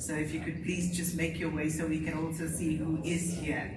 So if you could please just make your way so we can also see who is here.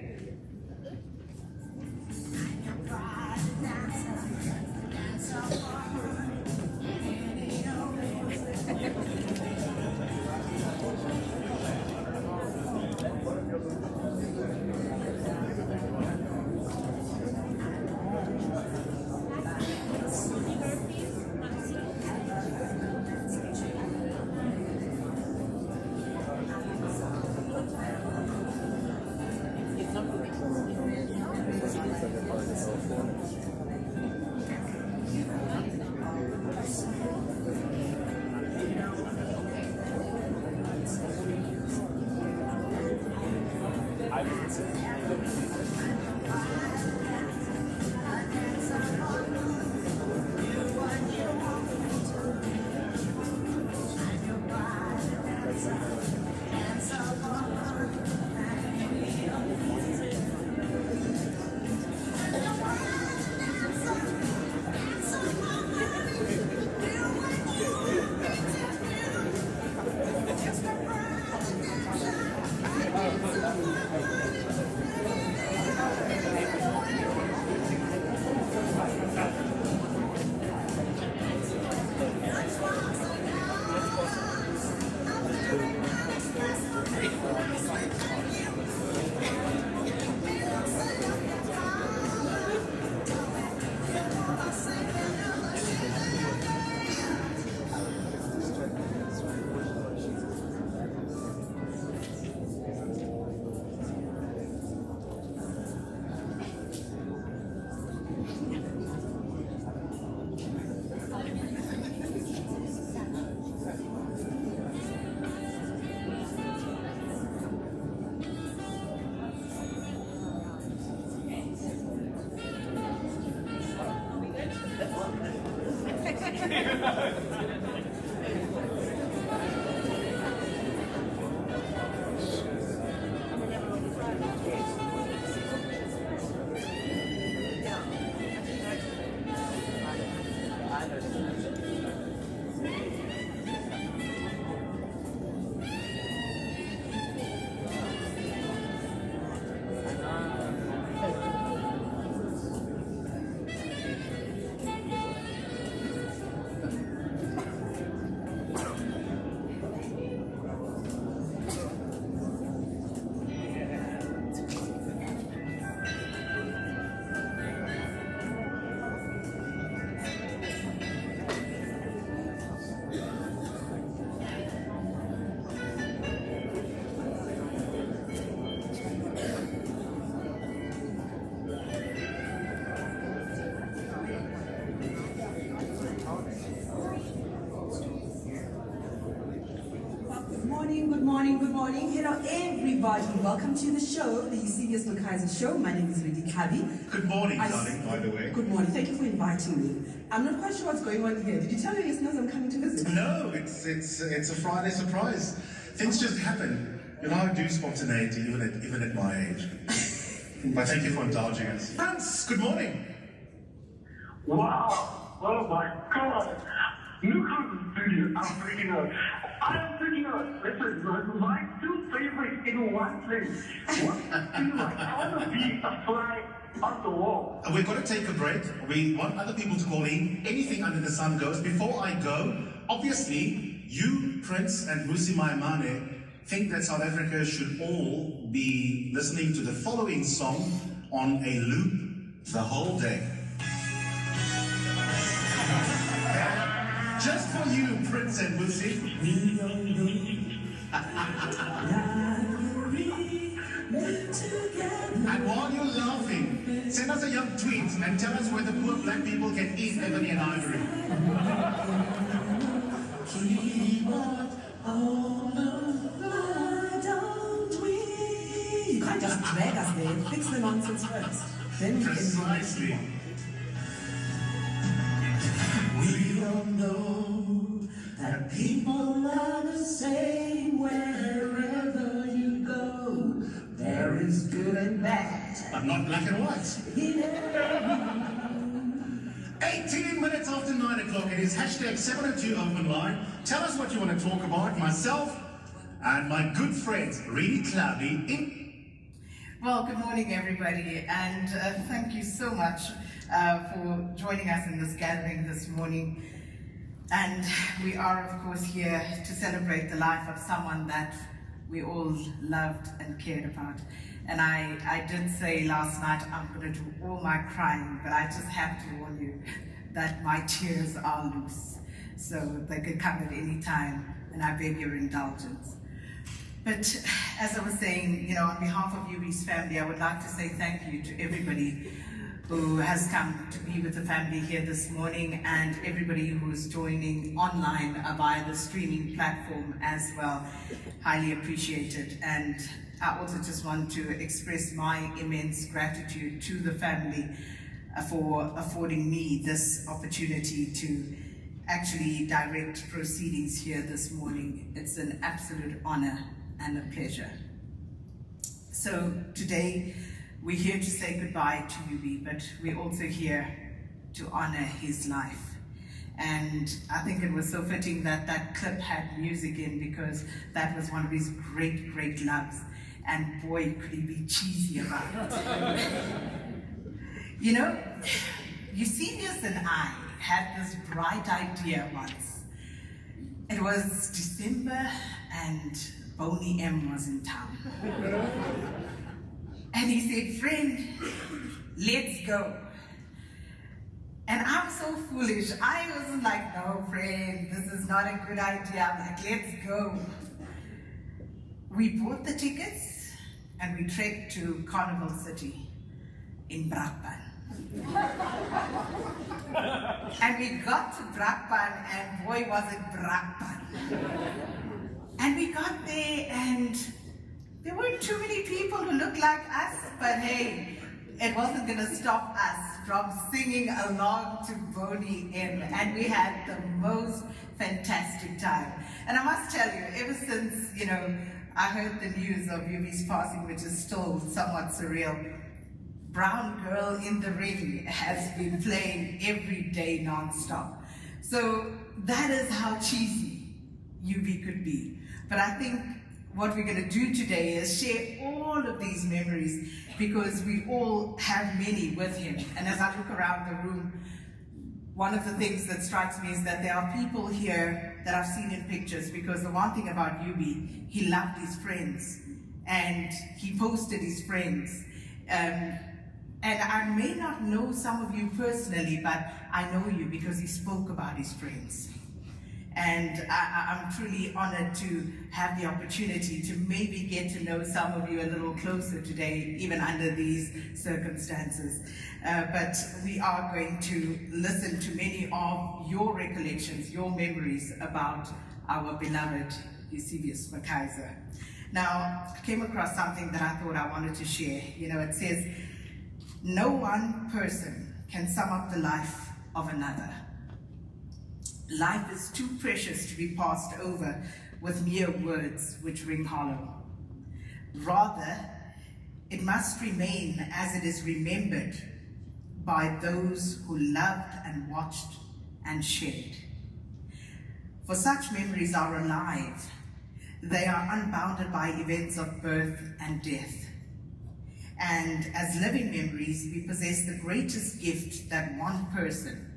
Good morning. Hello everybody. Welcome to the show, the Eusebius McKaiser show. My name is Rudy Kabi. Good morning, darling, by the way. Good morning. Thank you for inviting me. I'm not quite sure what's going on here. Did you tell your listeners I'm coming to visit? No, it's a Friday surprise. Things just happen. You know, I do spontaneity even at my age. But thank you for indulging us. France, good morning. Wow. Oh my God. Look at the studio. I'm freaking out. Listen, my two favorites in one place. What feel like? I want to be a fly on the wall. We're going to take a break. We want other people to call in. Anything under the sun goes. Before I go, obviously, you, Prince, and Musi Maimane think that South Africa should all be listening to the following song on a loop the whole day. Just for you, Prince and Musi. And while you're laughing, send us a young tweet and tell us where the poor black people can eat ebony and ivory. You can't just drag us there. Fix the nonsense first. Then Precisely. We all know that people are the same wherever you go. There is good and bad, But not black and white. 18 minutes after 9 o'clock, it is hashtag 702 Open Line. Tell us what you want to talk about. Myself, and my good friends, really cloudy. Well, good morning, everybody, and thank you so much for joining us in this gathering this morning. And we are, of course, here to celebrate the life of someone that we all loved and cared about. And I did say last night I'm going to do all my crying, but I just have to warn you that my tears are loose, so they could come at any time, and I beg your indulgence. But as I was saying, on behalf of UB's family, I would like to say thank you to everybody who has come to be with the family here this morning, and everybody who is joining online via the streaming platform as well. Highly appreciated. And I also just want to express my immense gratitude to the family for affording me this opportunity to actually direct proceedings here this morning. It's an absolute honor and a pleasure. So today, we're here to say goodbye to UB, but we're also here to honor his life. And I think it was so fitting that that clip had music in, because that was one of his great, great loves. And boy, could he be cheesy about it. Eusebius and I had this bright idea once. It was December and Boney M was in town. And he said, friend, let's go. And I'm so foolish. I was like, no, friend, this is not a good idea. I'm like, let's go. We bought the tickets and we trekked to Carnival City in Brakpan. And we got to Brakpan, and boy, was it Brakpan. And we got there, and there weren't too many people who looked like us, but hey, it wasn't going to stop us from singing along to Boney M, and we had the most fantastic time. And I must tell you, ever since, I heard the news of UB's passing, which is still somewhat surreal, Brown Girl in the Ring has been playing every day non-stop. So that is how cheesy UB could be. But I think what we're going to do today is share all of these memories, because we all have many with him. And as I look around the room, one of the things that strikes me is that there are people here that I've seen in pictures, because the one thing about UB, he loved his friends and he posted his friends. And I may not know some of you personally, but I know you because he spoke about his friends. And I'm truly honored to have the opportunity to maybe get to know some of you a little closer today, even under these circumstances. But we are going to listen to many of your recollections, your memories about our beloved Eusebius McKaiser. Now, I came across something that I thought I wanted to share. It says, no one person can sum up the life of another. Life is too precious to be passed over with mere words which ring hollow. Rather, it must remain as it is remembered by those who loved and watched and shared. For such memories are alive. They are unbounded by events of birth and death. And as living memories, we possess the greatest gift that one person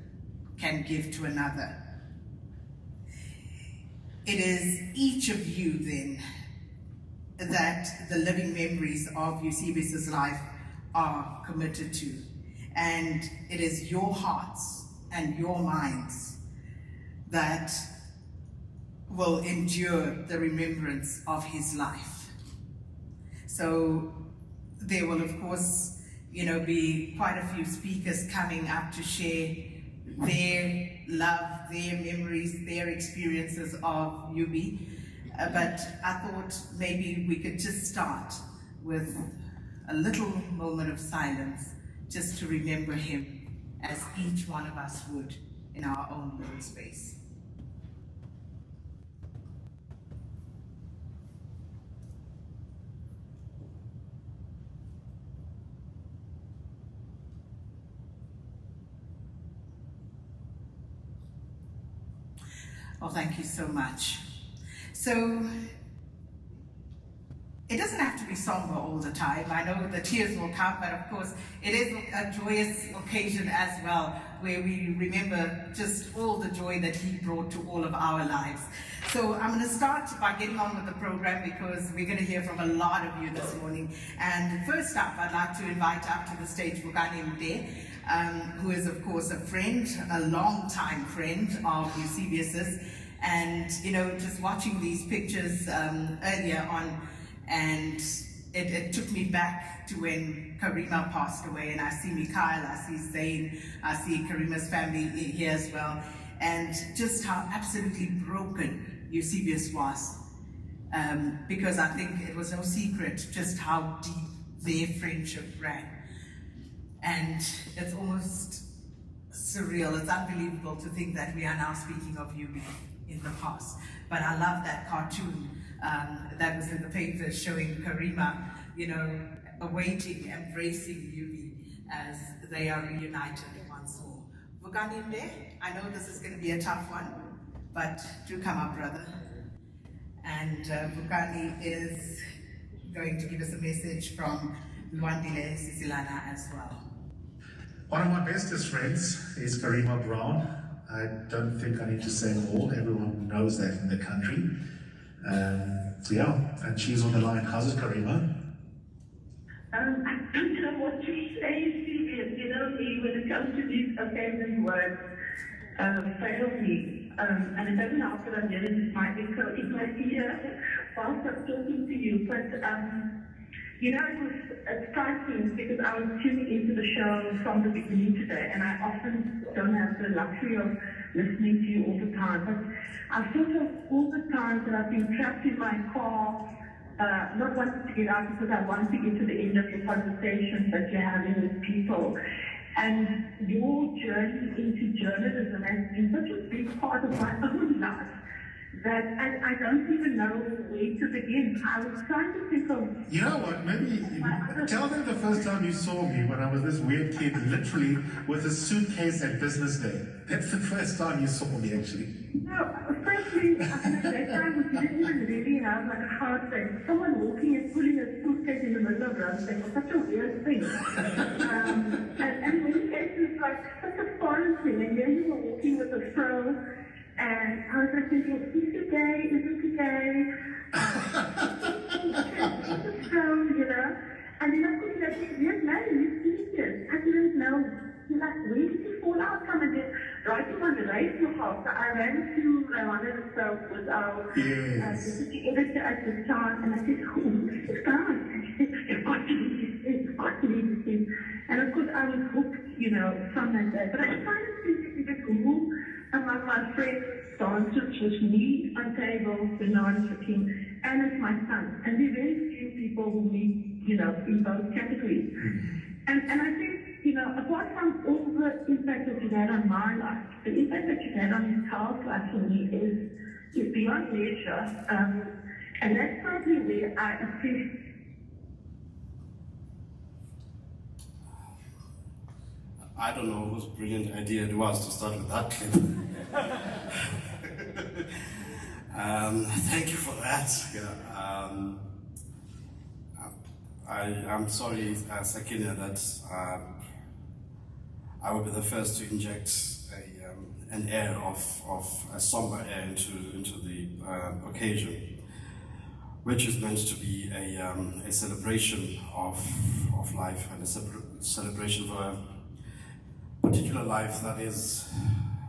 can give to another. It is each of you, then, that the living memories of Eusebius' life are committed to. And it is your hearts and your minds that will endure the remembrance of his life. So there will, of course, be quite a few speakers coming up to share their love, their memories, their experiences of UB. But I thought maybe we could just start with a little moment of silence, just to remember him as each one of us would in our own little space. Well, thank you so much. So doesn't have to be somber all the time. I know the tears will come, but of course it is a joyous occasion as well, where we remember just all the joy that he brought to all of our lives. So I'm going to start by getting on with the program, because we're going to hear from a lot of you this morning. And first up, I'd like to invite up to the stage Vukani Mde, who is of course a friend, a long-time friend of Eusebius's. And you know, just watching these pictures earlier on, and it took me back to when Karima passed away, and I see Mikhail, I see Zain, I see Karima's family here as well, and just how absolutely broken Eusebius was, because I think it was no secret just how deep their friendship ran. And it's almost surreal, it's unbelievable to think that we are now speaking of you in the past. But I love that cartoon that was in the paper showing Karima, you know, awaiting, embracing Yubi as they are reunited once more. Vukani Mde, I know this is going to be a tough one, but do come up, brother. And Vukani is going to give us a message from Luandile Sisilana as well. One of my bestest friends is Karima Brown. I don't think I need to say more, everyone knows that in the country. Yeah, and she's on the line. How's it, Karima? I don't know what to say, Stephen. You know me, when it comes to these occasions, words fail me. And it doesn't help that I'm yelling my echo in my ear whilst I'm talking to you. But, you know, it was exciting because I was tuning into the show from the beginning today, and I often don't have the luxury of listening to you all the time. But I've thought of all the times that I've been trapped in my car, not wanting to get out because I want to get to the end of your conversations that you're having with people. And your journey into journalism has been such a big part of my own life that I don't even know where to begin. I was trying to think of... You know what, maybe tell them the first time you saw me when I was this weird kid, literally with a suitcase at business day. That's the first time you saw me, actually. No, firstly, at that time, we didn't even really have like a hard thing. Someone walking and pulling a suitcase in the middle of road thing was such a weird thing. And in many cases, like such a foreign thing. And then you were walking with a fro, and I was like thinking, is it today? Is it today? So, you know. And then I could be like, yes, man, you see this. I didn't know. Like, where did you fall out from? And then right on the radio house, I ran to Rwanda itself with our deputy editor at the time, and I said, who is this guy? And she said, you've got to read this, you've got to read this. And of course, I was hooked, you know, from that day. But I started thinking that who among my friends dancers was me on tables, bananas for king, and it's my son. And there are very few people who meet, you know, in both categories. And I think, you know, apart from all the impact that you've had on my life, the impact that you've had on his child's life for me is beyond measure. And that's probably where I appreciate. I don't know whose brilliant idea it was to start with that clip. Thank you for that. Yeah, I'm sorry, Sakina, that I will be the first to inject an air of a somber air into the occasion, which is meant to be a celebration of life and a celebration for a particular life that is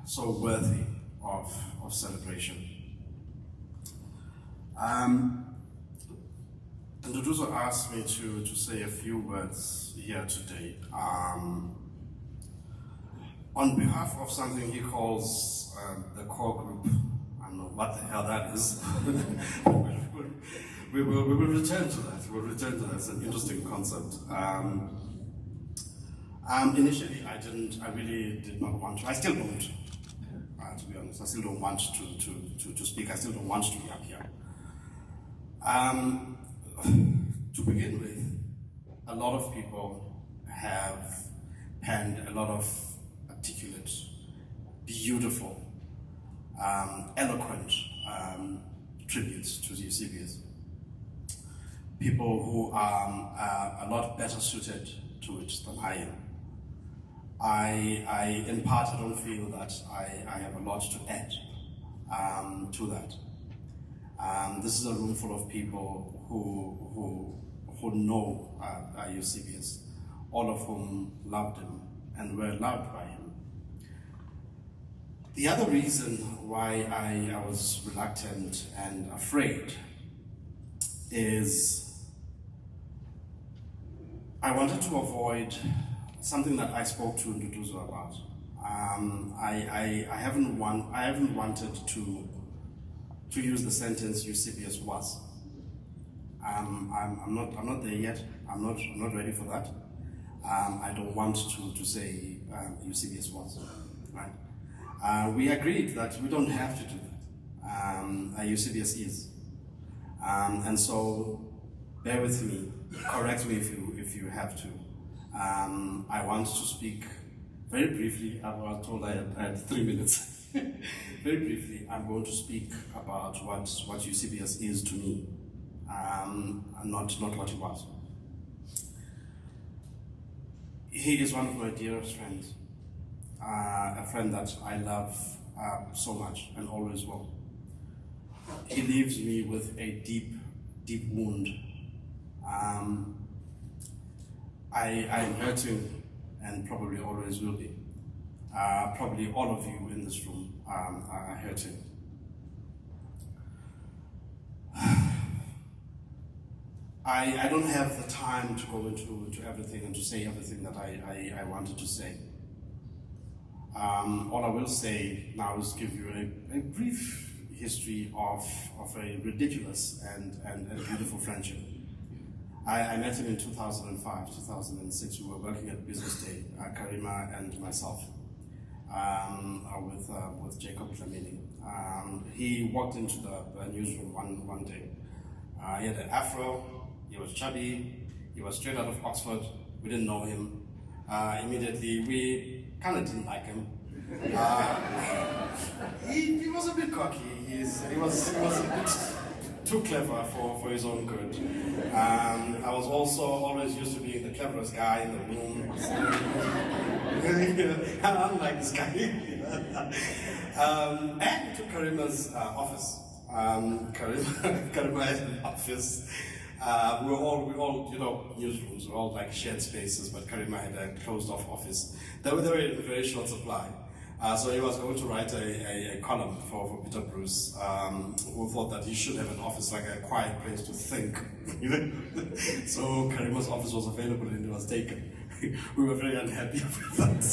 so worthy of celebration. And Nduduzo asked me to say a few words here today on behalf of something he calls the core group. I don't know what the hell that is. we will return to that. We'll return to that. It's an interesting concept. Initially, I really did not want to. I still don't, to be honest. I still don't want to speak. I still don't want to be up here. To begin with, a lot of people have penned a lot of articulate, beautiful, eloquent tributes to Eusebius. people who are a lot better suited to it than I am. In part, I don't feel that I have a lot to add to that. This is a room full of people who know Eusebius, all of whom loved him and were loved by him. The other reason why I was reluctant and afraid is I wanted to avoid something that I spoke to Nduduzo about. I haven't wanted to use the sentence Eusebius was. I'm not there yet. I'm not ready for that. I don't want to say Eusebius was, right? We agreed that we don't have to do that. Eusebius is, and so bear with me. Correct me if you have to. I want to speak very briefly. I was told I had 3 minutes. Very briefly, I'm going to speak about what Eusebius is to me, not what he was. He is one of my dearest friends, a friend that I love so much and always will. He leaves me with a deep, deep wound. I'm hurting and probably always will be. Probably all of you in this room are hurting. I don't have the time to go into everything and to say everything that I wanted to say. All I will say now is give you a brief history of a ridiculous and beautiful friendship. I met him in 2005, 2006. We were working at Business Day, Karima and myself, with Jacob Dlamini. He walked into the newsroom one day. He had an afro, he was chubby, he was straight out of Oxford. We didn't know him. Immediately, we kind of didn't like him. He was a bit cocky. He was a bit too clever for his own good. I was also always used to being the cleverest guy in the room. I'm like this guy. And we took Karima's office. Karima had an office. We all, newsrooms were all like shared spaces, but Karima had a closed-off office. They were in very short supply. So he was going to write a column for Peter Bruce, who thought that he should have an office, like a quiet place to think. So Karima's office was available and it was taken. We were very unhappy with that.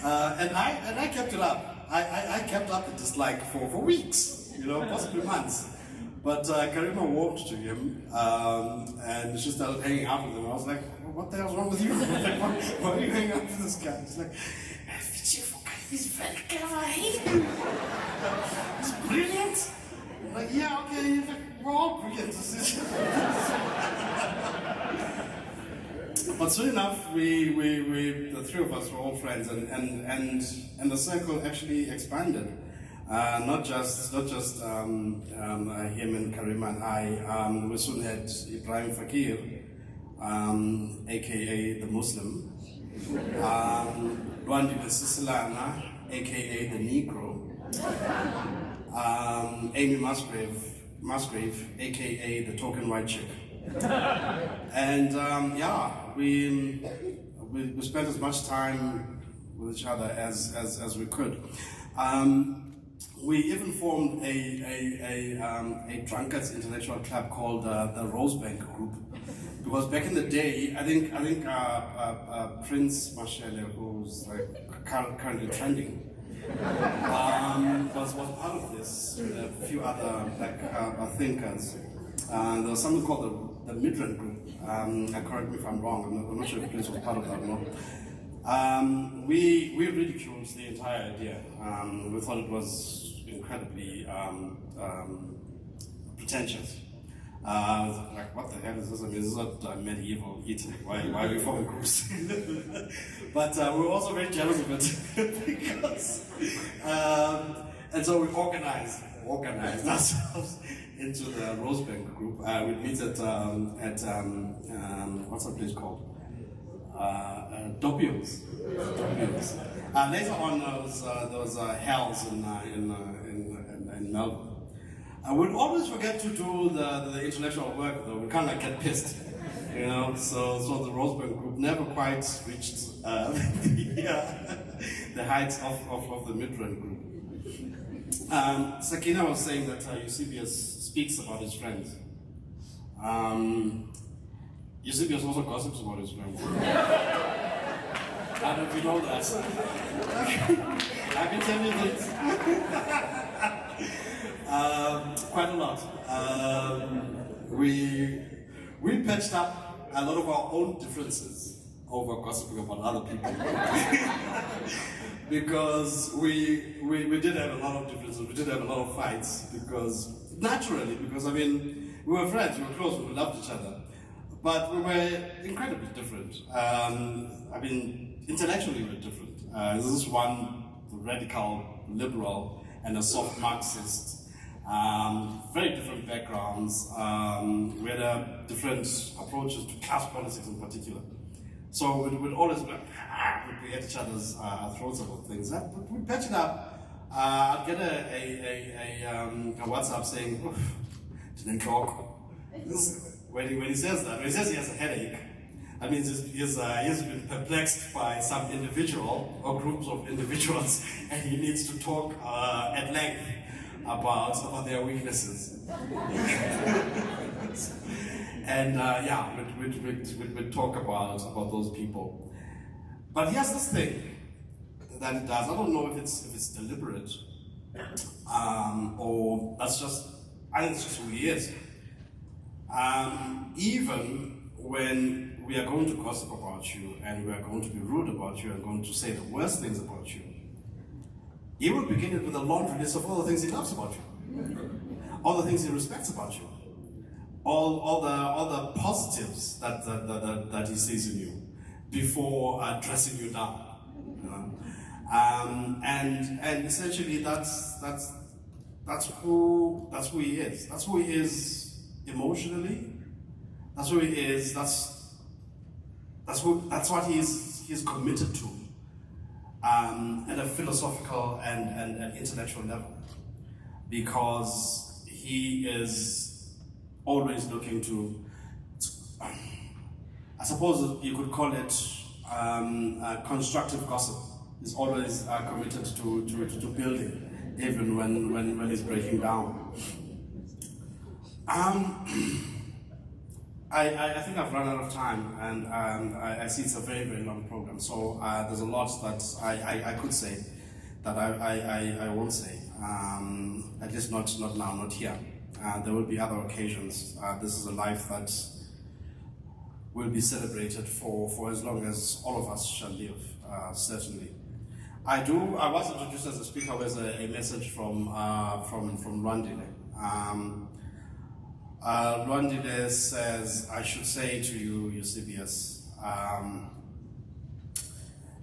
And I kept it up. I kept up the dislike for weeks, possibly months. But Karima walked to him and she started hanging out with him. I was like, what the hell's wrong with you? Why are you hanging out with this guy? He's like, he's very clever, he's brilliant. I'm like, yeah, okay, we're all brilliant. But soon enough, the three of us were all friends, and the circle actually expanded. Not just him and Karima and I. We soon had Ibrahim Fakir, aka the Muslim. Luandi Sisilana, aka the Negro, Amy Musgrave, aka the token white chick, and we spent as much time with each other as we could. We even formed a drunkards intellectual club called the Rosebank Group. Because back in the day, I think Prince Mashele, who's like currently trending, was part of this with a few other thinkers. There was something called the Midland Group. Correct me if I'm wrong. I'm not sure if Prince was part of that or not. We ridiculed the entire idea. We thought it was incredibly pretentious. Like, what the hell is this? I mean, this is not medieval Italy. Why are we forming groups? But we were also very jealous of it because, and so we organized ourselves into the Rosebank group. We'd meet at what's that place called? Dopios. Later on, there was Hells in Melbourne. We'd always forget to do the intellectual work, though. We kind of get pissed, you know. So the Rosebank group never quite reached the heights of the Midrand group. Sakina was saying that Eusebius speaks about his friends. Eusebius also gossips about his friends. I don't know if you know that. I can tell you this. Quite a lot. We patched up a lot of our own differences over gossiping about other people. Because we did have a lot of differences, we did have a lot of fights, because I mean, we were friends, we were close, we loved each other. But we were incredibly different. I mean, intellectually we were different. This is one radical liberal and a soft Marxist. Very different backgrounds. We had different approaches to class politics in particular. So we'd always be at each other's throats about things. We'd patch it up. I'd get a WhatsApp saying, didn't talk. When he says that, when he says he has a headache, that means he's been perplexed by some individual or groups of individuals, and he needs to talk at length about their weaknesses. And we'd talk about those people. But here's this thing that it does. I don't know if it's deliberate or that's just. I think it's just who he is. Even when we are going to gossip about you and we are going to be rude about you and going to say the worst things about you, he will begin it with a laundry list of all the things he loves about you, all the things he respects about you, all the positives that he sees in you before dressing you down. You know? And essentially that's who he is. That's who he is emotionally. That's who he is. That's what he's committed to at a philosophical and intellectual level, because he is always looking to. I suppose you could call it constructive gossip. He's always committed to building, even when he's breaking down. I think I've run out of time, and I see it's a very, very long program. So there's a lot that I could say that I won't say. At least not now, not here. There will be other occasions. This is a life that will be celebrated for as long as all of us shall live, certainly. I was introduced as a speaker with a message from Rwandile. Rwandile says, I should say to you, Eusebius,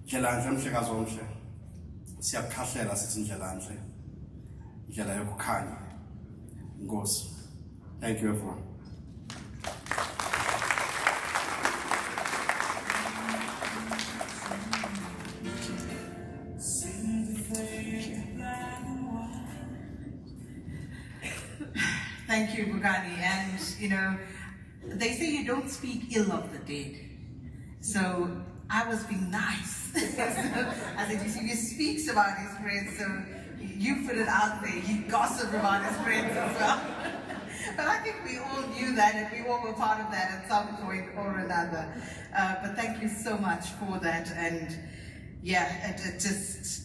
ndlela mhlekazi omhle, siyakukhahlela sithi ndlela nhle, ndlela yokukhanya. Nkosi. Thank you, everyone. Thank you, Bugani. And, you know, they say you don't speak ill of the dead. So I was being nice. So I said, Eusebius speaks about his friends, so you put it out there. He gossiped about his friends as well. But I think we all knew that, and we all were part of that at some point or another. But thank you so much for that. And yeah, it just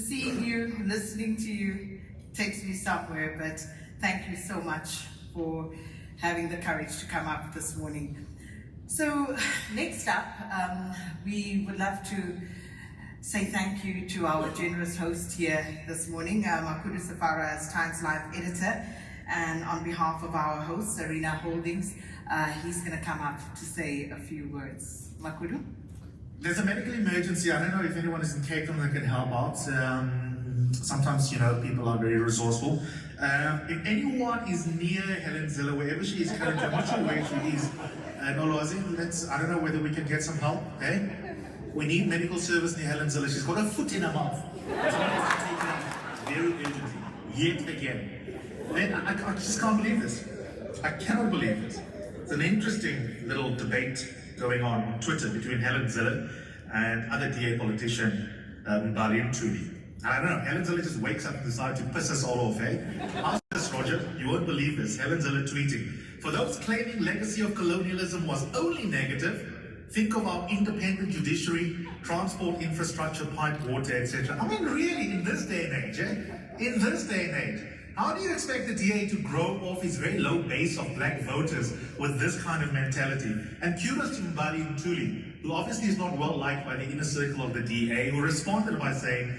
seeing you, listening to you, takes me somewhere. But thank you so much for having the courage to come up this morning. So next up, we would love to say thank you to our generous host here this morning, Makudu Safara as Times Live editor, and on behalf of our host, Arena Holdings, he's going to come up to say a few words. Makudu? There's a medical emergency. I don't know if anyone is in Cape Town that can help out. Sometimes, people are very resourceful. If anyone is near Helen Zille, wherever she is currently, I'm not sure where she is. Nolozi, I don't know whether we can get some help, okay? We need medical service near Helen Zille. She's got her foot in her mouth. Someone needs to take her out very urgently, yet again. Man, I just can't believe this. I cannot believe this. It's an interesting little debate going on Twitter between Helen Zille and other DA politician Mbali Mtuli. I don't know, Helen Zille just wakes up and decides to piss us all off, eh? Ask this, Roger, you won't believe this. Helen Zille tweeting, for those claiming legacy of colonialism was only negative, think of our independent judiciary, transport infrastructure, pipe water, etc. I mean, really, in this day and age, in this day and age, how do you expect the DA to grow off his very low base of black voters with this kind of mentality? And kudos to Mbali Mtuli, who obviously is not well liked by the inner circle of the DA, who responded by saying,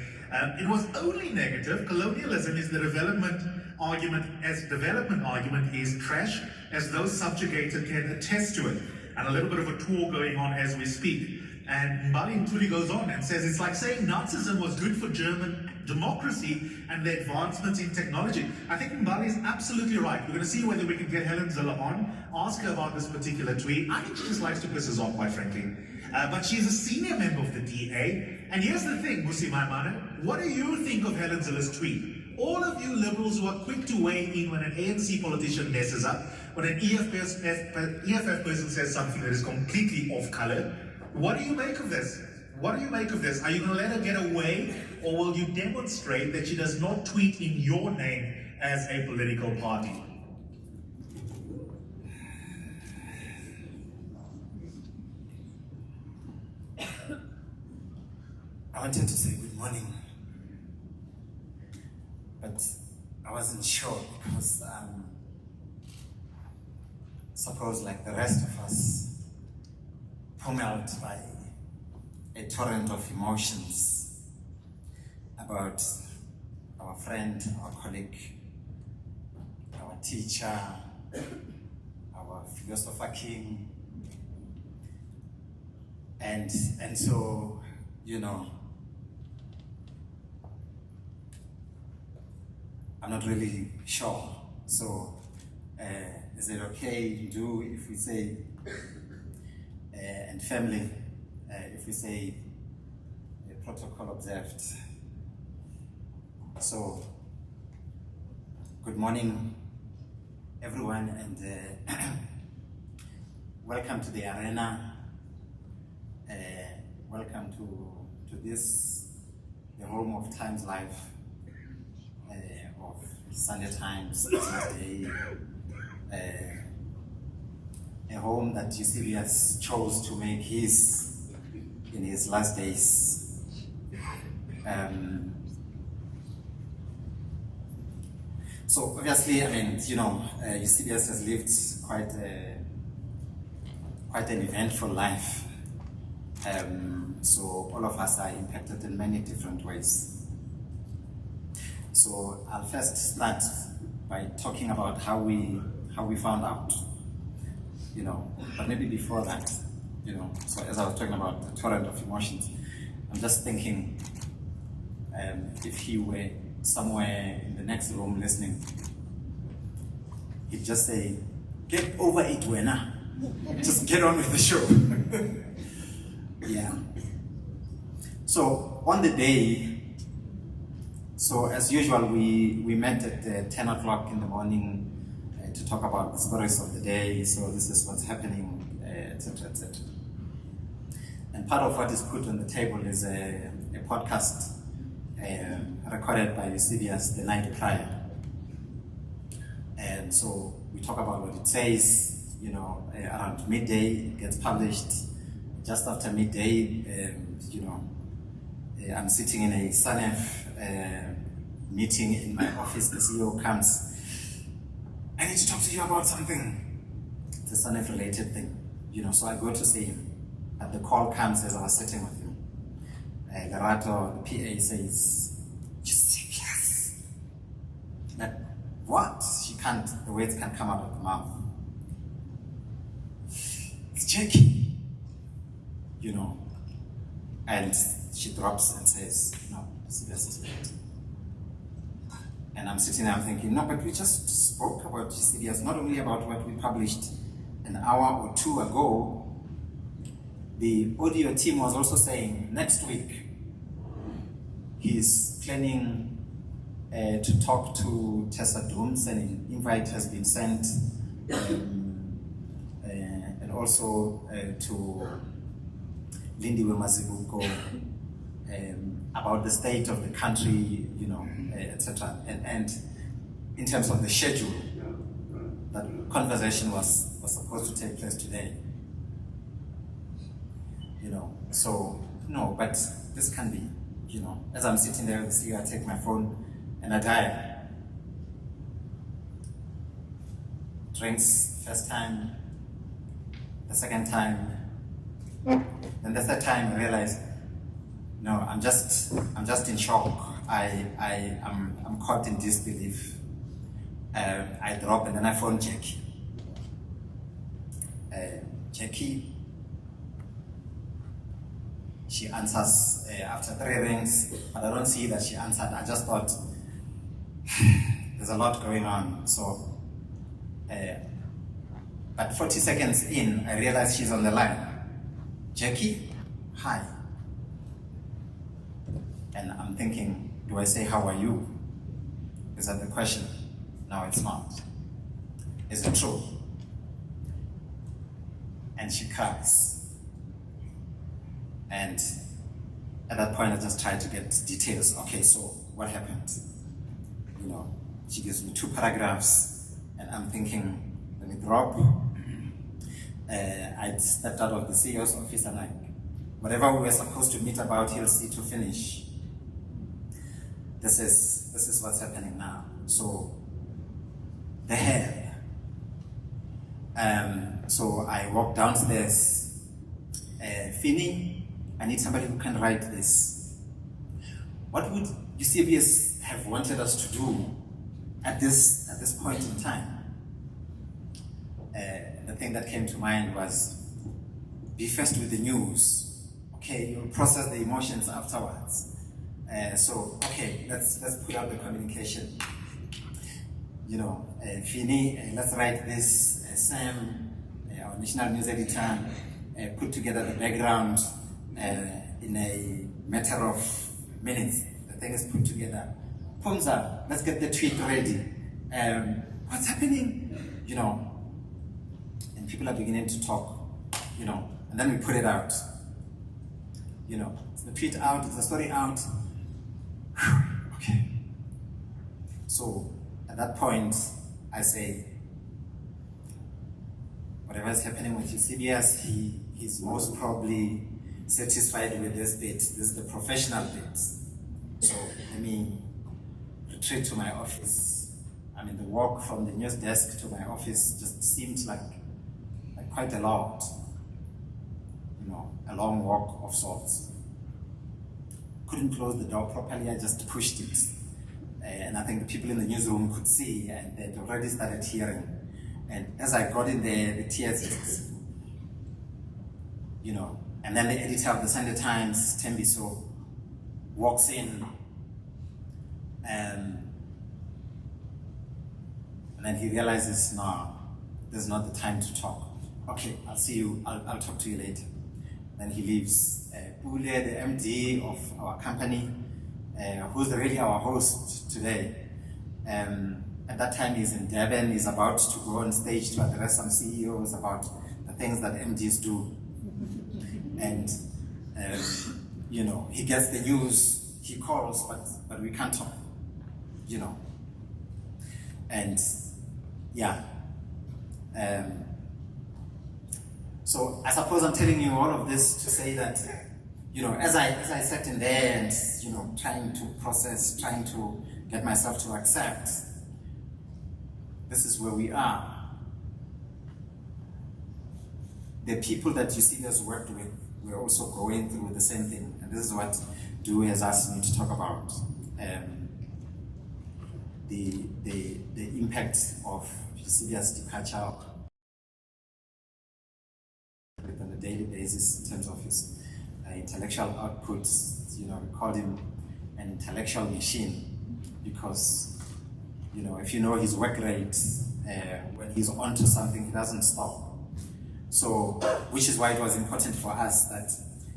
it was only negative. Colonialism is the development argument, as development argument is trash, as those subjugated can attest to it. And a little bit of a tour going on as we speak. And Mbali Mtuli goes on and says, it's like saying Nazism was good for German democracy and the advancements in technology. I think Mbali is absolutely right. We're going to see whether we can get Helen Zille on, ask her about this particular tweet. I think she just likes to piss us off, quite frankly. But she's a senior member of the DA. And here's the thing, Musi Maimane, what do you think of Helen Zille's tweet? All of you liberals who are quick to weigh in when an ANC politician messes up, when an EFF person says something that is completely off color, what do you make of this? What do you make of this? Are you going to let her get away, or will you demonstrate that she does not tweet in your name as a political party? I wanted to say good morning, but I wasn't sure because suppose like the rest of us pummeled by a torrent of emotions about our friend, our colleague, our teacher, our philosopher king, and so, I'm not really sure. So, is it okay if we say, and family, if we say protocol observed? So, good morning, everyone, and welcome to the arena. Welcome to this, the home of Times Live, of Sunday Times, Tuesday, a home that Eusebius chose to make his in his last days. So obviously, Eusebius has lived quite an eventful life. So all of us are impacted in many different ways. So I'll first start by talking about how we found out, but maybe before that, so as I was talking about the torrent of emotions, I'm just thinking, if he were somewhere in the next room listening, he'd just say, get over it, Wena. Just get on with the show. Yeah. So on the day, so as usual, we met at 10 o'clock in the morning to talk about the stories of the day. So this is what's happening, etc., etc. And part of what is put on the table is a podcast recorded by Eusebius the night prior. And so we talk about what it says, around midday, it gets published. Just after midday, I'm sitting in a SANEF meeting in my office. The CEO comes, I need to talk to you about something. It's a SANEF related thing, so I go to see him. But the call comes as I was sitting with him. Lerato, the PA, says, Eusebius. Like, what? The words can't come out of the mouth. It's Jackie. And she drops and says, no, Eusebius is late. And I'm sitting there, I'm thinking, no, but we just spoke about Eusebius, not only about what we published an hour or two ago. The audio team was also saying next week he's planning to talk to Tessa Dooms, and an invite has been sent, and also to Lindiwe Mazibuko about the state of the country, etc. And in terms of the schedule, that conversation was supposed to take place today. So no, but this can be, as I'm sitting there with the CEO, I take my phone and I dial. Drinks first time, the second time, then the third time I realize, no, I'm just in shock. I'm caught in disbelief. I drop and then I phone Jackie. Jackie, she answers after 3 rings, but I don't see that she answered. I just thought there's a lot going on. So, but 40 seconds in, I realize she's on the line. Jackie, hi. And I'm thinking, do I say, how are you? Is that the question? No, it's not. Is it true? And she cries. And at that point, I just tried to get details. Okay, so what happened? She gives me 2 paragraphs, and I'm thinking, let me drop. I stepped out of the CEO's office, and whatever we were supposed to meet about, he'll see to finish. This is what's happening now. So the hair. So I walk downstairs. Fini, I need somebody who can write this. What would Eusebius have wanted us to do at this point in time? The thing that came to mind was, be first with the news. Okay, you'll process the emotions afterwards. So okay, let's put out the communication. Fini, let's write this. Sam, our national news editor, put together the background in a matter of minutes. The thing is put together. Pumza, let's get the tweet ready. What's happening? And people are beginning to talk, and then we put it out. It's the tweet out, it's the story out. Okay. So at that point, I say, whatever is happening with Eusebius, he's most probably satisfied with this bit. This is the professional bit. So let me retreat to my office. The walk from the news desk to my office just seemed like quite a lot. A long walk of sorts. Couldn't close the door properly, I just pushed it. And I think the people in the newsroom could see, and they'd already started hearing. And as I got in there, the tears just, and then the editor of the Sunday Times, Tembiso, walks in, and then he realizes, no, this is not the time to talk. Okay, I'll see you, I'll talk to you later. Then he leaves. Ule, the MD of our company, who's really our host today, at that time he's in Durban. He's about to go on stage to address some CEOs about the things that MDs do. And, he gets the news, he calls, but we can't talk, And, yeah. So I suppose I'm telling you all of this to say that, as I sat in there and, trying to process, trying to get myself to accept, this is where we are. The people that Eusebius worked with were also going through the same thing. And this is what Due has asked me to talk about. The impact of Eusebius' departure on a daily basis in terms of his intellectual output. We called him an intellectual machine because You know, if you know his work rate, when he's onto something, he doesn't stop. So, which is why it was important for us that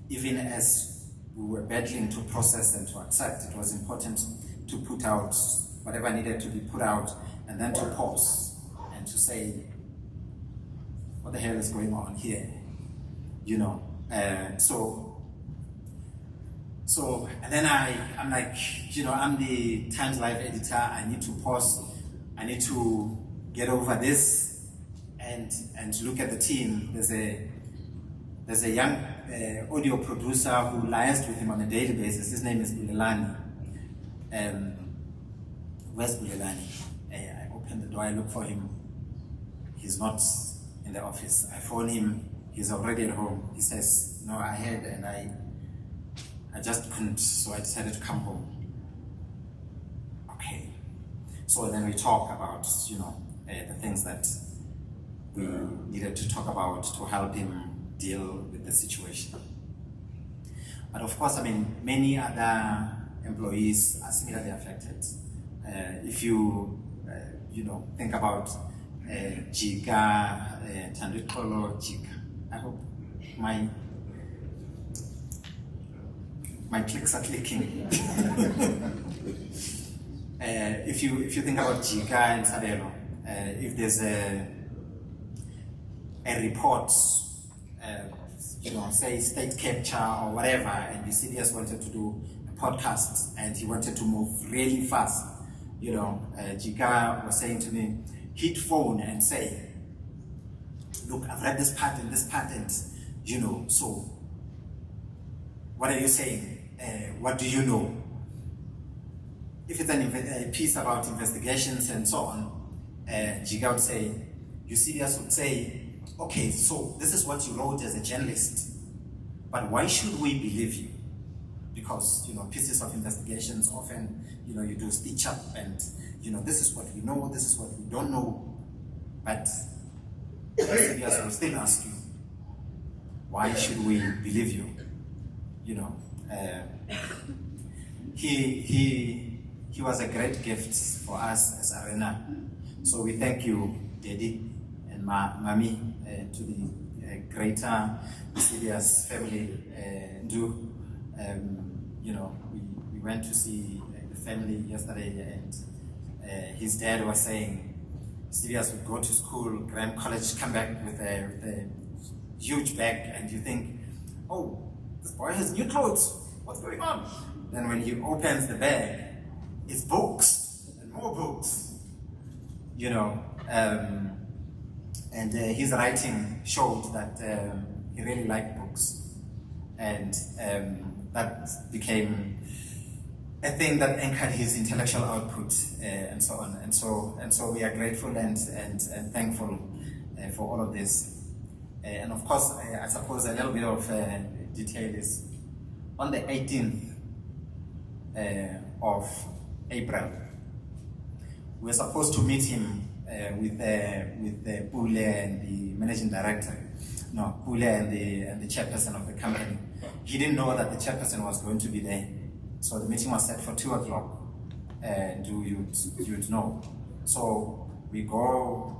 even as we were battling to process and to accept, it was important to put out whatever needed to be put out, and then to pause and to say, what the hell is going on here? You know, so, and then I'm like, you know, I'm the Times Live editor. I need to pause. I need to get over this and look at the team. There's a young audio producer who liaised with him on a daily basis. His name is Bulelani. Where's Bulelani? I open the door. I look for him. He's not in the office. I phone him. He's already at home. He says, no, I heard and I just couldn't, so I decided to come home. Okay. So then we talk about, you know, the things that we needed to talk about to help him deal with the situation. But of course, I mean, many other employees are similarly affected. If you, you know, think about Jika, Tandikolo Jika. I hope my clicks are clicking. If you think about Jika and Sadelo, if there's a report, you know, say state capture or whatever, and Eusebius wanted to do a podcast and he wanted to move really fast, you know, Jika was saying to me, he'd phone and say, look, I've read this part and, you know, so what are you saying? What do you know? If it's a piece about investigations and so on, Jika would say, Eusebius would say, okay, so this is what you wrote as a journalist, but why should we believe you? Because, you know, pieces of investigations often, you know, you do stitch up and, you know, this is what we know, this is what we don't know, but Eusebius will still ask you, why should we believe you? You know, he was a great gift for us as Arena. So we thank you, Daddy and Mami, to the greater Eusebius family. You know, we went to see the family yesterday, and his dad was saying Eusebius would go to school, Graham College, come back with a huge bag, and you think, oh, this boy has new clothes. What's going on? Then when he opens the bag, it's books and more books. You know, and his writing showed that he really liked books, and that became a thing that anchored his intellectual output, and so on. And so we are grateful and thankful for all of this. And of course, I suppose a little bit of detail is on the 18th of April. We're supposed to meet him with Pule and the managing director. No, Pule and the chairperson of the company. He didn't know that the chairperson was going to be there. So the meeting was set for 2 o'clock. You'd know. So we go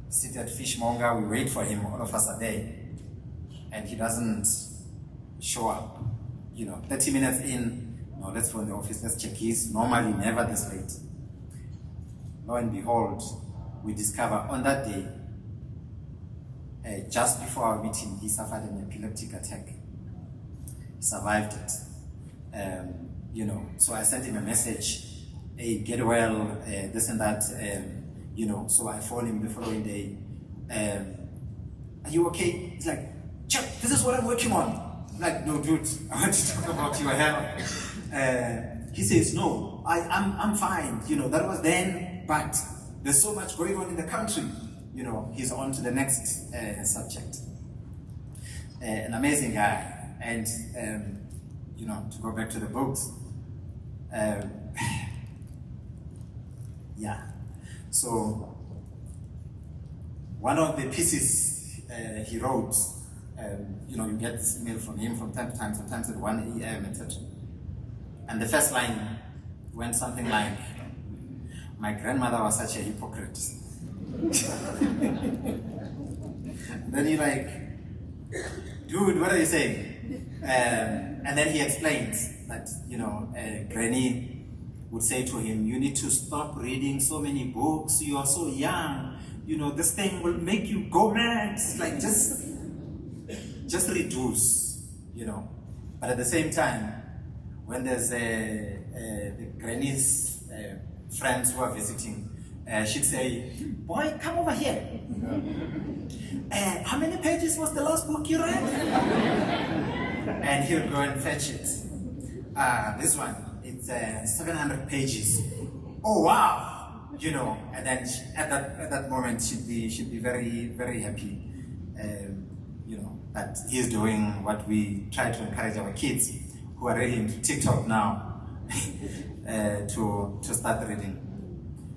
sit at Fishmonger, we wait for him, all of us are there. And he doesn't show up. You know, 30 minutes in, no, let's go in the office, let's check his, normally never this late. Lo and behold, we discover on that day, just before our meeting, he suffered an epileptic attack. He survived it. You know, so I sent him a message, hey, get well, this and that, you know, so I phoned him the following day. Are you okay? He's like, Chuck, this is what I'm working on. I'm like, no, dude, I want to talk about your health. He says, no, I'm fine. You know, that was then, but there's so much going on in the country. You know, he's on to the next subject. An amazing guy. And, you know, to go back to the books, yeah. So, one of the pieces he wrote, you know, you get this email from him from time to time, sometimes at 1 a.m., etc. And the first line went something like, my grandmother was such a hypocrite. Then you're like, dude, what are you saying? And then he explains that, Granny would say to him, you need to stop reading so many books, you are so young, this thing will make you go mad. Like, just reduce, But at the same time, when there's the Granny's friends who are visiting, she'd say, boy, come over here. How many pages was the last book you read? And he would go and fetch it. This one, it's 700 pages. Oh wow, And then at that moment, she'd be very, very happy, that he's doing what we try to encourage our kids who are really into TikTok now to start reading.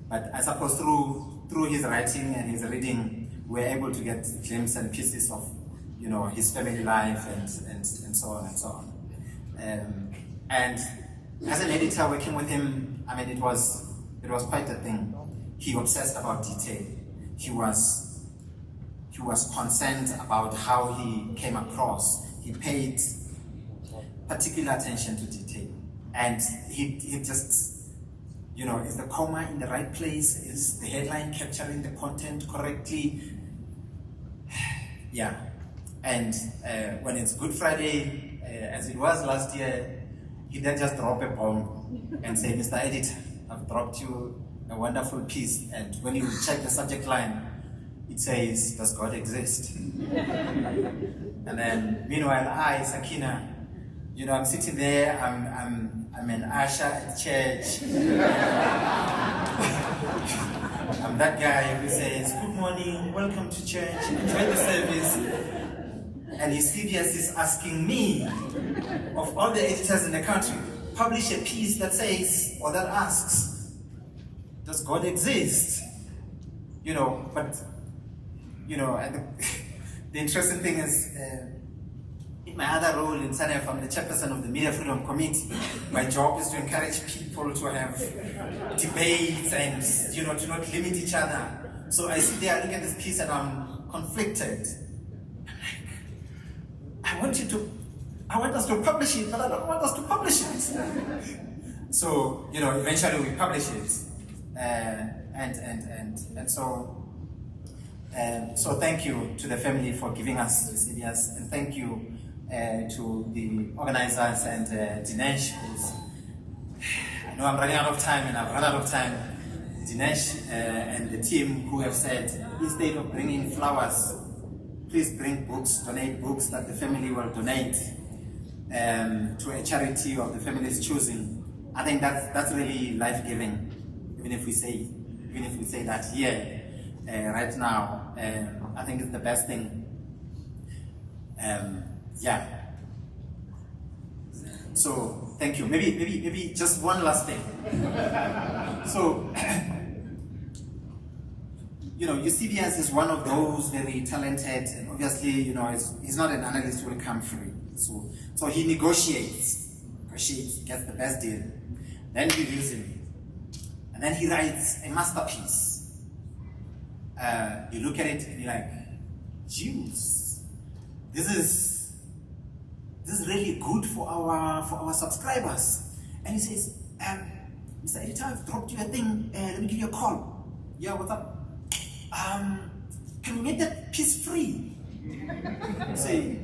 But I suppose through his writing and his reading, we're able to get glimpses and pieces of, his family life and so on and so on. And as an editor working with him, it was quite a thing. He obsessed about detail. He was concerned about how he came across. He paid particular attention to detail, and he just. Is the comma in the right place? Is the headline capturing the content correctly? Yeah. And when it's Good Friday, as it was last year, he then just drop a bomb and say, Mr. Editor, I've dropped you a wonderful piece. And when you check the subject line, it says, does God exist? And then, meanwhile, Sakina, I'm sitting there, I'm an usher at church. I'm that guy who says, good morning, welcome to church, enjoy the service. And Eusebius is asking me, of all the editors in the country, publish a piece that says, or that asks, does God exist? But, and the interesting thing is, in my other role in SANEF, I'm the chairperson of the Media Freedom Committee. My job is to encourage people to have debates and, to not limit each other. So I sit there, I look at this piece and I'm conflicted. I'm like, I want us to publish it, but I don't want us to publish it. So, eventually we publish it. So thank you to the family for giving us Eusebius, and thank you to the organizers and Dinesh, I know I'm running out of time and I've run out of time. Dinesh and the team who have said, instead of bringing flowers, please bring books, donate books that the family will donate to a charity of the family's choosing. I think that's really life-giving, even if we say that here right now. I think it's the best thing. Yeah. So thank you. Maybe just one last thing. So Eusebius is one of those very talented, and obviously he's not an analyst who will come free. So he negotiates, gets the best deal. Then we use him, and then he writes a masterpiece. You look at it and you're like, Jews, this is really good for our subscribers. And he says, Mr. Editor, I've dropped you a thing. Let me give you a call. Yeah, what's up? Can we make that piece free? Say,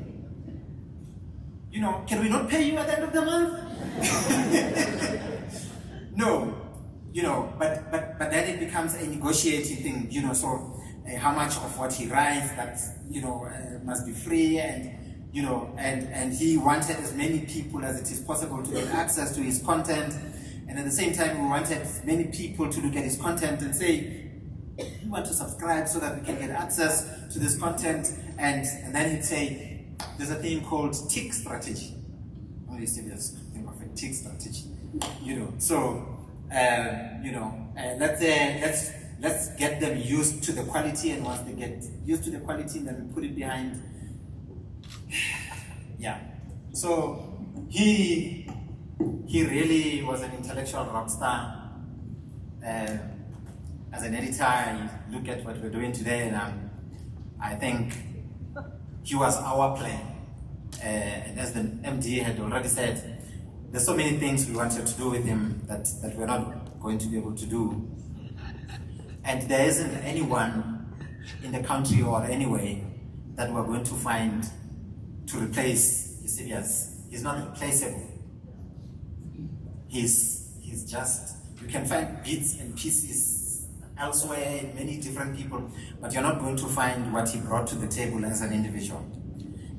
can we not pay you at the end of the month? No, but then it becomes a negotiating thing, so how much of what he writes that, must be free, and, and he wanted as many people as it is possible to get access to his content, and at the same time we wanted many people to look at his content and say, we want to subscribe so that we can get access to this content, and then he'd say, there's a thing called tick strategy. Only serious think of a tick strategy, So, let's get them used to the quality, and once they get used to the quality, then we put it behind. Yeah. So he really was an intellectual rock star. as an editor, I look at what we're doing today, and I think he was our plan. And as the MD had already said, there's so many things we wanted to do with him that we're not going to be able to do. And there isn't anyone in the country or anyway that we're going to find to replace Eusebius. He's not replaceable. He's just, you can find bits and pieces elsewhere in many different people, but you're not going to find what he brought to the table as an individual.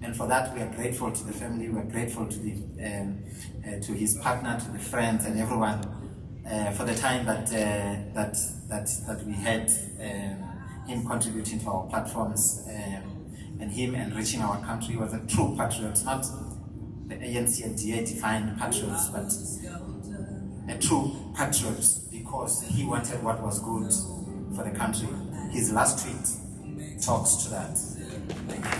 And for that, we are grateful to the family. We are grateful to the to his partner, to the friends, and everyone for the time that we had him contributing to our platforms and him enriching our country. He was a true patriot, not the ANC and DA defined patriots, but a true patriot because he wanted what was good for the country. His last tweet talks to that. Thank you.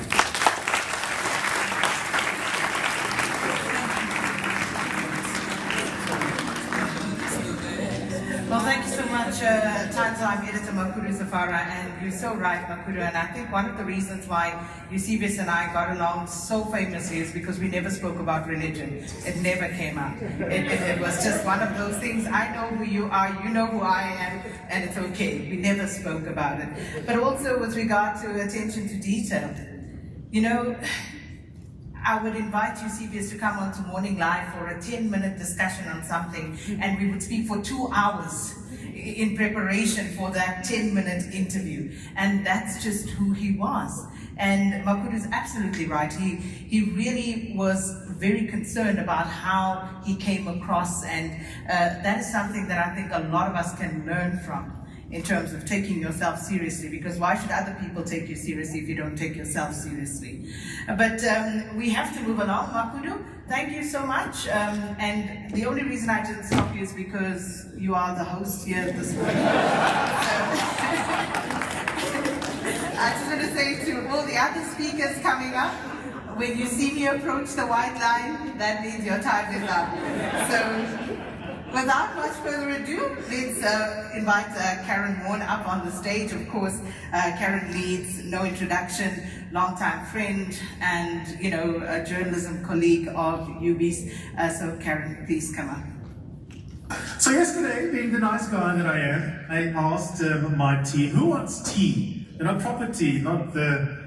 Well, thank you so much, Times Live editor Makuru Zafara, and you're so right, Makuru, and I think one of the reasons why Eusebius and I got along so famously is because we never spoke about religion. It never came up. It was just one of those things, I know who you are, you know who I am, and it's okay. We never spoke about it. But also with regard to attention to detail, you know, I would invite Eusebius to come on to Morning Live for a 10-minute discussion on something, and we would speak for 2 hours in preparation for that 10-minute interview. And that's just who he was. And Makuru is absolutely right. He really was very concerned about how he came across, and that is something that I think a lot of us can learn from, in terms of taking yourself seriously, because why should other people take you seriously if you don't take yourself seriously? But we have to move along. Makuru, thank you so much. And the only reason I didn't stop you is because you are the host here this morning. I just want to say to all the other speakers coming up, when you see me approach the white line, that means your time is up. So, without much further ado, let's invite Karen Warren up on the stage. Of course, Karen leads no introduction, longtime friend, and a journalism colleague of UB's. So Karen, please come up. So yesterday, being the nice guy that I am, I asked my team, who wants tea? Proper tea, not the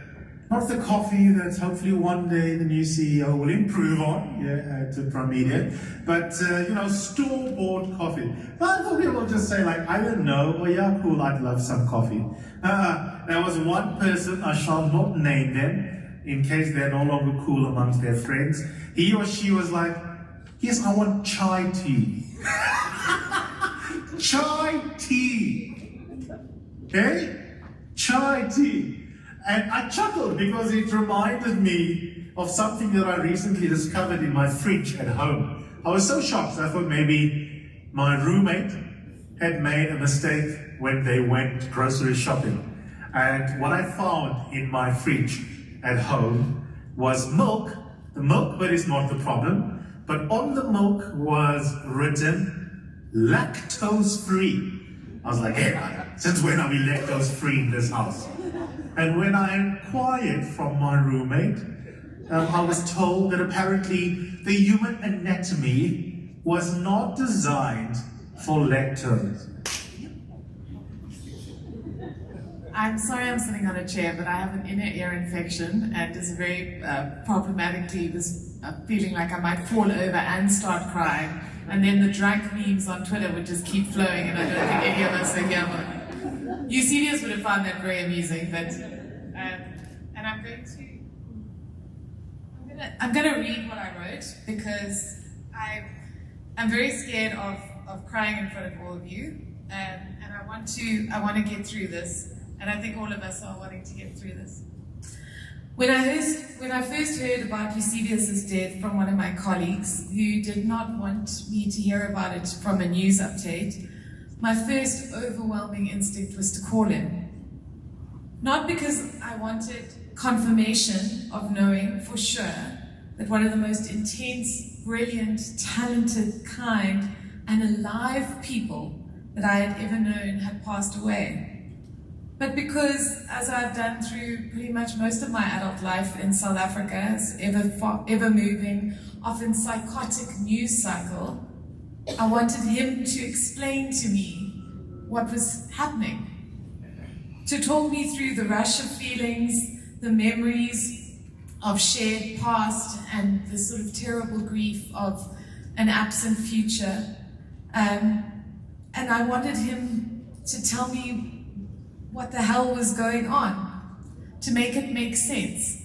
coffee that hopefully one day the new CEO will improve on at Prime Media, but store-bought coffee. But I thought people would just say like, I don't know, oh yeah, cool, I'd love some coffee. There was one person, I shall not name them, in case they're no longer cool amongst their friends. He or she was like, yes, I want chai tea. Chai tea. Okay? Chai tea. And I chuckled because it reminded me of something that I recently discovered in my fridge at home. I was so shocked, I thought maybe my roommate had made a mistake when they went grocery shopping. And what I found in my fridge at home was milk. The milk bit is not the problem, but on the milk was written lactose-free. I was like, hey, since when are we lactose-free in this house? And when I inquired from my roommate, I was told that apparently the human anatomy was not designed for lactose. I'm sorry I'm sitting on a chair, but I have an inner ear infection and it's very problematically feeling like I might fall over and start crying. And then the drunk memes on Twitter would just keep flowing, and I don't think any of us are here. Eusebius would have found that very amusing, but and I'm going to read what I wrote because I'm very scared of crying in front of all of you, and I want to get through this, and I think all of us are wanting to get through this. When I first heard about Eusebius's death from one of my colleagues who did not want me to hear about it from a news update, my first overwhelming instinct was to call him. Not because I wanted confirmation of knowing for sure that one of the most intense, brilliant, talented, kind, and alive people that I had ever known had passed away. But because, as I've done through pretty much most of my adult life in South Africa, it's ever moving, often psychotic news cycle, I wanted him to explain to me what was happening, to talk me through the rush of feelings, the memories of shared past, and the sort of terrible grief of an absent future. And I wanted him to tell me what the hell was going on, to make it make sense.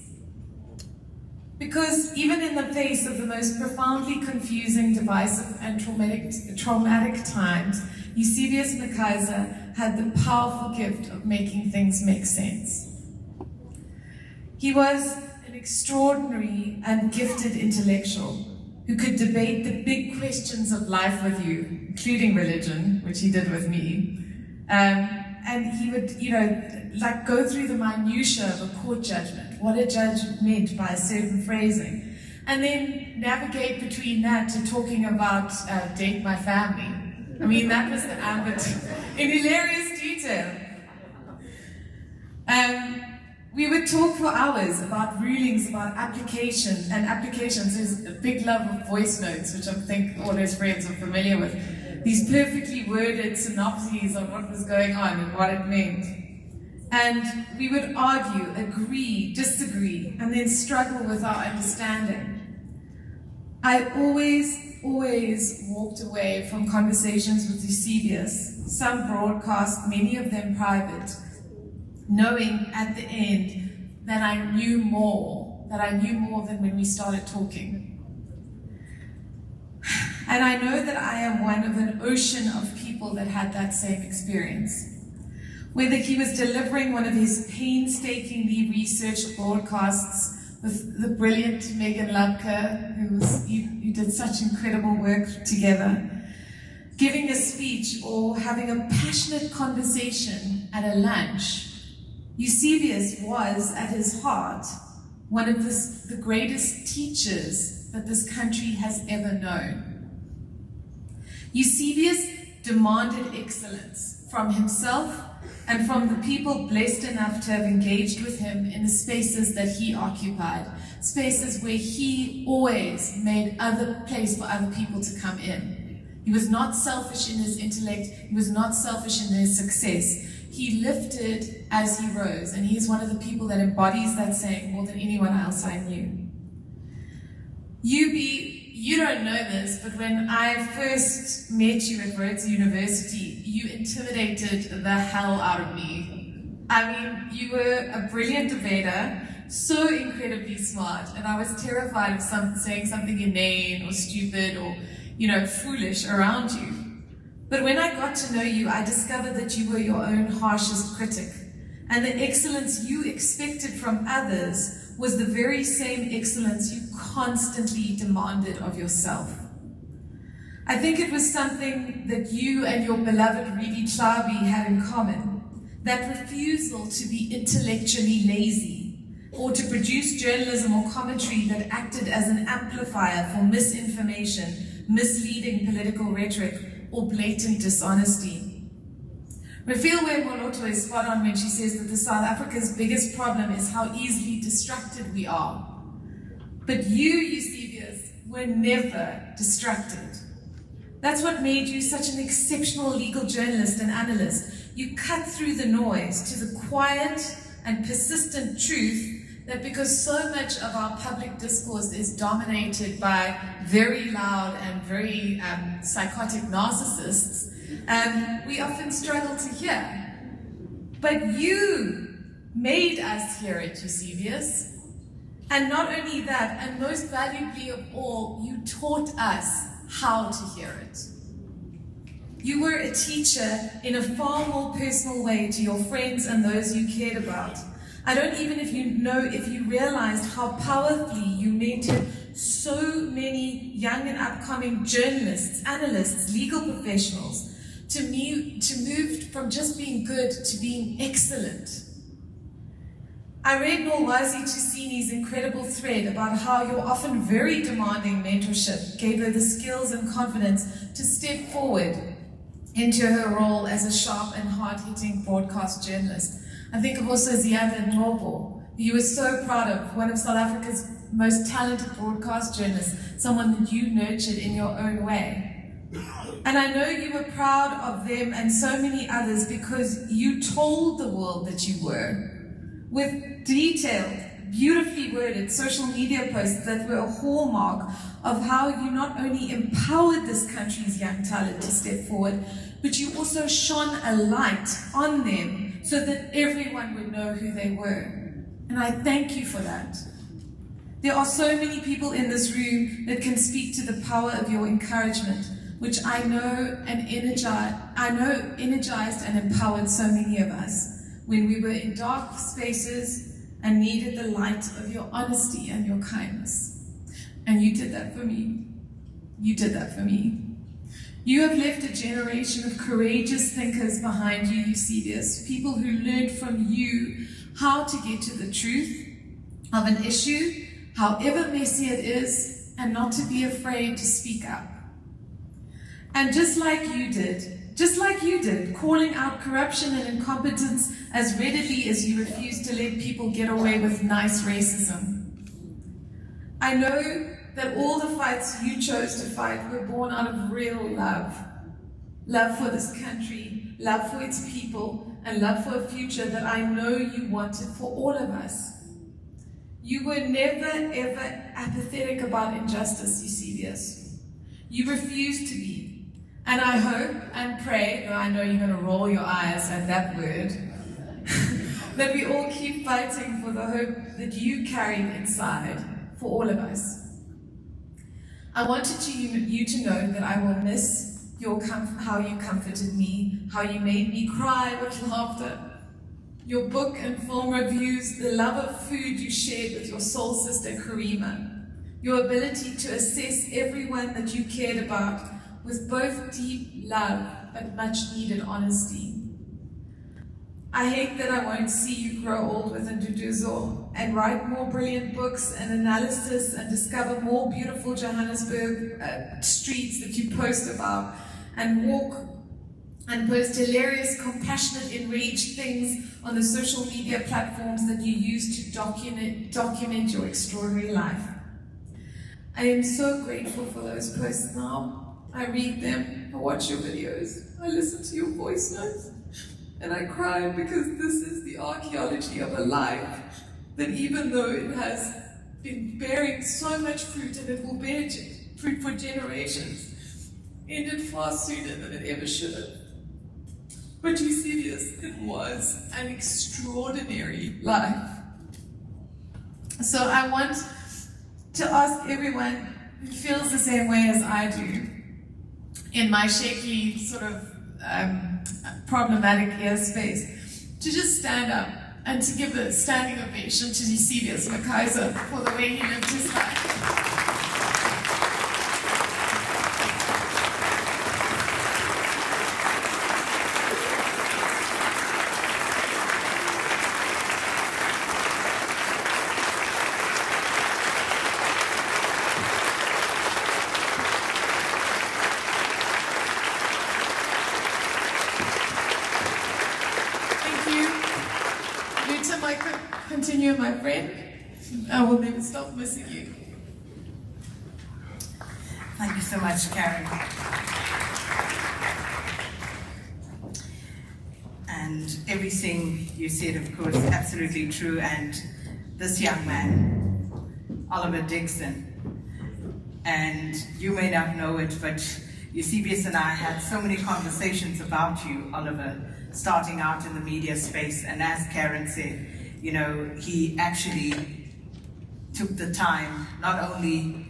Because even in the face of the most profoundly confusing, divisive, and traumatic times, Eusebius McKaiser had the powerful gift of making things make sense. He was an extraordinary and gifted intellectual who could debate the big questions of life with you, including religion, which he did with me. And he would, like go through the minutiae of a court judgment, what a judge meant by a certain phrasing, and then navigate between that to talking about date my family. I mean, that was the ambit in hilarious detail. We would talk for hours about rulings, about applications. There's a big love of voice notes, which I think all his friends are familiar with. These perfectly worded synopses of what was going on and what it meant. And we would argue, agree, disagree, and then struggle with our understanding. I always walked away from conversations with Eusebius, some broadcast, many of them private, knowing at the end that I knew more than when we started talking. And I know that I am one of an ocean of people that had that same experience. Whether he was delivering one of his painstakingly researched broadcasts with the brilliant Megan Lubke, who did such incredible work together, giving a speech or having a passionate conversation at a lunch, Eusebius was, at his heart, one of the greatest teachers that this country has ever known. Eusebius demanded excellence from himself and from the people blessed enough to have engaged with him in the spaces that he occupied, spaces where he always made place for other people to come in. He was not selfish in his intellect, he was not selfish in his success. He lifted as he rose, and he's one of the people that embodies that saying more than anyone else I knew. You don't know this, but when I first met you at Rhodes University, you intimidated the hell out of me. I mean, you were a brilliant debater, so incredibly smart, and I was terrified of saying something inane or stupid or, foolish around you. But when I got to know you, I discovered that you were your own harshest critic, and the excellence you expected from others was the very same excellence you constantly demanded of yourself. I think it was something that you and your beloved Redi Chabi had in common, that refusal to be intellectually lazy, or to produce journalism or commentary that acted as an amplifier for misinformation, misleading political rhetoric, or blatant dishonesty. Refiloe Moloto is spot on when she says that the South Africa's biggest problem is how easily distracted we are. But you, Eusebius, were never distracted. That's what made you such an exceptional legal journalist and analyst. You cut through the noise to the quiet and persistent truth that because so much of our public discourse is dominated by very loud and very psychotic narcissists, we often struggle to hear. But you made us hear it, Eusebius. And not only that, and most valuably of all, you taught us how to hear it. You were a teacher in a far more personal way to your friends and those you cared about. I don't even know if you realized how powerfully you mentored so many young and upcoming journalists, analysts, legal professionals, to move from just being good to being excellent. I read Nolwazi Tusini's incredible thread about how your often very demanding mentorship gave her the skills and confidence to step forward into her role as a sharp and hard-hitting broadcast journalist. I think of also Ziad Noble, who you were so proud of, one of South Africa's most talented broadcast journalists, someone that you nurtured in your own way. And I know you were proud of them and so many others because you told the world that you were, with detailed, beautifully worded social media posts that were a hallmark of how you not only empowered this country's young talent to step forward, but you also shone a light on them so that everyone would know who they were. And I thank you for that. There are so many people in this room that can speak to the power of your encouragement, which I know energized and empowered so many of us when we were in dark spaces and needed the light of your honesty and your kindness. And you did that for me. You did that for me. You have left a generation of courageous thinkers behind you, Eusebius, people who learned from you how to get to the truth of an issue, however messy it is, and not to be afraid to speak up. And just like you did, calling out corruption and incompetence as readily as you refused to let people get away with nice racism. I know that all the fights you chose to fight were born out of real love. Love for this country, love for its people, and love for a future that I know you wanted for all of us. You were never, ever apathetic about injustice, Eusebius. You refused to be. And I hope and pray, though I know you're going to roll your eyes at that word, that we all keep fighting for the hope that you carried inside for all of us. I wanted you to know that I will miss how you comforted me, how you made me cry with laughter, your book and film reviews, the love of food you shared with your soul sister Karima, your ability to assess everyone that you cared about with both deep love but much needed honesty. I hate that I won't see you grow old with Nduduzo and write more brilliant books and analysis and discover more beautiful Johannesburg streets that you post about and walk and post hilarious, compassionate, enraged things on the social media platforms that you use to document your extraordinary life. I am so grateful for those posts now. I read them, I watch your videos, I listen to your voice notes, and I cry because this is the archaeology of a life that even though it has been bearing so much fruit and it will bear fruit for generations, ended far sooner than it ever should have. But Eusebius, it was an extraordinary life. So I want to ask everyone who feels the same way as I do, in my shaky, sort of problematic airspace, to just stand up and to give a standing ovation to Eusebius McKaiser for the way he lived his life. Continue, my friend. I will never stop missing you. Thank you so much, Karen. And everything you said, of course, absolutely true. And this young man, Oliver Dixon, and you may not know it, but Eusebius and I had so many conversations about you, Oliver, starting out in the media space. And as Karen said, you know, he actually took the time not only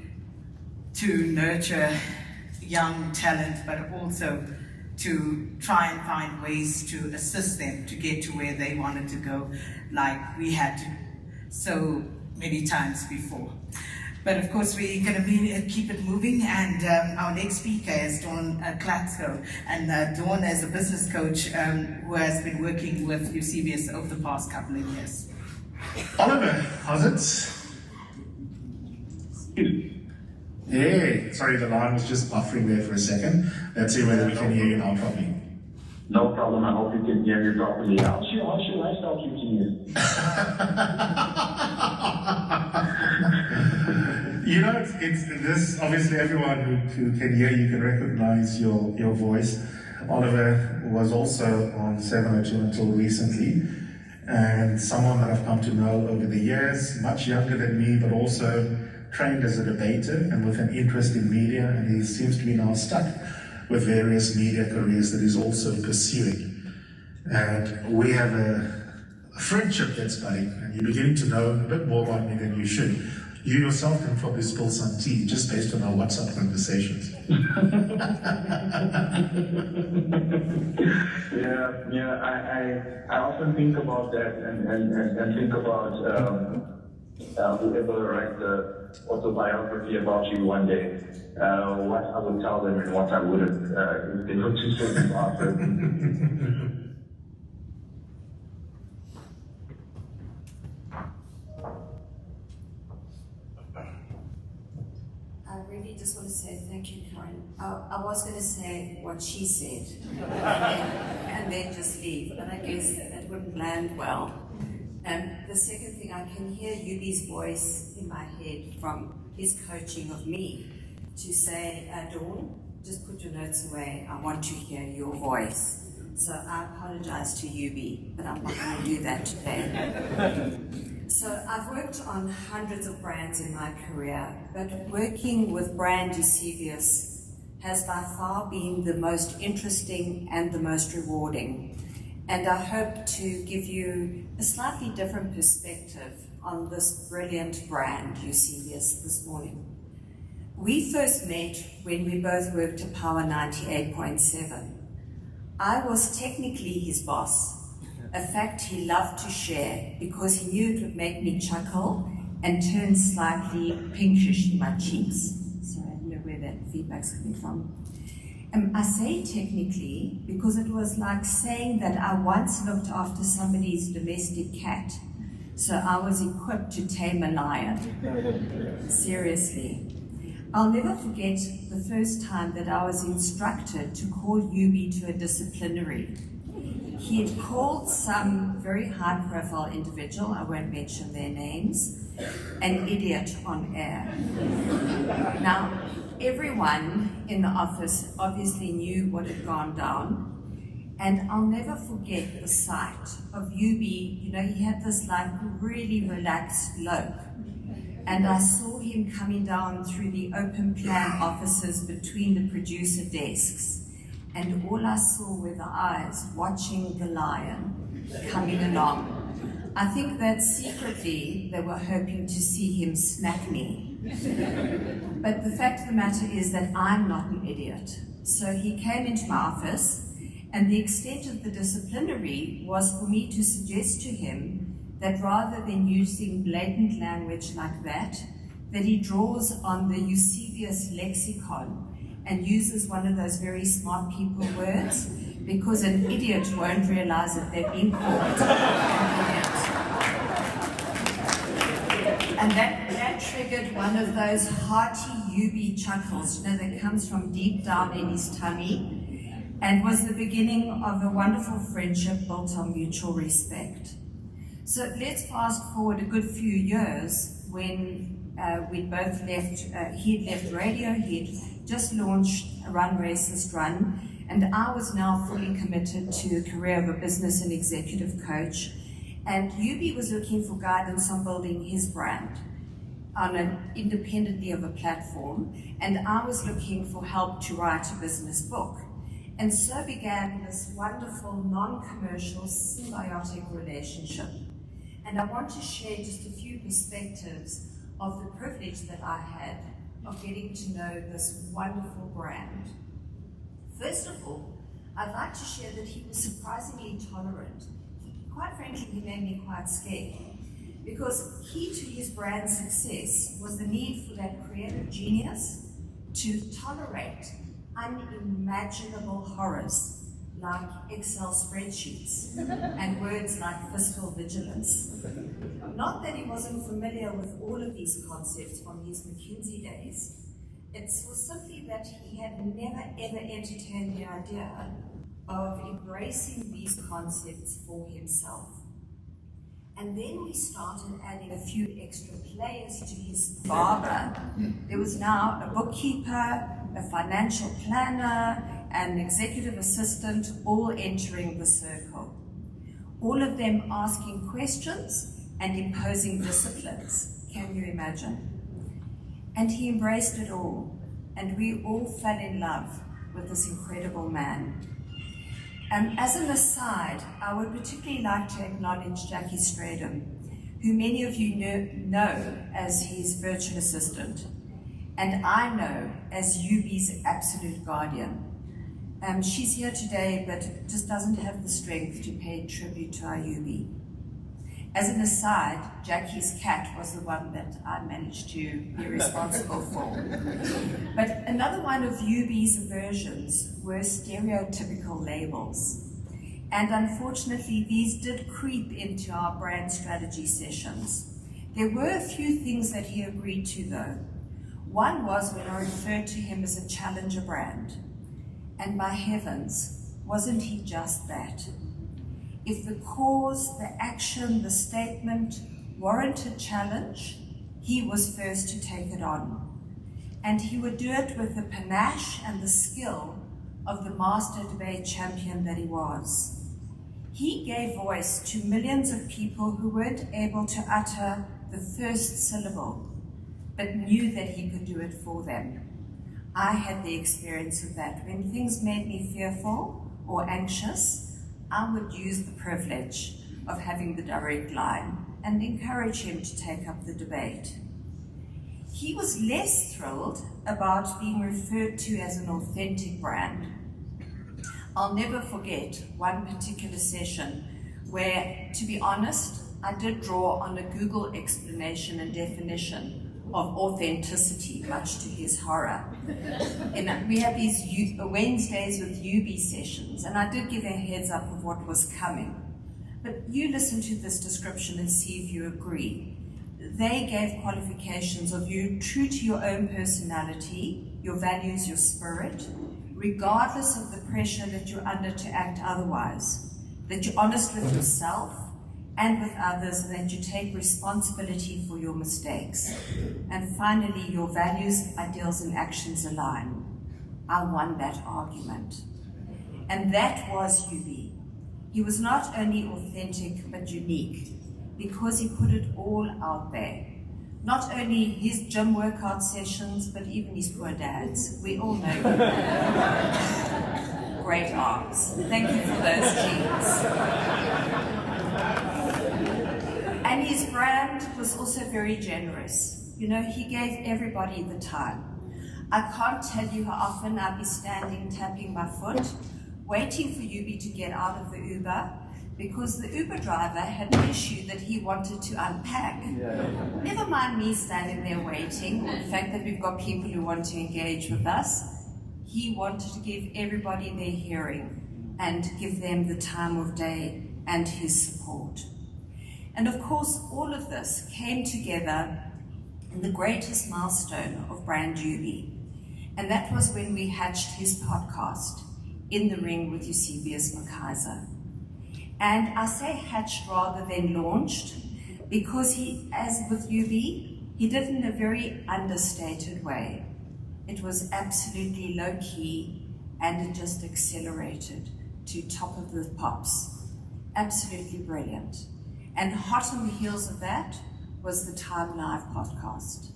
to nurture young talent, but also to try and find ways to assist them to get to where they wanted to go, like we had to so many times before. But of course, we're going to keep it moving, and our next speaker is Dawn Klatsko. And Dawn is a business coach who has been working with Eusebius over the past couple of years. Oliver, how's it? Yeah, sorry, the line was just buffering there for a second. Let's see whether we can hear you now properly. No problem, I hope you can hear me properly. How's your lifestyle keeping you? You know, it's this, obviously everyone who can hear you can recognize your voice. Oliver was also on 702 until recently, and someone that I've come to know over the years, much younger than me, but also trained as a debater and with an interest in media, and he seems to be now stuck with various media careers that he's also pursuing. And we have a friendship that's budding, and you're beginning to know a bit more about me than you should. You yourself can probably spill some tea just based on our WhatsApp conversations. I often think about that and think about whoever writes the autobiography about you one day, what I would tell them and what I wouldn't, if they were to say about it. I really just want to say thank you, Karen. I was going to say what she said and then just leave, but I guess that wouldn't land well. And the second thing, I can hear Yubi's voice in my head from his coaching of me to say, Dawn, just put your notes away. I want to hear your voice. So I apologize to Yubi, but I'm not going to do that today. So I've worked on hundreds of brands in my career, but working with brand Eusebius has by far been the most interesting and the most rewarding. And I hope to give you a slightly different perspective on this brilliant brand, Eusebius, this morning. We first met when we both worked at Power 98.7. I was technically his boss, a fact he loved to share because he knew it would make me chuckle and turn slightly pinkish in my cheeks. Sorry, I don't know where that feedback's coming from. I say technically because it was like saying that I once looked after somebody's domestic cat, so I was equipped to tame a lion. Seriously. I'll never forget the first time that I was instructed to call Yubi to a disciplinary. He had called some very high-profile individual, I won't mention their names, an idiot on air. Now, everyone in the office obviously knew what had gone down, and I'll never forget the sight of Yubi. You know, he had this like really relaxed look, and I saw him coming down through the open plan offices between the producer desks, and all I saw were the eyes watching the lion coming along. I think that secretly they were hoping to see him smack me. But the fact of the matter is that I'm not an idiot. So he came into my office, and the extent of the disciplinary was for me to suggest to him that rather than using blatant language like that he draws on the Eusebius lexicon and uses one of those very smart people words, because an idiot won't realize that they're being called an idiot. And that triggered one of those hearty Yubi chuckles, you know, that comes from deep down in his tummy, and was the beginning of a wonderful friendship built on mutual respect. So let's fast forward a good few years when we'd both left, he'd left radio, he'd just launched Run Racist Run, and I was now fully committed to the career of a business and executive coach. And Yubi was looking for guidance on building his brand independently of a platform, and I was looking for help to write a business book. And so began this wonderful, non-commercial, symbiotic relationship. And I want to share just a few perspectives of the privilege that I had of getting to know this wonderful brand. First of all, I'd like to share that he was surprisingly tolerant. Quite frankly, he made me quite scared, because key to his brand success was the need for that creative genius to tolerate unimaginable horrors like Excel spreadsheets and words like fiscal vigilance. Not that he wasn't familiar with all of these concepts from his McKinsey days, It was simply that he had never ever entertained the idea of embracing these concepts for himself. And then we started adding a few extra players to his barber. There was now a bookkeeper, a financial planner, an executive assistant, all entering the circle. All of them asking questions and imposing disciplines. Can you imagine? And he embraced it all, and we all fell in love with this incredible man. As an aside, I would particularly like to acknowledge Jackie Stradham, who many of you know as his virtual assistant, and I know as UB's absolute guardian. She's here today, but just doesn't have the strength to pay tribute to our UB. As an aside, Jackie's cat was the one that I managed to be responsible for. But another one of UB's aversions were stereotypical labels. And unfortunately, these did creep into our brand strategy sessions. There were a few things that he agreed to, though. One was when I referred to him as a challenger brand. And by heavens, wasn't he just that? If the cause, the action, the statement warranted challenge, he was first to take it on. And he would do it with the panache and the skill of the master debate champion that he was. He gave voice to millions of people who weren't able to utter the first syllable, but knew that he could do it for them. I had the experience of that. When things made me fearful or anxious, I would use the privilege of having the direct line and encourage him to take up the debate. He was less thrilled about being referred to as an authentic brand. I'll never forget one particular session where, to be honest, I did draw on a Google explanation and definition of authenticity, much to his horror. And we had these Wednesdays with UB sessions, and I did give a heads up of what was coming. But you listen to this description and see if you agree. They gave qualifications of you true to your own personality, your values, your spirit, regardless of the pressure that you're under to act otherwise, that you're honest with yourself and with others, and that you take responsibility for your mistakes. And finally, your values, ideals, and actions align. I won that argument. And that was UB. He was not only authentic, but unique, because he put it all out there. Not only his gym workout sessions, but even his poor dad's. We all know him. Great arms. Thank you for those genes. And his brand was also very generous. You know, he gave everybody the time. I can't tell you how often I'd be standing, tapping my foot, waiting for UB to get out of the Uber, because the Uber driver had an issue that he wanted to unpack. Never mind me standing there waiting, or the fact that we've got people who want to engage with us. He wanted to give everybody their hearing and give them the time of day and his support. And of course, all of this came together in the greatest milestone of Brand UB. And that was when we hatched his podcast, In the Ring with Eusebius McKaiser. And I say hatched rather than launched, because he, as with UB, he did it in a very understated way. It was absolutely low-key, and it just accelerated to top of the pops. Absolutely brilliant. And hot on the heels of that was the Time Live podcast.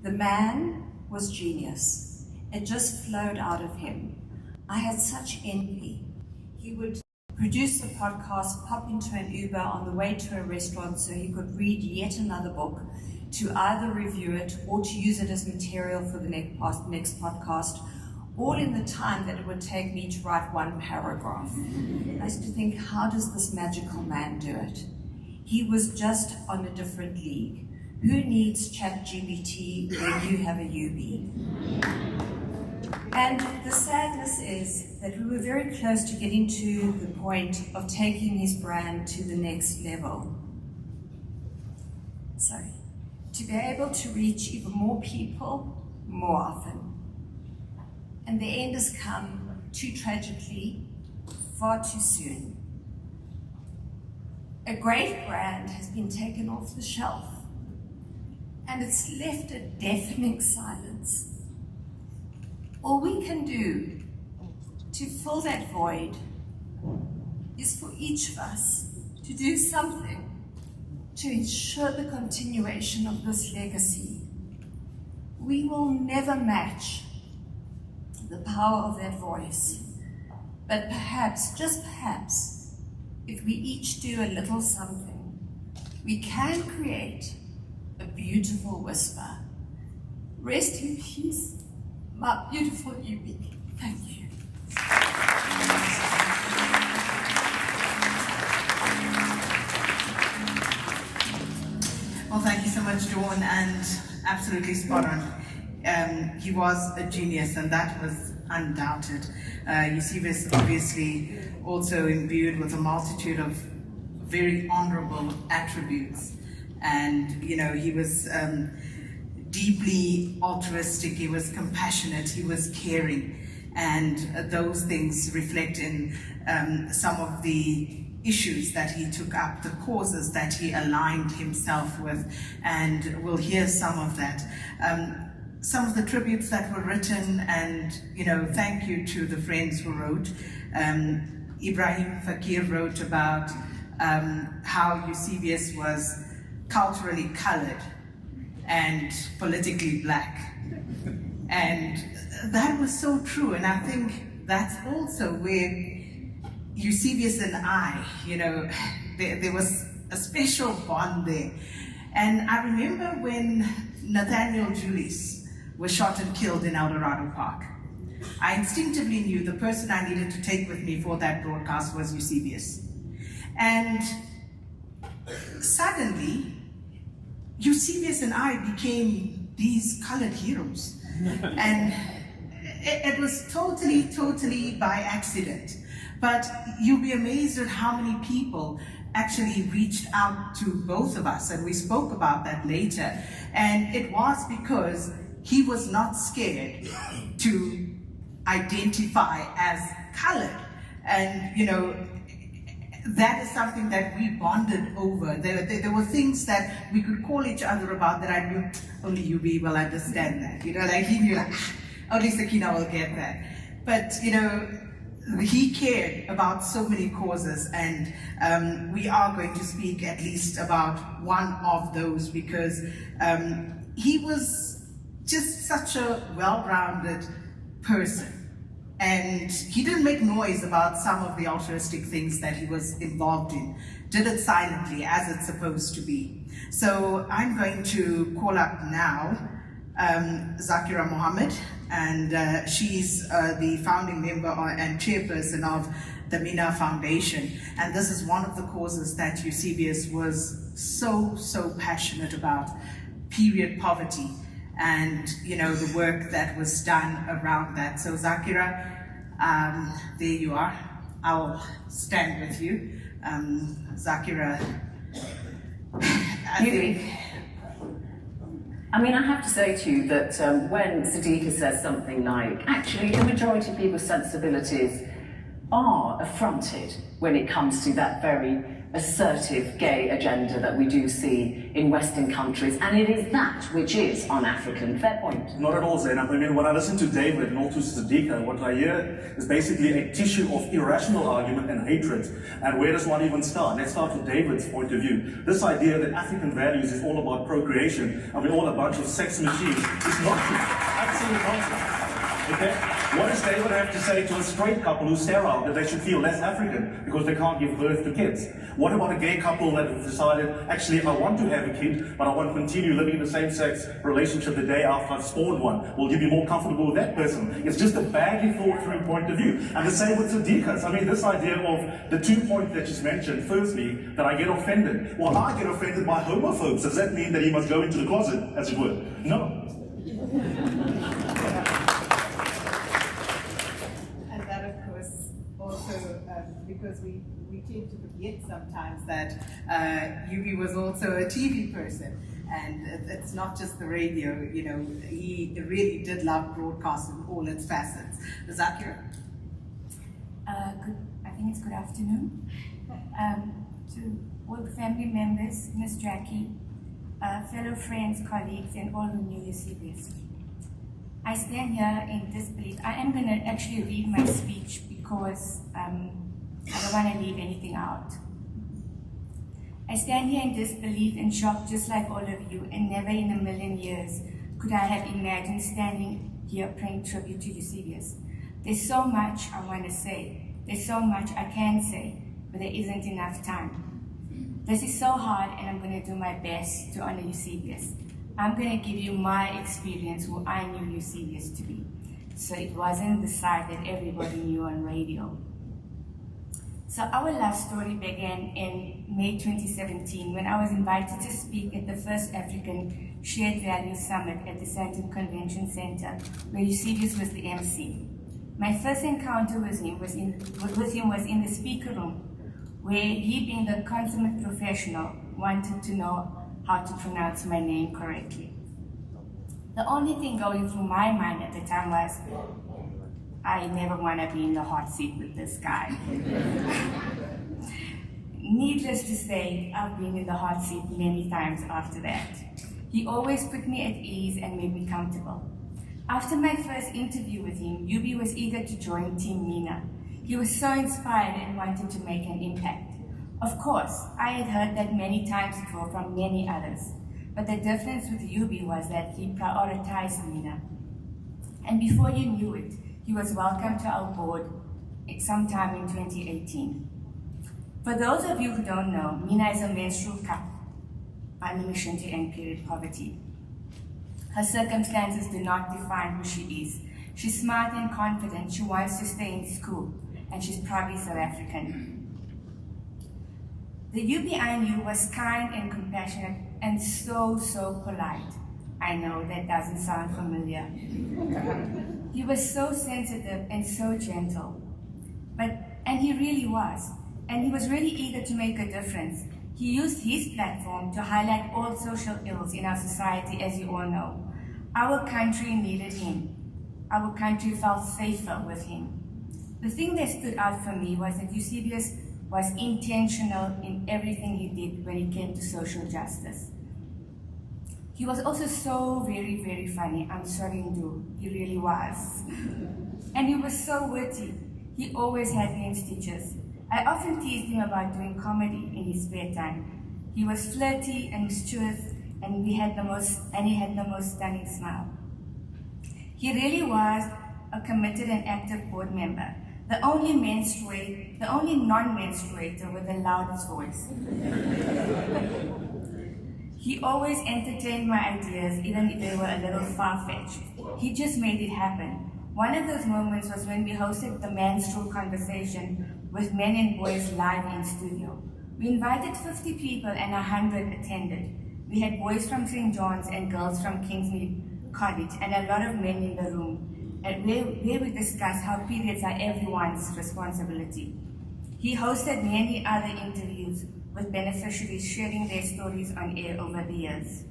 The man was genius. It just flowed out of him. I had such envy. He would produce a podcast, pop into an Uber on the way to a restaurant so he could read yet another book, to either review it or to use it as material for the next podcast, all in the time that it would take me to write one paragraph. I used to think, how does this magical man do it? He was just on a different league. Who needs ChatGPT when you have a UB? And the sadness is that we were very close to getting to the point of taking his brand to the next level. So, to be able to reach even more people, more often, and the end has come too tragically, far too soon. A great brand has been taken off the shelf, and it's left a deafening silence. All we can do to fill that void is for each of us to do something to ensure the continuation of this legacy. We will never match the power of that voice, but perhaps, just perhaps, if we each do a little something, we can create a beautiful whisper. Rest in peace, my beautiful Eubi. Thank you. Well, thank you so much, Dawn, and absolutely spot on. He was a genius, and that was undoubted. Eusebius obviously also imbued with a multitude of very honorable attributes. And, you know, he was deeply altruistic, he was compassionate, he was caring. And those things reflect in some of the issues that he took up, the causes that he aligned himself with, and we'll hear some of that. Some of the tributes that were written, and you know, thank you to the friends who wrote. Ibrahim Fakir wrote about how Eusebius was culturally colored and politically black. And that was so true, and I think that's also where Eusebius and I, you know, there was a special bond there. And I remember when Nathaniel Julius was shot and killed in El Dorado Park, I instinctively knew the person I needed to take with me for that broadcast was Eusebius. And suddenly, Eusebius and I became these colored heroes. And it was totally by accident. But you'll be amazed at how many people actually reached out to both of us, and we spoke about that later. And it was because he was not scared to identify as colored. And, you know, that is something that we bonded over. There were things that we could call each other about that I knew only Yubi will understand that. You know, like he knew, like, only Sakina will get that. But, you know, he cared about so many causes, and we are going to speak at least about one of those, because he was just such a well-rounded person. And he didn't make noise about some of the altruistic things that he was involved in. Did it silently, as it's supposed to be. So I'm going to call up now Zakira Mohammed, and she's the founding member and chairperson of the Mina Foundation. And this is one of the causes that Eusebius was so passionate about, period poverty. And you know, the work that was done around that. So Zakira, there you are. I'll stand with you. Zakira, I mean, I have to say to you that when Sadiqa says something like, actually the majority of people's sensibilities are affronted when it comes to that very assertive gay agenda that we do see in Western countries, and it is that which is un-African. Fair point. Not at all, Zainab. I mean, when I listen to David and also Sadiqa, what I hear is basically a tissue of irrational argument and hatred. And where does one even start? Let's start with David's point of view. This idea that African values is all about procreation and we're all a bunch of sex machines is not true. Absolute nonsense. Okay? What does David have to say to a straight couple who's sterile, that they should feel less African because they can't give birth to kids? What about a gay couple that have decided, actually, I want to have a kid, but I want to continue living in the same-sex relationship the day after I've spawned one? Will you be more comfortable with that person? It's just a badly thought-through point of view. And the same with Sadiqa's. I mean, this idea of the 2 points that she's mentioned, firstly, that I get offended. Well, I get offended by homophobes. Does that mean that he must go into the closet, as it were? No. Also, because we tend to forget sometimes that Yubi was also a TV person. And it's not just the radio, you know, he really did love broadcast in all its facets. Zakira? I think it's good afternoon. To all the family members, Miss Jackie, fellow friends, colleagues, and all who knew Eusebius. I stand here in disbelief. I am going to actually read my speech because I don't want to leave anything out. I stand here in disbelief and shock just like all of you, and never in a million years could I have imagined standing here paying tribute to Eusebius. There's so much I want to say. There's so much I can say, but there isn't enough time. This is so hard, and I'm going to do my best to honor Eusebius. I'm going to give you my experience, who I knew Eusebius to be. So it wasn't the side that everybody knew on radio. So our love story began in May 2017 when I was invited to speak at the first African Shared Values Summit at the Sandton Convention Center, where Eusebius was the MC. My first encounter with him was in the speaker room, where he, being the consummate professional, wanted to know how to pronounce my name correctly. The only thing going through my mind at the time was, I never want to be in the hot seat with this guy. Needless to say, I've been in the hot seat many times after that. He always put me at ease and made me comfortable. After my first interview with him, Yubi was eager to join Team Mina. He was so inspired and wanted to make an impact. Of course, I had heard that many times before from many others, but the difference with Yubi was that he prioritized Mina. And before you knew it, he was welcomed to our board sometime in 2018. For those of you who don't know, Mina is a menstrual cup on a mission to end period poverty. Her circumstances do not define who she is. She's smart and confident, she wants to stay in school, and she's probably South African. The Yubi I knew was kind and compassionate and so polite. I know that doesn't sound familiar. He was so sensitive and so gentle, and he really was. And he was really eager to make a difference. He used his platform to highlight all social ills in our society, as you all know. Our country needed him. Our country felt safer with him. The thing that stood out for me was that Eusebius was intentional in everything he did when it came to social justice. He was also so very funny. I'm sorry, Ndu. He really was. And he was so witty. He always had me in stitches. I often teased him about doing comedy in his spare time. He was flirty and mischievous, and he had the most stunning smile. He really was a committed and active board member, the only non-menstruator with the loudest voice. He always entertained my ideas, even if they were a little far-fetched. He just made it happen. One of those moments was when we hosted the menstrual conversation with men and boys live in studio. We invited 50 people and 100 attended. We had boys from St. John's and girls from Kingsmead College and a lot of men in the room, and where we discussed how periods are everyone's responsibility. He hosted many other interviews with beneficiaries sharing their stories on air over the years.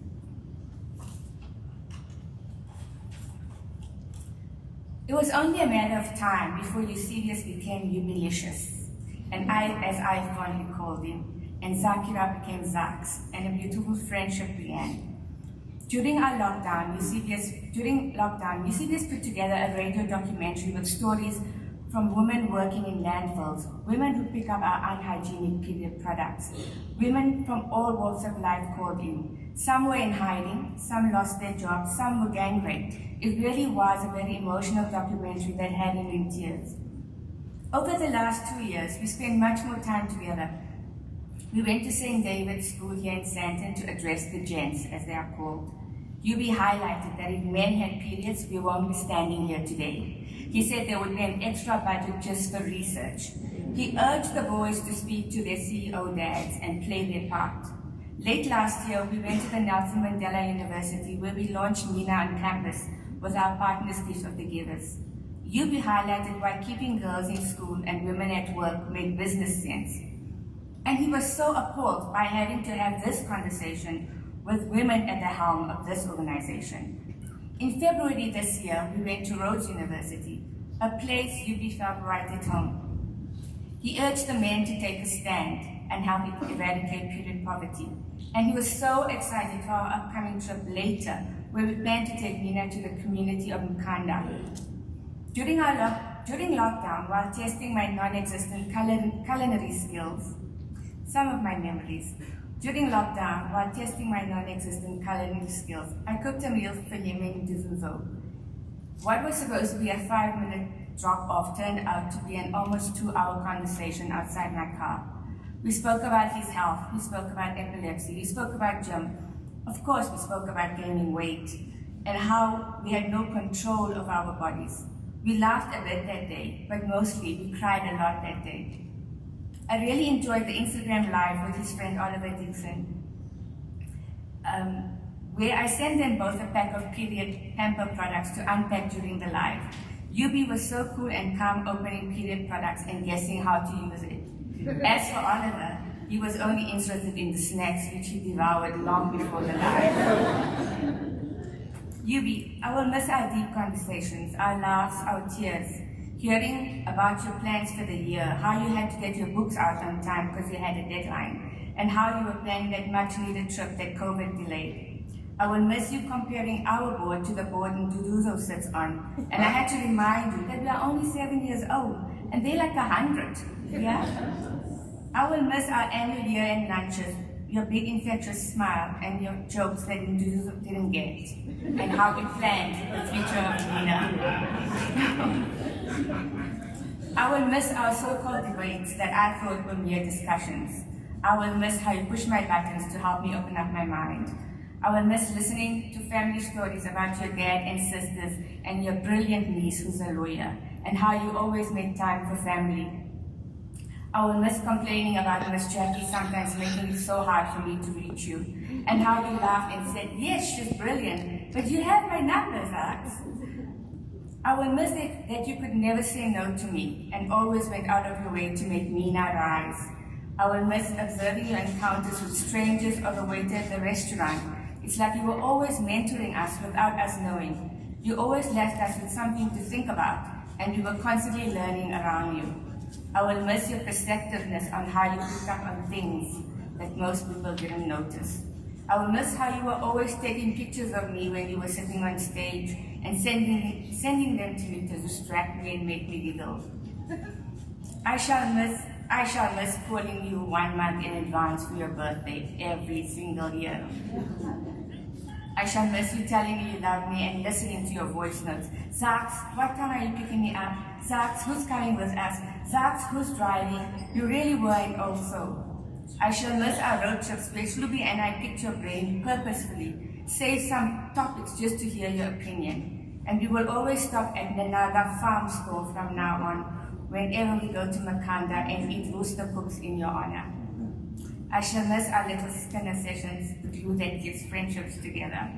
It was only a matter of time before Eusebius became Eubilicious, and as I fondly called him, and Zakira became Zax, and a beautiful friendship began. During lockdown, Eusebius put together a radio documentary with stories from women working in landfills, women who pick up our unhygienic period products. Women from all walks of life called in. Some were in hiding, some lost their jobs, some were gang raped. It really was a very emotional documentary that had him in tears. Over the last 2 years, we spent much more time together. We went to St. David's School here in Sandton to address the gents, as they are called. Yubi highlighted that if men had periods, we won't be standing here today. He said there would be an extra budget just for research. He urged the boys to speak to their CEO dads and play their part. Late last year, we went to the Nelson Mandela University where we launched Mina on campus with our partners, Gift of the Givers. Yubi highlighted why keeping girls in school and women at work made business sense. And he was so appalled by having to have this conversation with women at the helm of this organization. In February this year, we went to Rhodes University, a place Yubi felt right at home. He urged the men to take a stand and help eradicate period poverty. And he was so excited for our upcoming trip later, where we plan to take Mina to the community of Mkanda. During lockdown, while testing my non-existent culinary skills, some of my memories. During lockdown, while testing my non-existent culinary skills, I cooked a meal for him in Duzuzo. What was supposed to be a 5-minute drop-off turned out to be an almost 2-hour conversation outside my car. We spoke about his health, we spoke about epilepsy, we spoke about gym. Of course, we spoke about gaining weight and how we had no control of our bodies. We laughed a bit that day, but mostly we cried a lot that day. I really enjoyed the Instagram live with his friend Oliver Dixon, where I sent them both a pack of period pamper products to unpack during the live. Yubi was so cool and calm opening period products and guessing how to use it. As for Oliver, he was only interested in the snacks which he devoured long before the live. Yubi, I will miss our deep conversations, our laughs, our tears, hearing about your plans for the year, how you had to get your books out on time because you had a deadline, and how you were planning that much-needed trip that COVID delayed. I will miss you comparing our board to the board Nduduzo sits on, and I had to remind you that we are only 7 years old, and they're like 100, yeah? I will miss our annual year-end lunches, your big infectious smile, and your jokes that Nduduzo didn't get, and how we planned the future of Nina. I will miss our so-called debates that I thought were mere discussions. I will miss how you push my buttons to help me open up my mind. I will miss listening to family stories about your dad and sisters and your brilliant niece who's a lawyer, and how you always make time for family. I will miss complaining about Miss Jackie sometimes making it so hard for me to reach you, and how you laughed and said, yes, she's brilliant, but you have my numbers, Alex. I will miss it that you could never say no to me and always went out of your way to make Mina rise. I will miss observing your encounters with strangers or the waiter at the restaurant. It's like you were always mentoring us without us knowing. You always left us with something to think about, and we were constantly learning around you. I will miss your perceptiveness on how you picked up on things that most people didn't notice. I will miss how you were always taking pictures of me when you were sitting on stage and sending them to me to distract me and make me giggle. I shall miss calling you 1 month in advance for your birthday every single year. I shall miss you telling me you love me and listening to your voice notes. Zax, what time are you picking me up? Zax, who's coming with us? Zax, who's driving? You really weren't also. I shall miss our road trips where Shlubi and I picked your brain purposefully, save some topics just to hear your opinion. And we will always stop at Nanaga Farm Store from now on, whenever we go to Makanda and eat rooster cooks in your honor. I shall miss our little spinner sessions, the glue that keeps friendships together.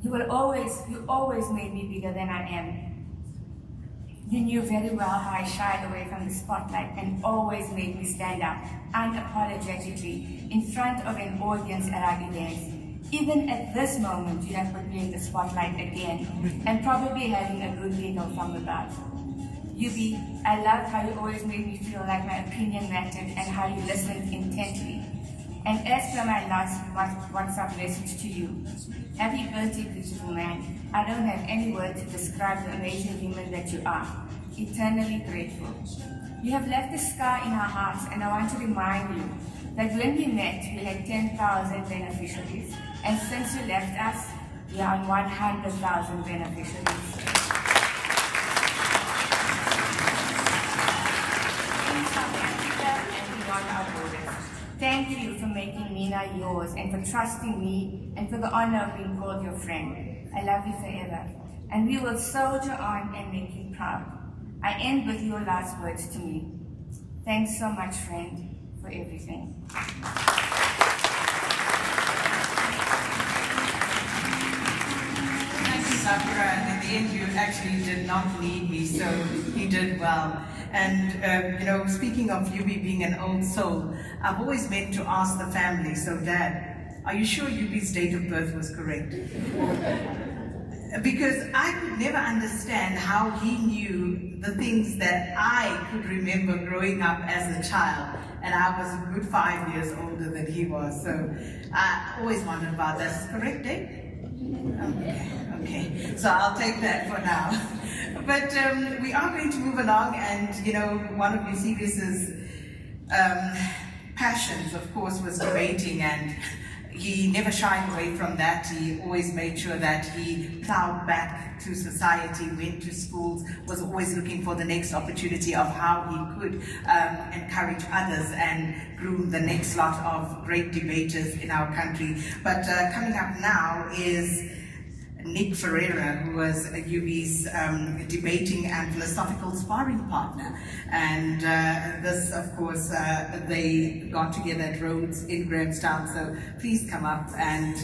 You always made me bigger than I am. You knew very well how I shied away from the spotlight and always made me stand up unapologetically in front of an audience at our events. Even at this moment, you have put me in the spotlight again and probably having a good giggle from above. Yubi, I loved how you always made me feel like my opinion mattered and how you listened intently. And as per my last WhatsApp message to you, happy birthday, beautiful man. I don't have any words to describe the amazing human that you are. Eternally grateful. You have left a scar in our hearts, and I want to remind you that when we met, we had 10,000 beneficiaries, and since you left us, we are on 100,000 beneficiaries. Thank you for making Mina yours and for trusting me and for the honor of being called your friend. I love you forever. And we will soldier on and make you proud. I end with your last words to me. Thanks so much, friend, for everything. Thank you, Sakura and Nadine. end you actually did not need me, so you did well. And, you know, speaking of Yubi being an old soul, I've always meant to ask the family, so Dad, are you sure Yubi's date of birth was correct? Because I could never understand how he knew the things that I could remember growing up as a child, and I was a good 5 years older than he was, so I always wondered about that. Is it correct date? Okay, so I'll take that for now. But we are going to move along, and you know, one of Eusebius's passions, of course, was debating, and he never shied away from that. He always made sure that he plowed back to society, went to schools, was always looking for the next opportunity of how he could encourage others and groom the next lot of great debaters in our country. But coming up now is Nick Ferreira, who was Yubi's debating and philosophical sparring partner. And this, of course, they got together at Rhodes in Grahamstown, so please come up, and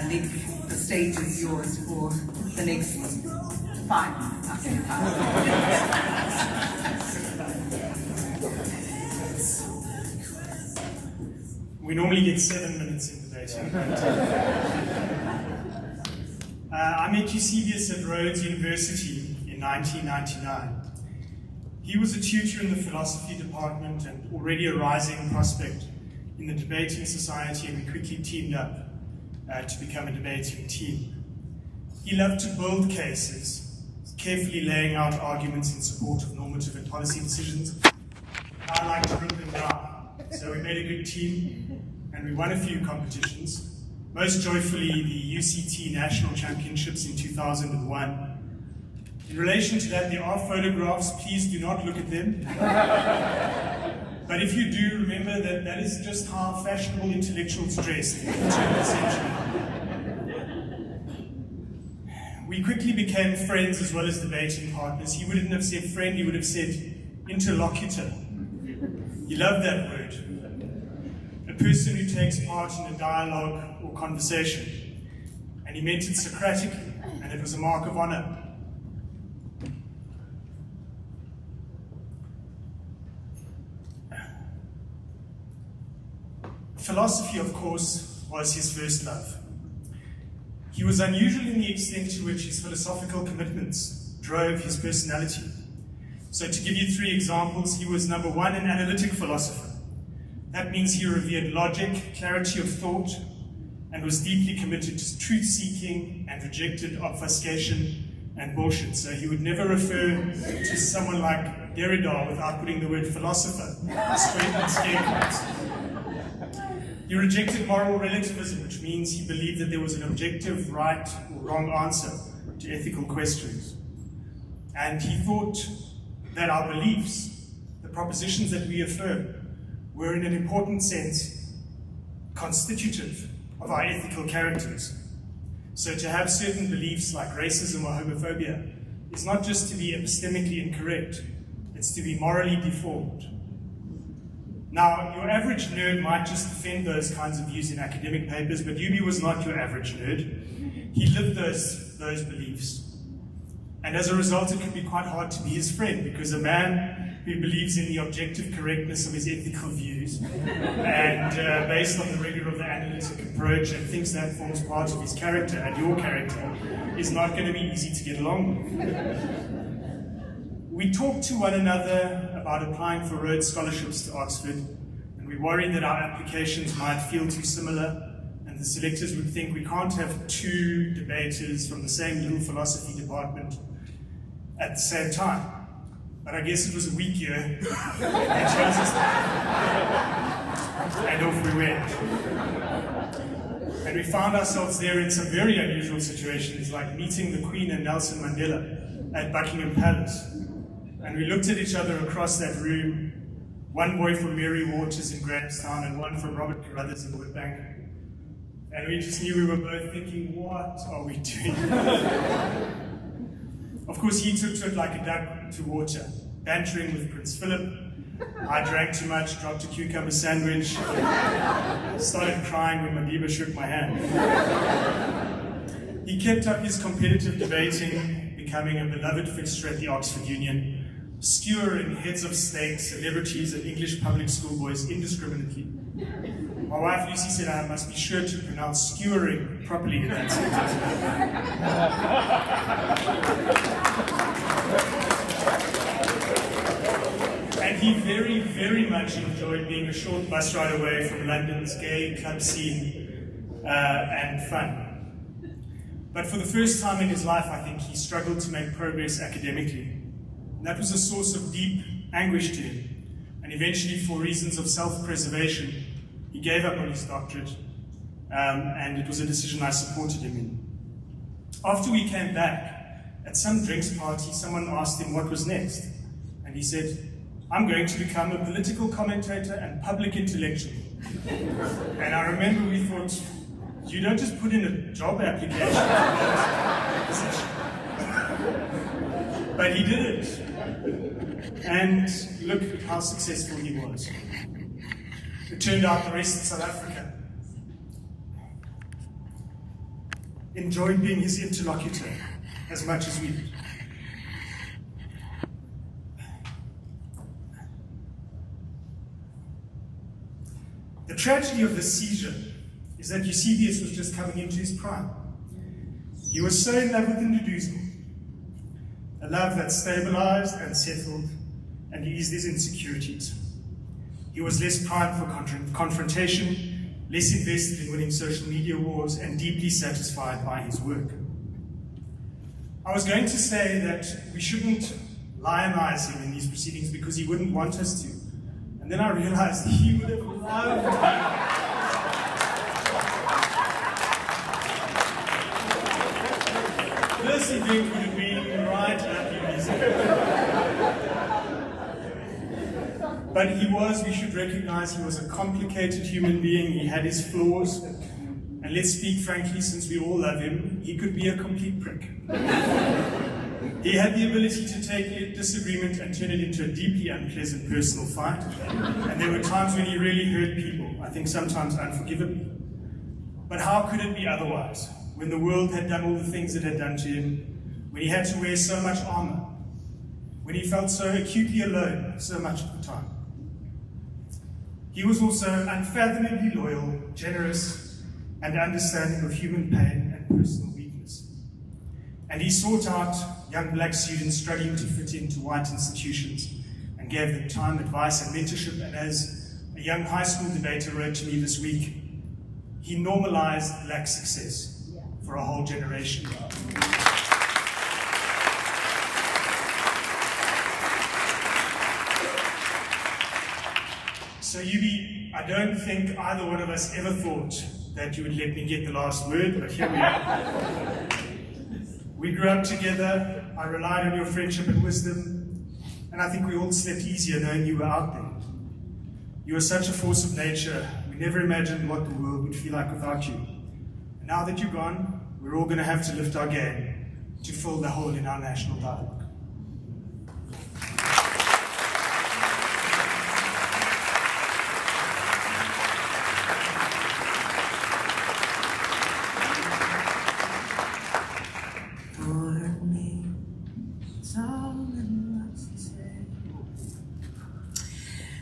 Nick, the stage is yours for the next 5 minutes. Okay, 5. We normally get 7 minutes in debating. I met Eusebius at Rhodes University in 1999. He was a tutor in the philosophy department and already a rising prospect in the debating society, and we quickly teamed up to become a debating team. He loved to build cases, carefully laying out arguments in support of normative and policy decisions. I like to rip them down. So we made a good team, and we won a few competitions. Most joyfully, the UCT National Championships in 2001. In relation to that, there are photographs. Please do not look at them. But if you do, remember that that is just how fashionable intellectuals dressed in the 20th century. We quickly became friends as well as debating partners. He wouldn't have said friend, he would have said interlocutor. He loved that word. A person who takes part in a dialogue or conversation. And he meant it Socratically, and it was a mark of honor. Philosophy, of course, was his first love. He was unusual in the extent to which his philosophical commitments drove his personality. So to give you 3 examples, he was number 1, an analytic philosopher. That means he revered logic, clarity of thought, and was deeply committed to truth-seeking and rejected obfuscation and bullshit. So he would never refer to someone like Derrida without putting the word philosopher straight in scare quotes. He rejected moral relativism, which means he believed that there was an objective right or wrong answer to ethical questions. And he thought that our beliefs, the propositions that we affirm, were in an important sense constitutive of our ethical characters. So to have certain beliefs like racism or homophobia is not just to be epistemically incorrect, it's to be morally deformed. Now, your average nerd might just defend those kinds of views in academic papers, but Yubi was not your average nerd. He lived those beliefs. And as a result, it can be quite hard to be his friend, because a man who believes in the objective correctness of his ethical views and based on the rigor of the analytic approach and thinks that forms part of his character and your character is not going to be easy to get along with. We talked to one another about applying for Rhodes scholarships to Oxford, and we worried that our applications might feel too similar, and the selectors would think we can't have 2 debaters from the same little philosophy department at the same time. But I guess it was a weak year. They chose us, and off we went. And we found ourselves there in some very unusual situations, like meeting the Queen and Nelson Mandela at Buckingham Palace. And we looked at each other across that room, one boy from Mary Waters in Grahamstown and one from Robert Carruthers in Witbank. And we just knew we were both thinking, what are we doing? Of course, he took to it like a duck to water, bantering with Prince Philip. I drank too much, dropped a cucumber sandwich, started crying when Madiba shook my hand. He kept up his competitive debating, becoming a beloved fixture at the Oxford Union, skewering heads of state, celebrities, and English public school boys indiscriminately. My wife Lucy said I must be sure to pronounce skewering properly in that sentence. And he very, very much enjoyed being a short bus ride away from London's gay club scene and fun. But for the first time in his life, I think he struggled to make progress academically. And that was a source of deep anguish to him. And eventually, for reasons of self-preservation, he gave up on his doctorate, and it was a decision I supported him in. After we came back, at some drinks party, someone asked him what was next. And he said, "I'm going to become a political commentator and public intellectual." And I remember we thought, you don't just put in a job application. But he did it. And look at how successful he was. It turned out the rest of South Africa enjoyed being his interlocutor as much as we did. The tragedy of the seizure is that Eusebius was just coming into his prime. He was so in love with Nduduzo, a love that stabilized and settled and eased his insecurities. He was less primed for confrontation, less invested in winning social media wars, and deeply satisfied by his work. I was going to say that we shouldn't lionize him in these proceedings because he wouldn't want us to. And then I realized he would have loved it. This event would have been right up your music. But we should recognize he was a complicated human being. He had his flaws. And let's speak frankly, since we all love him, he could be a complete prick. He had the ability to take a disagreement and turn it into a deeply unpleasant personal fight. And there were times when he really hurt people, I think sometimes unforgivably. But how could it be otherwise, when the world had done all the things it had done to him, when he had to wear so much armor, when he felt so acutely alone so much of the time? He was also unfathomably loyal, generous, and understanding of human pain and personal weakness. And he sought out young black students struggling to fit into white institutions and gave them time, advice, and mentorship. And as a young high school debater wrote to me this week, he normalized black success for a whole generation. So Yubi, I don't think either one of us ever thought that you would let me get the last word, but here we are. We grew up together, I relied on your friendship and wisdom, and I think we all slept easier knowing you were out there. You were such a force of nature, we never imagined what the world would feel like without you. And now that you're gone, we're all going to have to lift our game to fill the hole in our national dialogue.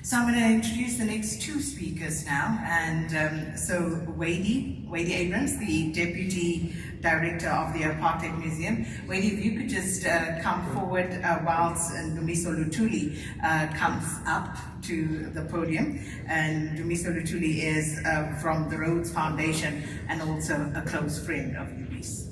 So I'm going to introduce the next two speakers now, and so Wady Abrams, the Deputy Director of the Apartheid Museum. Wady, if you could just come forward whilst Dumiso Luthuli comes up to the podium. And Dumiso Luthuli is from the Rhodes Foundation and also a close friend of Yubi's.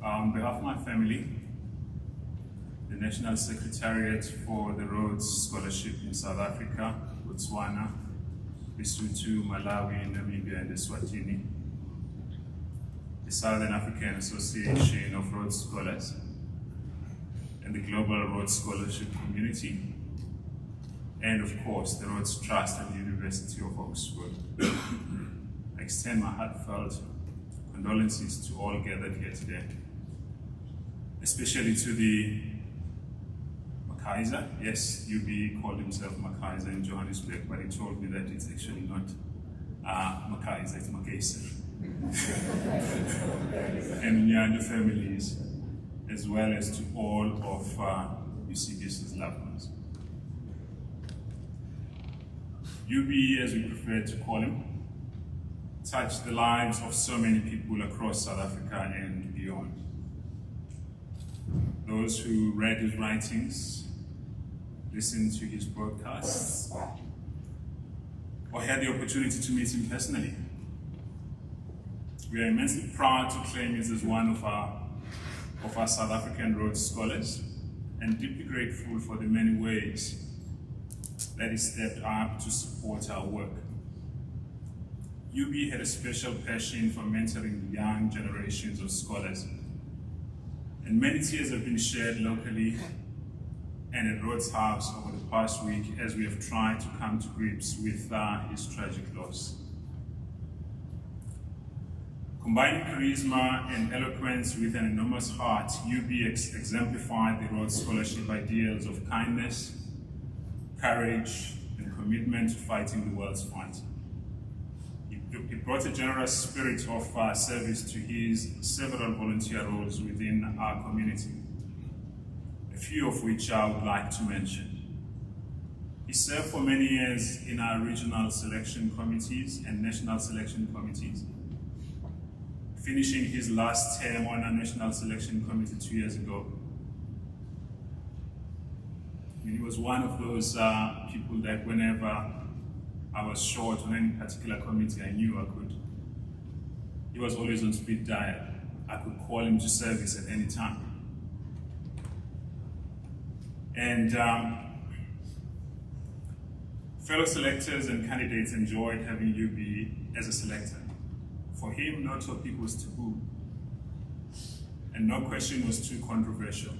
On behalf of my family, the National Secretariat for the Rhodes Scholarship in South Africa, Botswana, Lesotho, Malawi, Namibia, and Eswatini, the Southern African Association of Rhodes Scholars, and the Global Rhodes Scholarship Community, and of course the Rhodes Trust at the University of Oxford. I extend my heartfelt condolences to all gathered here today, especially to the McKaiser. Yes, UB called himself McKaiser in Johannesburg, but he told me that it's actually not McKaiser, it's McKaiser. And Nyanda families, as well as to all of Eusebius' loved ones. UB, as we prefer to call him, touched the lives of so many people across South Africa and beyond. Those who read his writings, listened to his broadcasts, or had the opportunity to meet him personally. We are immensely proud to claim him as one of our South African Rhodes Scholars, and deeply grateful for the many ways that he stepped up to support our work. UB had a special passion for mentoring the young generations of scholars, and many tears have been shared locally and at Rhodes House over the past week as we have tried to come to grips with his tragic loss. Combining charisma and eloquence with an enormous heart, UB exemplified the Rhodes Scholarship ideals of kindness, courage, and commitment to fighting the world's fight. He brought a generous spirit of service to his several volunteer roles within our community, a few of which I would like to mention. He served for many years in our regional selection committees and national selection committees, finishing his last term on our national selection committee 2 years ago. He was one of those people that whenever I was short on any particular committee, I knew I could. He was always on speed dial. I could call him to service at any time. And fellow selectors and candidates enjoyed having UB as a selector. For him, no topic was taboo, and no question was too controversial.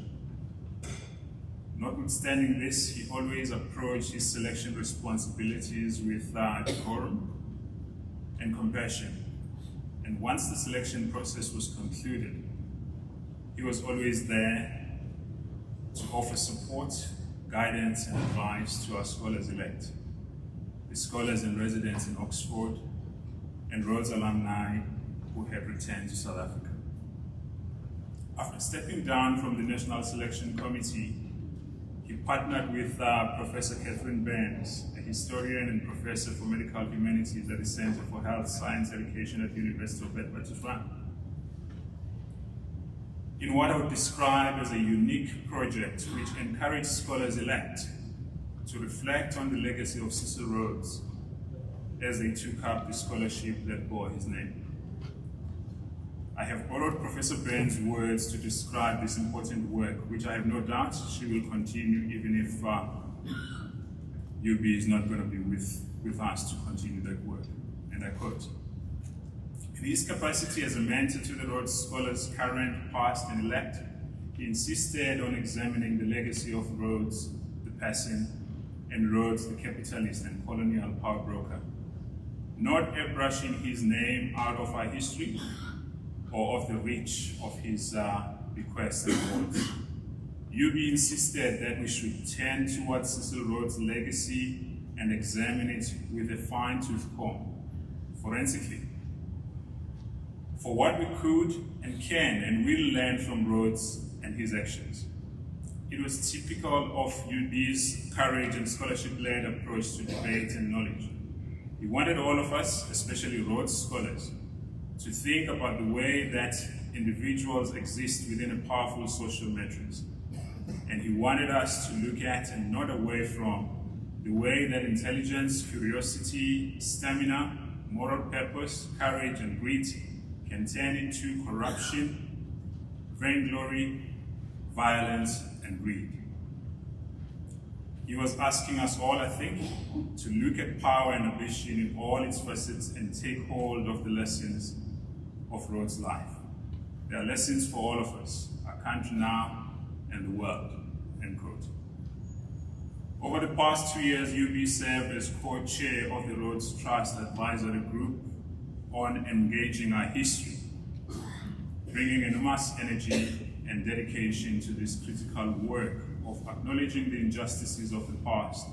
Notwithstanding this, he always approached his selection responsibilities with decorum and compassion. And once the selection process was concluded, he was always there to offer support, guidance, and advice to our scholars-elect, the scholars and residents in Oxford, and Rhodes alumni who had returned to South Africa. After stepping down from the National Selection Committee, he partnered with Professor Catherine Burns, a historian and professor for medical humanities at the Center for Health Science Education at the University of Witwatersrand, in what I would describe as a unique project which encouraged scholars-elect to reflect on the legacy of Cecil Rhodes as they took up the scholarship that bore his name. I have borrowed Professor Burns' words to describe this important work, which I have no doubt she will continue even if UB is not going to be with us to continue that work. And I quote, "In his capacity as a mentor to the Rhodes Scholars, current, past, and elect, he insisted on examining the legacy of Rhodes, the person, and Rhodes, the capitalist and colonial power broker, not airbrushing his name out of our history or of the reach of his bequests and awards. UB insisted that we should turn towards Cecil Rhodes' legacy and examine it with a fine-tooth comb, forensically, for what we could and can and will learn from Rhodes and his actions. It was typical of UB's courage and scholarship-led approach to debate and knowledge. He wanted all of us, especially Rhodes scholars, to think about the way that individuals exist within a powerful social matrix. And he wanted us to look at and not away from the way that intelligence, curiosity, stamina, moral purpose, courage, and grit can turn into corruption, vainglory, violence, and greed. He was asking us all, I think, to look at power and ambition in all its facets and take hold of the lessons of Rhodes' life. There are lessons for all of us, our country now and the world, end quote. Over the past 2 years, UB served as co-chair of the Rhodes Trust Advisory Group on engaging our history, bringing enormous energy and dedication to this critical work of acknowledging the injustices of the past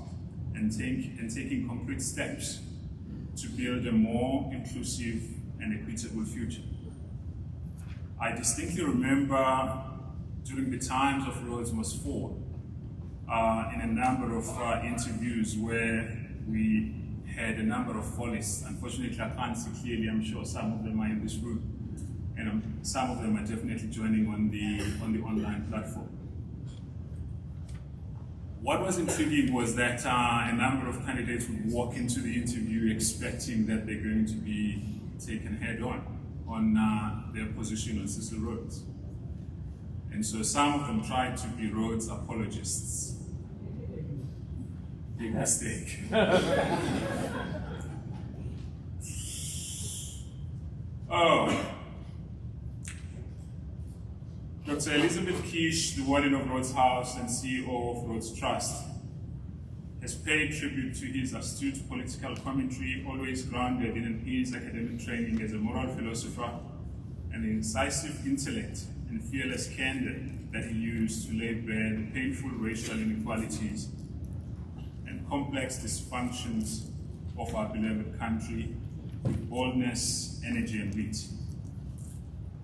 and taking concrete steps to build a more inclusive and equitable future. I distinctly remember during the times of Rhodes Must Fall, in a number of interviews where we had a number of follists. Unfortunately, I can't see clearly. I'm sure some of them are in this room, and some of them are definitely joining on the online platform. What was intriguing was that a number of candidates would walk into the interview expecting that they're going to be taken head-on their position on Cecil Rhodes. And so some of them tried to be Rhodes apologists. Big mistake. Oh. Dr. Elizabeth Kish, the warden of Rhodes House and CEO of Rhodes Trust, has paid tribute to his astute political commentary, always grounded in his academic training as a moral philosopher, and the incisive intellect and fearless candor that he used to lay bare the painful racial inequalities and complex dysfunctions of our beloved country with boldness, energy, and wit.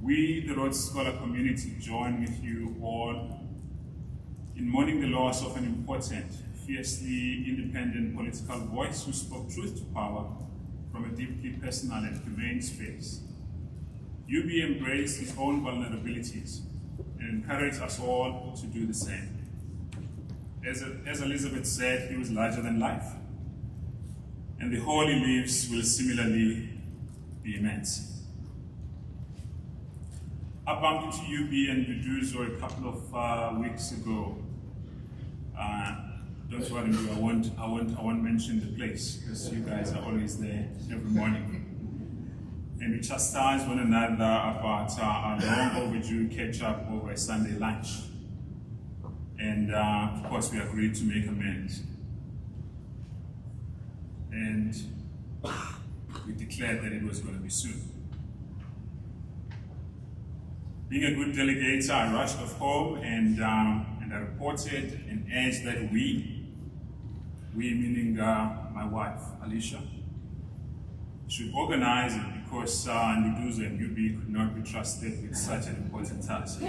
We, the Rhodes Scholar community, join with you all in mourning the loss of an important, fiercely independent political voice who spoke truth to power from a deeply personal and humane space. UB embraced his own vulnerabilities and encouraged us all to do the same. As Elizabeth said, he was larger than life, and the hole he leaves will similarly be immense. I bumped into UB and Duduzo a couple of weeks ago. Don't worry, I won't mention the place because you guys are always there every morning. And we chastise one another about our long overdue catch-up over a Sunday lunch. And of course, we agreed to make amends. And we declared that it was going to be soon. Being a good delegator, I rushed off home and I reported and urged that we meaning my wife, Alicia, should organize it because Nduduzo and UB could not be trusted with such an important task.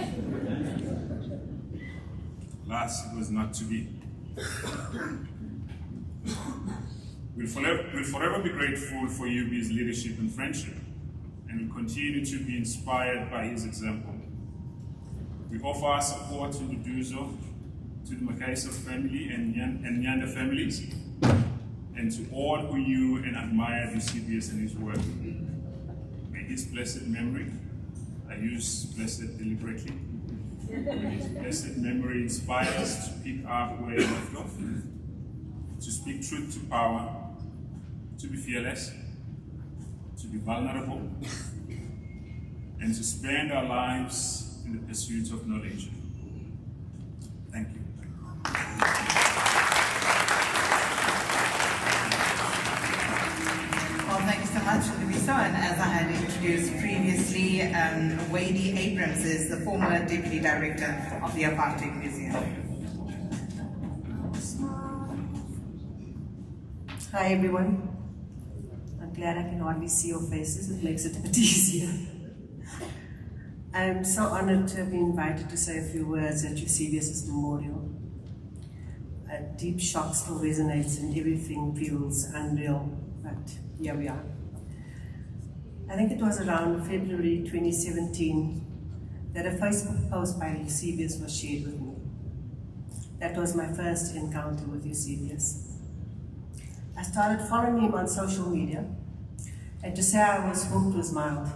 Alas, it was not to be. We'll forever be grateful for UB's leadership and friendship, and will continue to be inspired by his example. We offer our support to Nduduzo, to the McKaiser family and Nyanda families, and to all who knew and admired Eusebius and his work. May his blessed memory, I use blessed deliberately, may his blessed memory inspire us to pick up where he left off, to speak truth to power, to be fearless, to be vulnerable, and to spend our lives in the pursuit of knowledge. Thank you. Well, thank you so much, Luisa. And as I had introduced previously, Wady Abrams is the former Deputy Director of the Apartheid Museum. Hi, everyone. I'm glad I can hardly see your faces. It makes it a bit easier. I'm so honored to have been invited to say a few words at Eusebius' memorial. A deep shock still resonates and everything feels unreal, but here we are. I think it was around February 2017 that a Facebook post by Eusebius was shared with me. That was my first encounter with Eusebius. I started following him on social media, and to say I was hooked was mild.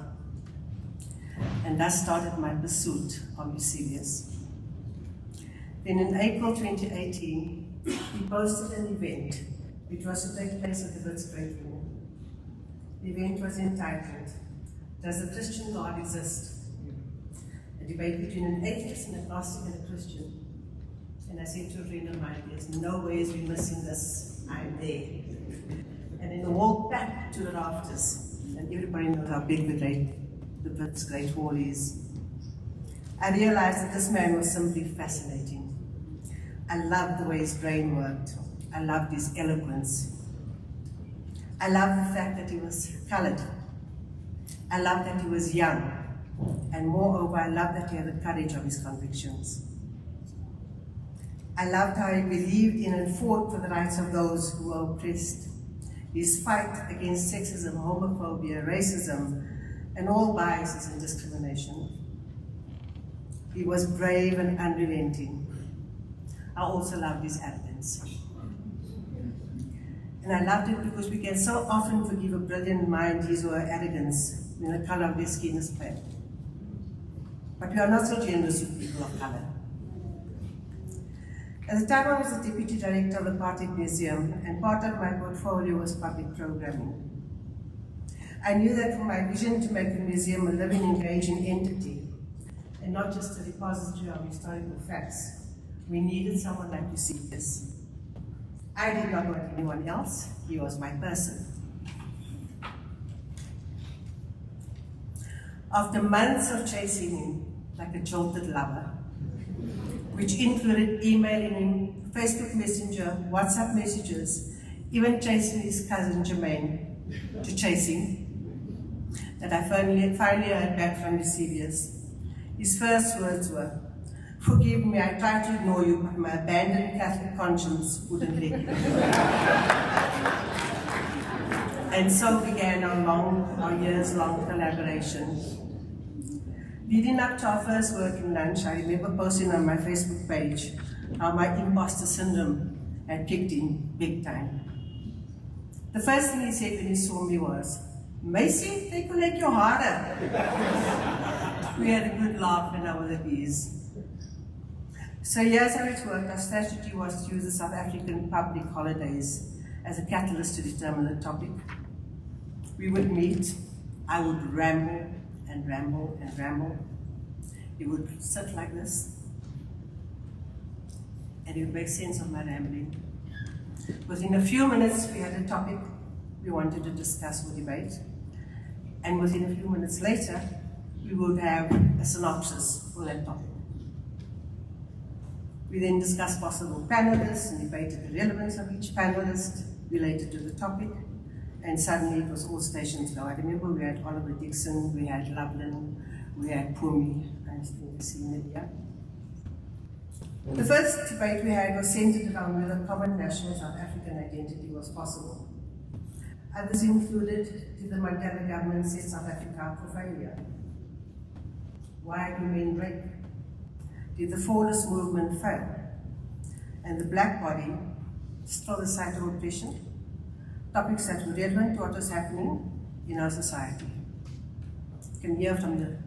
And that started my pursuit of Eusebius. Then in April 2018, he posted an event which was to take place at the Wits Great Hall. The event was entitled, Does the Christian God Exist? A debate between an atheist, an agnostic, and a Christian. And I said to a friend of mine, there's no ways we're missing this, I'm there. And then I walked back to the rafters, and everybody knows how big the Wits Great Hall is. I realized that this man was simply fascinating. I loved the way his brain worked. I loved his eloquence. I loved the fact that he was colored. I loved that he was young. And moreover, I loved that he had the courage of his convictions. I loved how he believed in and fought for the rights of those who were oppressed. His fight against sexism, homophobia, racism, and all biases and discrimination. He was brave and unrelenting. I also loved his arrogance. And I loved it because we can so often forgive a brilliant mind his or her arrogance when the color of their skin is pale. But we are not so generous with people of color. At the time I was the Deputy Director of the Apartheid Museum, and part of my portfolio was public programming. I knew that for my vision to make the museum a living, engaging entity, and not just a repository of historical facts, we needed someone like Eusebius. I did not want anyone else, he was my person. After months of chasing him like a jilted lover, which included emailing him, Facebook Messenger, WhatsApp messages, even chasing his cousin Jermaine to chase him, that I finally heard back from Eusebius. His first words were, "Forgive me, I tried to ignore you, but my abandoned Catholic conscience wouldn't let me." And so began our years-long collaboration. Leading up to our first working lunch, I remember posting on my Facebook page how my imposter syndrome had kicked in big time. The first thing he said when he saw me was, "Maisie, they collect your harder." We had a good laugh and I was at ease. So here's how it worked. Our strategy was to use the South African public holidays as a catalyst to determine the topic. We would meet, I would ramble and ramble and ramble. He would sit like this, and he would make sense of my rambling. Within a few minutes, we had a topic we wanted to discuss or debate, and within a few minutes later, we would have a synopsis for that topic. We then discussed possible panelists and debated the relevance of each panelist related to the topic, and suddenly it was all stations go. I remember we had Oliver Dixon, we had Loveland, we had Pumi. I think you've seen it here. The first debate we had was centered around whether common national South African identity was possible. Others included, did the Mandela government set South Africa up for failure? Why do men break? Did the Fordist movement fail? And the black body still the site of oppression? Topics that were relevant to what was happening in our society. You can hear from the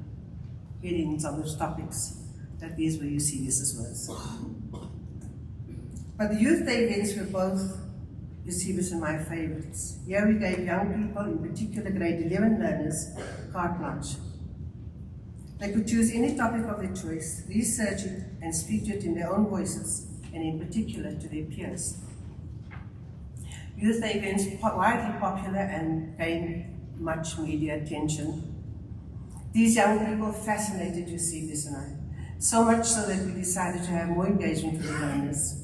headings of those topics that these were Eusebius's words. But the youth day events were both Eusebius and my favorites. Here we gave young people, in particular grade 11 learners, carte blanche. They could choose any topic of their choice, research it, and speak to it in their own voices, and in particular to their peers. Youth day events were widely popular and gained much media attention. These young people fascinated Eusebius and I, so much so that we decided to have more engagement with the learners.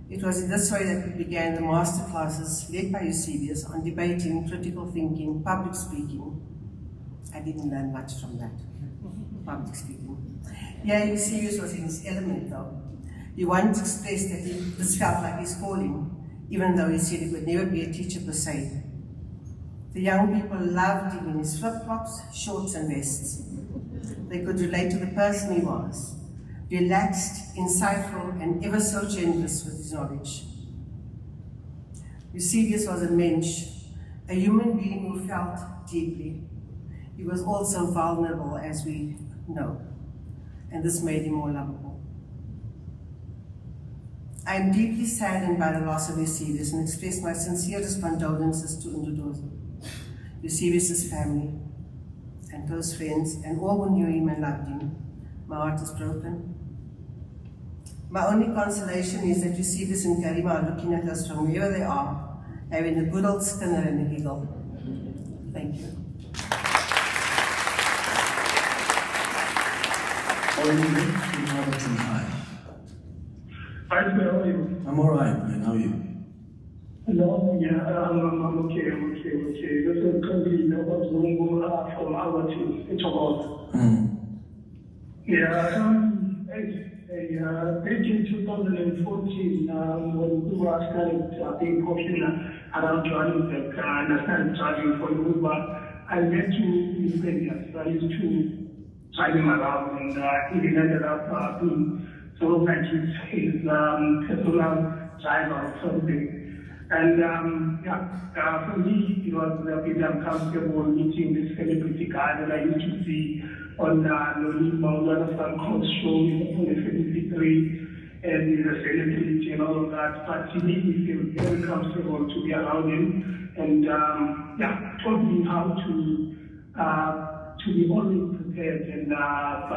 It was in this way that we began the master classes led by Eusebius on debating, critical thinking, public speaking. I didn't learn much from that, public speaking. Yeah, Eusebius was in his element though. He once expressed that this felt like his calling, even though he said he would never be a teacher per se. The young people loved him in his flip-flops, shorts and vests. They could relate to the person he was, relaxed, insightful, and ever so generous with his knowledge. Eusebius was a mensch, a human being who felt deeply. He was also vulnerable, as we know, and this made him more lovable. I am deeply saddened by the loss of Eusebius and express my sincerest condolences to Nduduzo, Eusebius's family, and close friends, and all who knew him and loved him. My heart is broken. My only consolation is that Eusebius and Karima are looking at us from wherever they are, having a good old skinner and a giggle. Thank you. Hi, sir, how are you? I'm alright, man. How are you? No, yeah, I'm okay. This is currently about Zungu from our team. It's about. Yeah, back in 2014, when Uber started being popular around Johannesburg, and I started driving for Uber, I met two Eusebius. I used to drive him around, and even ended up being sort of like his personal driver or something. And for me, it was a bit uncomfortable meeting this celebrity guy that I used to see on one of some called show on the 53, and he's a celebrity and all of that. But he made me feel very comfortable to be around him, and taught me how to be always prepared and have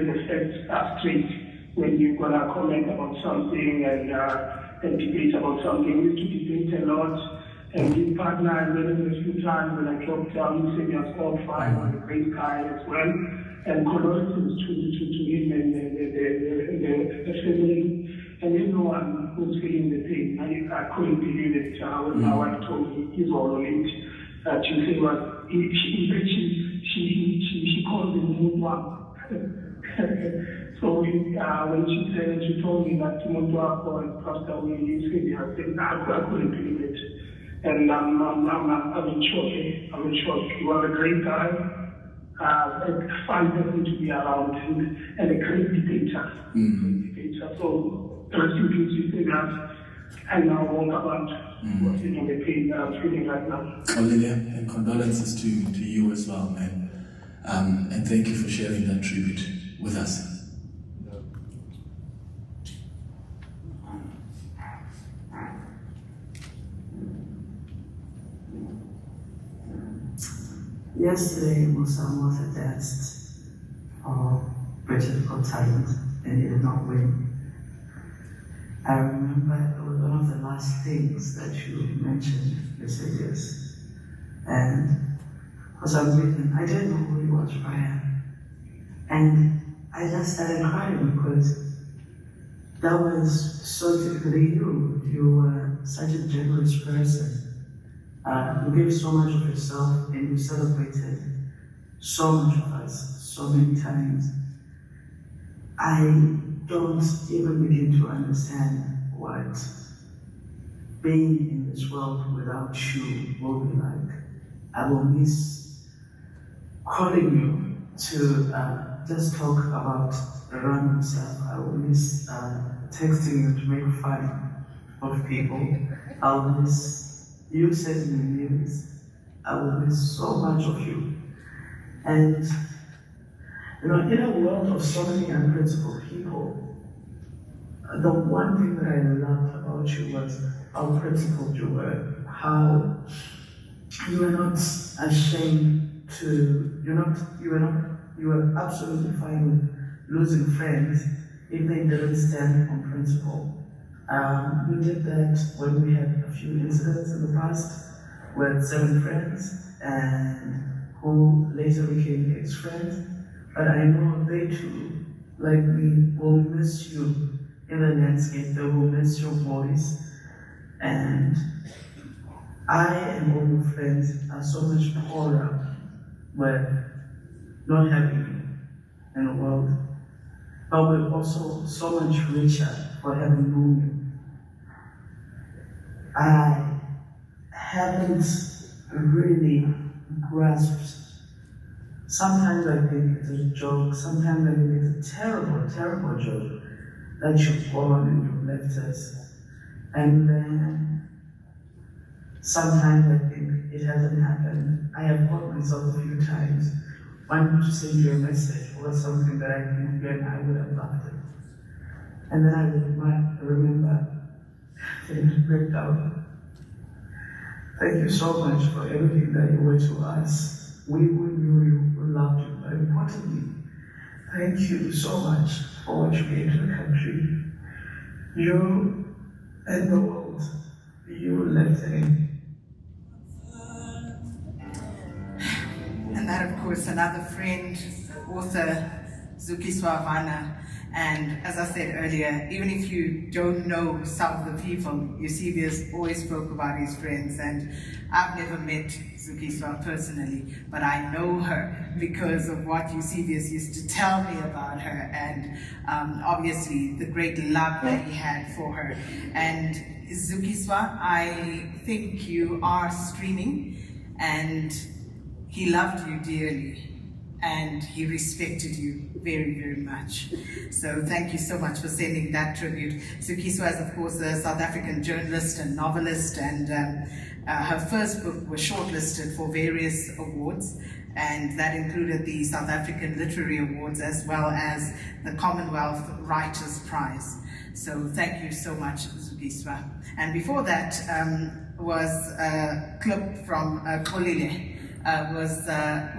your facts straight when you're gonna comment about something and debate about something. We used to debate a lot, and his partner I met him a few times when I dropped down. He said he was all fine, was a great guy as well. And condolences to him and the family and everyone who's feeling the pain. I couldn't believe it when my wife told me he's all on it. She said she called him Mutwa. So when she told me that Mutwa was passed away, I said I couldn't believe it. And I'm in shock. I'm in shock. He was a great guy. A fun person to be around and a great debater. So, rest in peace, you say that. And now walk about what's in the pain that I'm feeling right now. Olivia, and condolences to you as well, man. And thank you for sharing that tribute with us. Yesterday, Musam was a test for British Got Talent, and he did not win. I remember it was one of the last things that you mentioned, Eusebius. And for some reason, I didn't know who he was prior. And I just started crying because that was so typically you. You were such a generous person. You gave so much of yourself and you celebrated so much of us so many times. I don't even begin to understand what being in this world without you will be like. I will miss calling you to just talk about random stuff. I will miss texting you to make fun of people. I'll miss you sending me news. I will miss so much of you. And in a world of so many unprincipled people, the one thing that I loved about you was how principled you were, how you were not ashamed to, you were absolutely fine with losing friends if they didn't stand on principle. We did that when we had a few incidents in the past with 7 friends and who later became ex-friends. But I know they too, like me, will miss you in the landscape. They will miss your voice. And I and all your friends are so much poorer with not having you in the world. But we're also so much richer for having known you. I haven't really grasped. Sometimes I think it's a joke, sometimes I think it's a terrible, terrible joke that you've gone and you've left us. And then sometimes I think it hasn't happened. I have caught myself a few times wanting to send you a message or something that I think you and I would have loved it. And then I remember things break down. Thank you so much for everything that you were to us. We knew you, we loved you, but importantly, thank you so much for what you gave to the country. You and the world, you left in. And that, of course, another friend, author Zuki Swavana. And as I said earlier, even if you don't know some of the people, Eusebius always spoke about his friends, and I've never met Zukiswa personally, but I know her because of what Eusebius used to tell me about her, and obviously the great love that he had for her. And Zukiswa, I think you are streaming, and he loved you dearly, and he respected you very, very much. So thank you so much for sending that tribute. Zukiswa is, of course, a South African journalist and novelist, and her first book was shortlisted for various awards, and that included the South African Literary Awards as well as the Commonwealth Writers' Prize. So thank you so much, Zukiswa. And before that was a clip from Kolile, was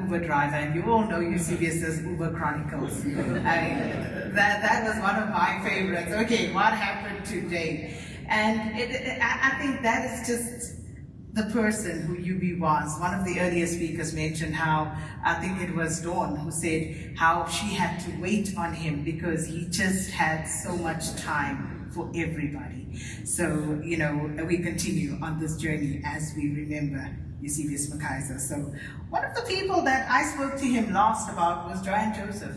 Uber driver, and you all know Eusebius' Uber Chronicles. That was one of my favorites. Okay, what happened today? And I think that is just the person who UB was. One of the earlier speakers mentioned how, I think it was Dawn who said how she had to wait on him because he just had so much time for everybody. So, you know, we continue on this journey as we remember Eusebius McKaiser. So one of the people that I spoke to him last about was Joanne Joseph.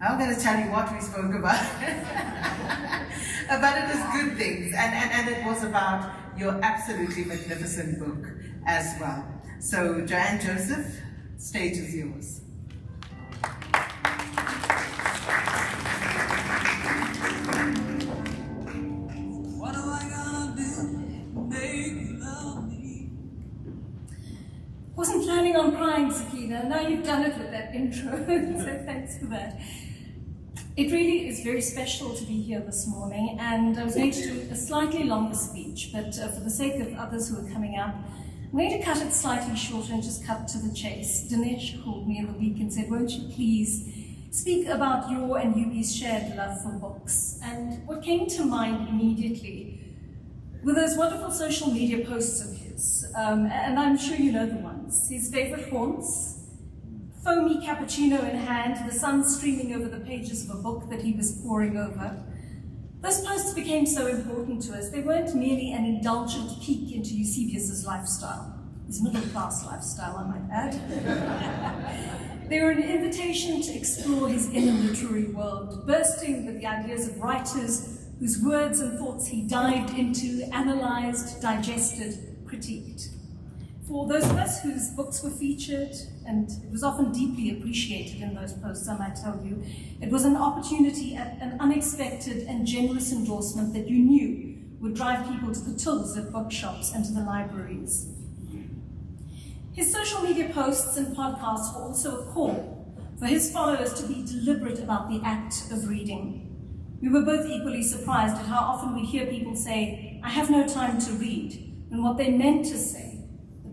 I'm going to tell you what we spoke about. But it was good things, and it was about your absolutely magnificent book as well. So Joanne Joseph, stage is yours. What am I gonna do? Make you love me? Wasn't planning on crying, Sakina. Now you've done it with that intro, so thanks for that. It really is very special to be here this morning, and I was going to do a slightly longer speech, but for the sake of others who are coming up, I'm going to cut it slightly shorter and just cut to the chase. Dinesh called me in the week and said, won't you please speak about your and UB's shared love for books? And what came to mind immediately were those wonderful social media posts of his, and I'm sure you know the ones. His favorite haunts, foamy cappuccino in hand, the sun streaming over the pages of a book that he was poring over. Those posts became so important to us. They weren't merely an indulgent peek into Eusebius's lifestyle, his middle-class lifestyle, I might add. They were an invitation to explore his inner literary world, bursting with the ideas of writers whose words and thoughts he dived into, analyzed, digested, critiqued. For those of us whose books were featured, and it was often deeply appreciated in those posts, I might tell you, it was an opportunity, an unexpected and generous endorsement that you knew would drive people to the tills at bookshops and to the libraries. His social media posts and podcasts were also a call for his followers to be deliberate about the act of reading. We were both equally surprised at how often we hear people say, I have no time to read, and what they meant to say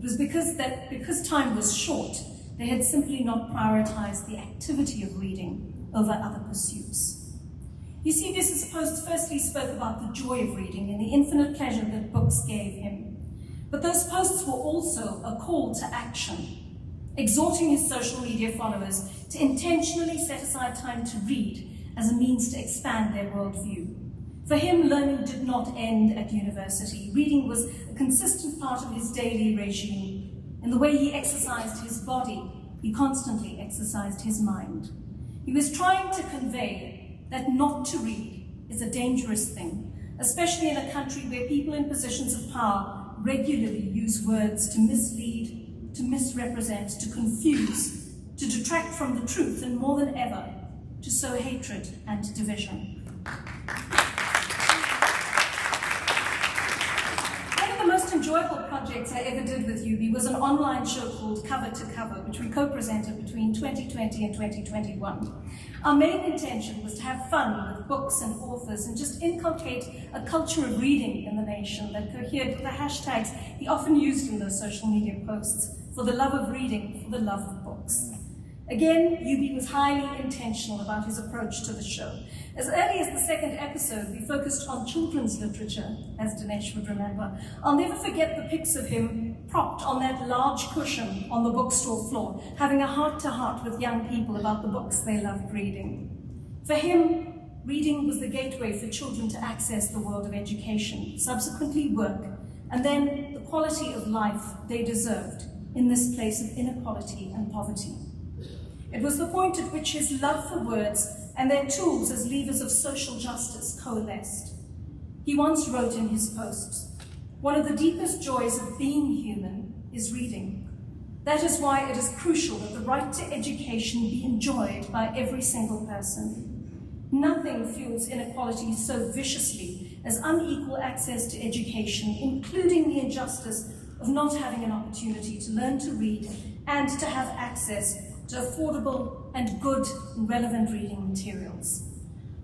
was because time was short, they had simply not prioritized the activity of reading over other pursuits. Eusebius's posts firstly spoke about the joy of reading and the infinite pleasure that books gave him. But those posts were also a call to action, exhorting his social media followers to intentionally set aside time to read as a means to expand their worldview. For him, learning did not end at university. Reading was a consistent part of his daily regime. In the way he exercised his body, he constantly exercised his mind. He was trying to convey that not to read is a dangerous thing, especially in a country where people in positions of power regularly use words to mislead, to misrepresent, to confuse, to detract from the truth, and more than ever, to sow hatred and division. One of the most enjoyable projects I ever did with UB was an online show called Cover to Cover, which we co-presented between 2020 and 2021. Our main intention was to have fun with books and authors and just inculcate a culture of reading in the nation that cohered with the hashtags he often used in those social media posts, for the love of reading, for the love of books. Again, UB was highly intentional about his approach to the show. As early as the second episode, we focused on children's literature, as Dinesh would remember. I'll never forget the pics of him propped on that large cushion on the bookstore floor, having a heart-to-heart with young people about the books they loved reading. For him, reading was the gateway for children to access the world of education, subsequently work, and then the quality of life they deserved in this place of inequality and poverty. It was the point at which his love for words and their tools as levers of social justice coalesced. He once wrote in his posts, "One of the deepest joys of being human is reading. That is why it is crucial that the right to education be enjoyed by every single person. Nothing fuels inequality so viciously as unequal access to education, including the injustice of not having an opportunity to learn to read and to have access to affordable and good and relevant reading materials."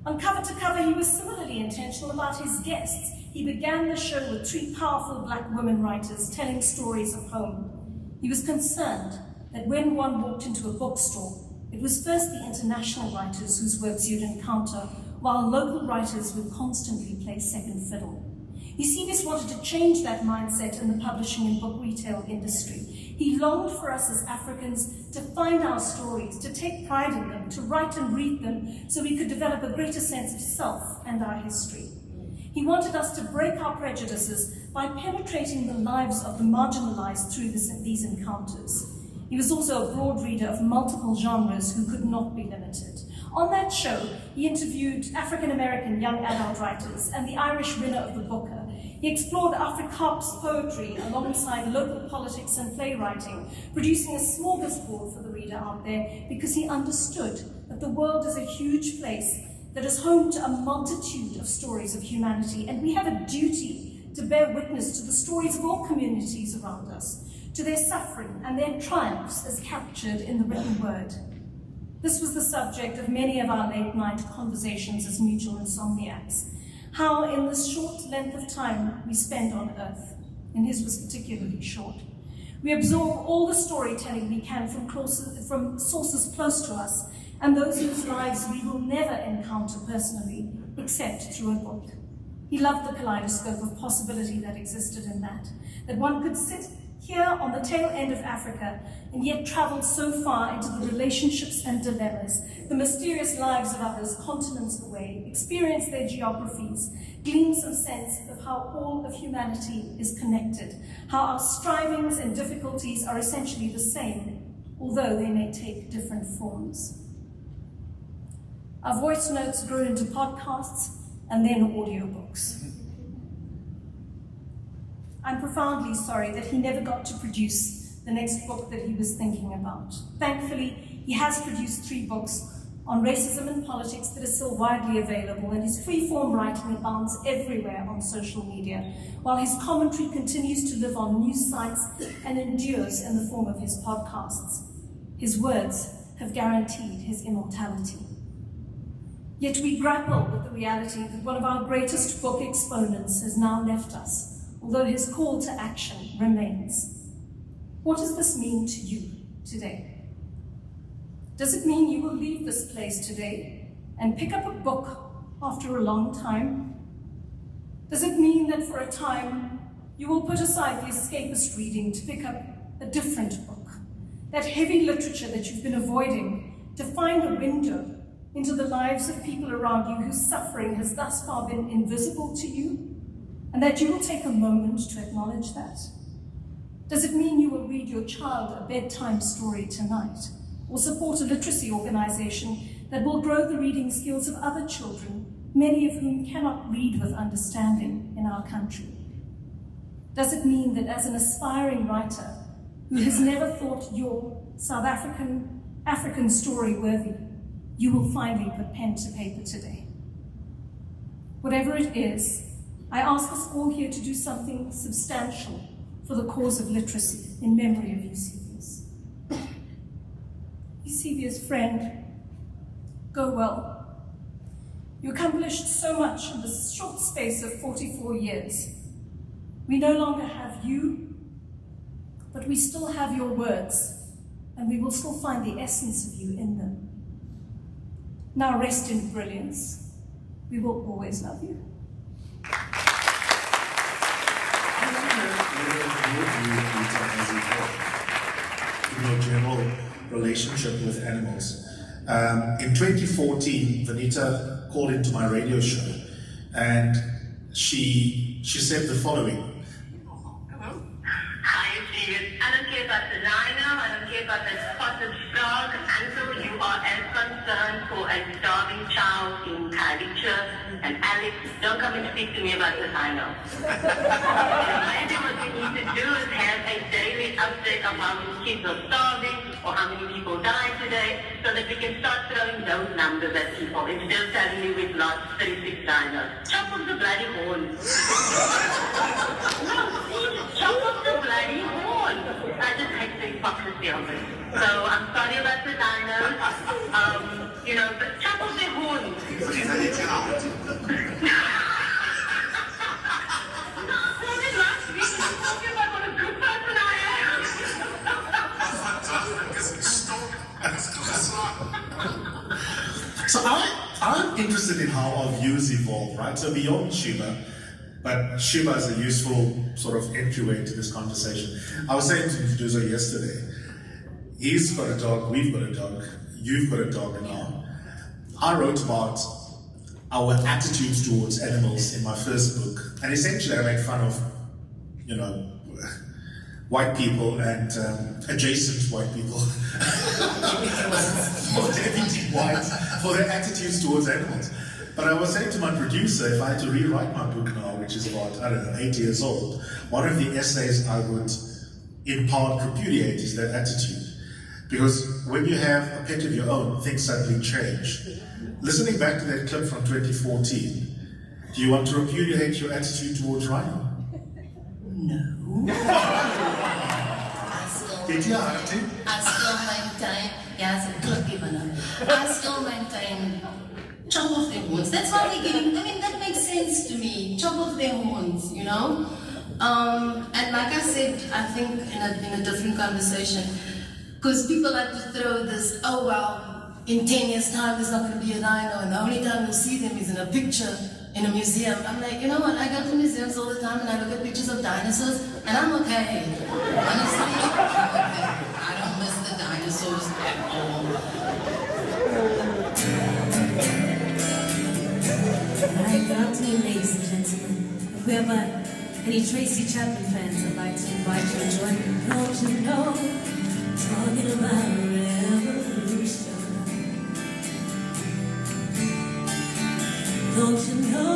On Cover to Cover, he was similarly intentional about his guests. He began the show with 3 powerful black women writers telling stories of home. He was concerned that when one walked into a bookstore, it was first the international writers whose works you'd encounter, while local writers would constantly play second fiddle. Eusebius wanted to change that mindset in the publishing and book retail industry. He longed for us as Africans to find our stories, to take pride in them, to write and read them so we could develop a greater sense of self and our history. He wanted us to break our prejudices by penetrating the lives of the marginalized through these encounters. He was also a broad reader of multiple genres who could not be limited. On that show, he interviewed African-American young adult writers and the Irish winner of the Booker. He explored Afrikaans poetry alongside local politics and playwriting, producing a smorgasbord for the reader out there because he understood that the world is a huge place that is home to a multitude of stories of humanity, and we have a duty to bear witness to the stories of all communities around us, to their suffering and their triumphs as captured in the written word. This was the subject of many of our late-night conversations as mutual insomniacs. How in this short length of time we spend on earth, and his was particularly short, we absorb all the storytelling we can from sources close to us and those whose lives we will never encounter personally, except through a book. He loved the kaleidoscope of possibility that existed in that one could sit here on the tail end of Africa and yet travel so far into the relationships and dilemmas, the mysterious lives of others continents away, experience their geographies, glean some sense of how all of humanity is connected, how our strivings and difficulties are essentially the same, although they may take different forms. Our voice notes grew into podcasts and then audiobooks. I'm profoundly sorry that he never got to produce the next book that he was thinking about. Thankfully, he has produced 3 books on racism and politics that are still widely available, and his free-form writing abounds everywhere on social media, while his commentary continues to live on news sites and endures in the form of his podcasts. His words have guaranteed his immortality. Yet we grapple with the reality that one of our greatest book exponents has now left us, although his call to action remains. What does this mean to you today? Does it mean you will leave this place today and pick up a book after a long time? Does it mean that for a time you will put aside the escapist reading to pick up a different book, that heavy literature that you've been avoiding, to find a window into the lives of people around you whose suffering has thus far been invisible to you, and that you will take a moment to acknowledge that? Does it mean you will read your child a bedtime story tonight, or support a literacy organization that will grow the reading skills of other children, many of whom cannot read with understanding in our country? Does it mean that as an aspiring writer who has never thought your South African story worthy, you will finally put pen to paper today? Whatever it is, I ask us all here to do something substantial for the cause of literacy in memory of Eusebius. Eusebius, friend, go well. You accomplished so much in this short space of 44 years. We no longer have you, but we still have your words, and we will still find the essence of you in them. Now rest in brilliance. We will always love you. Your general relationship with animals. In 2014, Vanita called into my radio show, and she said the following. Hi, Steven. I don't care about the rhino, I don't care about the spotted frog, until you are as concerned for a starving child in Kalicha and Alex, don't come and speak to me about the rhino. Maybe what we need to do is have a daily update of how many kids are starving or how many people died today, so that we can start throwing those numbers at people instead of telling me we've lost 36 rhinos. Chop off the bloody horn. No, chop off the bloody horn. I just hate the hypocrisy of it. So I'm sorry about the rhinos. You know, but chop off their horns. So I'm interested in how our views evolve, right? So beyond Sheba, but Sheba is a useful sort of entryway into this conversation. I was saying to Duzo yesterday, he's got a dog, we've got a dog, you've got a dog now. I wrote about our attitudes towards animals in my first book, and essentially I made fun of, you know, white people and adjacent white people for deputy whites for their attitudes towards animals. But I was saying to my producer, if I had to rewrite my book now, which is about, I don't know, 8 years old, one of the essays I would in part repudiate is that attitude. Because when you have a pet of your own, things suddenly change. Listening back to that clip from 2014, do you want to repudiate your attitude towards rhino? No. Did you have to? I still maintain, yeah, it's a clip even. I still maintain, chop off their horns. That's why they're getting, I mean, that makes sense to me. Chop off their horns, you know? And like I said, I think in a different conversation, because people like to throw this, oh well, in 10 years' time there's not going to be a rhino, and the only time you'll see them is in a picture in a museum. I'm like, you know what, I go to museums all the time and I look at pictures of dinosaurs, and I'm okay. Honestly, I'm okay. I don't miss the dinosaurs at all. Hi, good afternoon, ladies and gentlemen. If we have any Tracy Chapman fans, I'd like to invite you to join me. Don't you know, talking about revolution. Don't you know,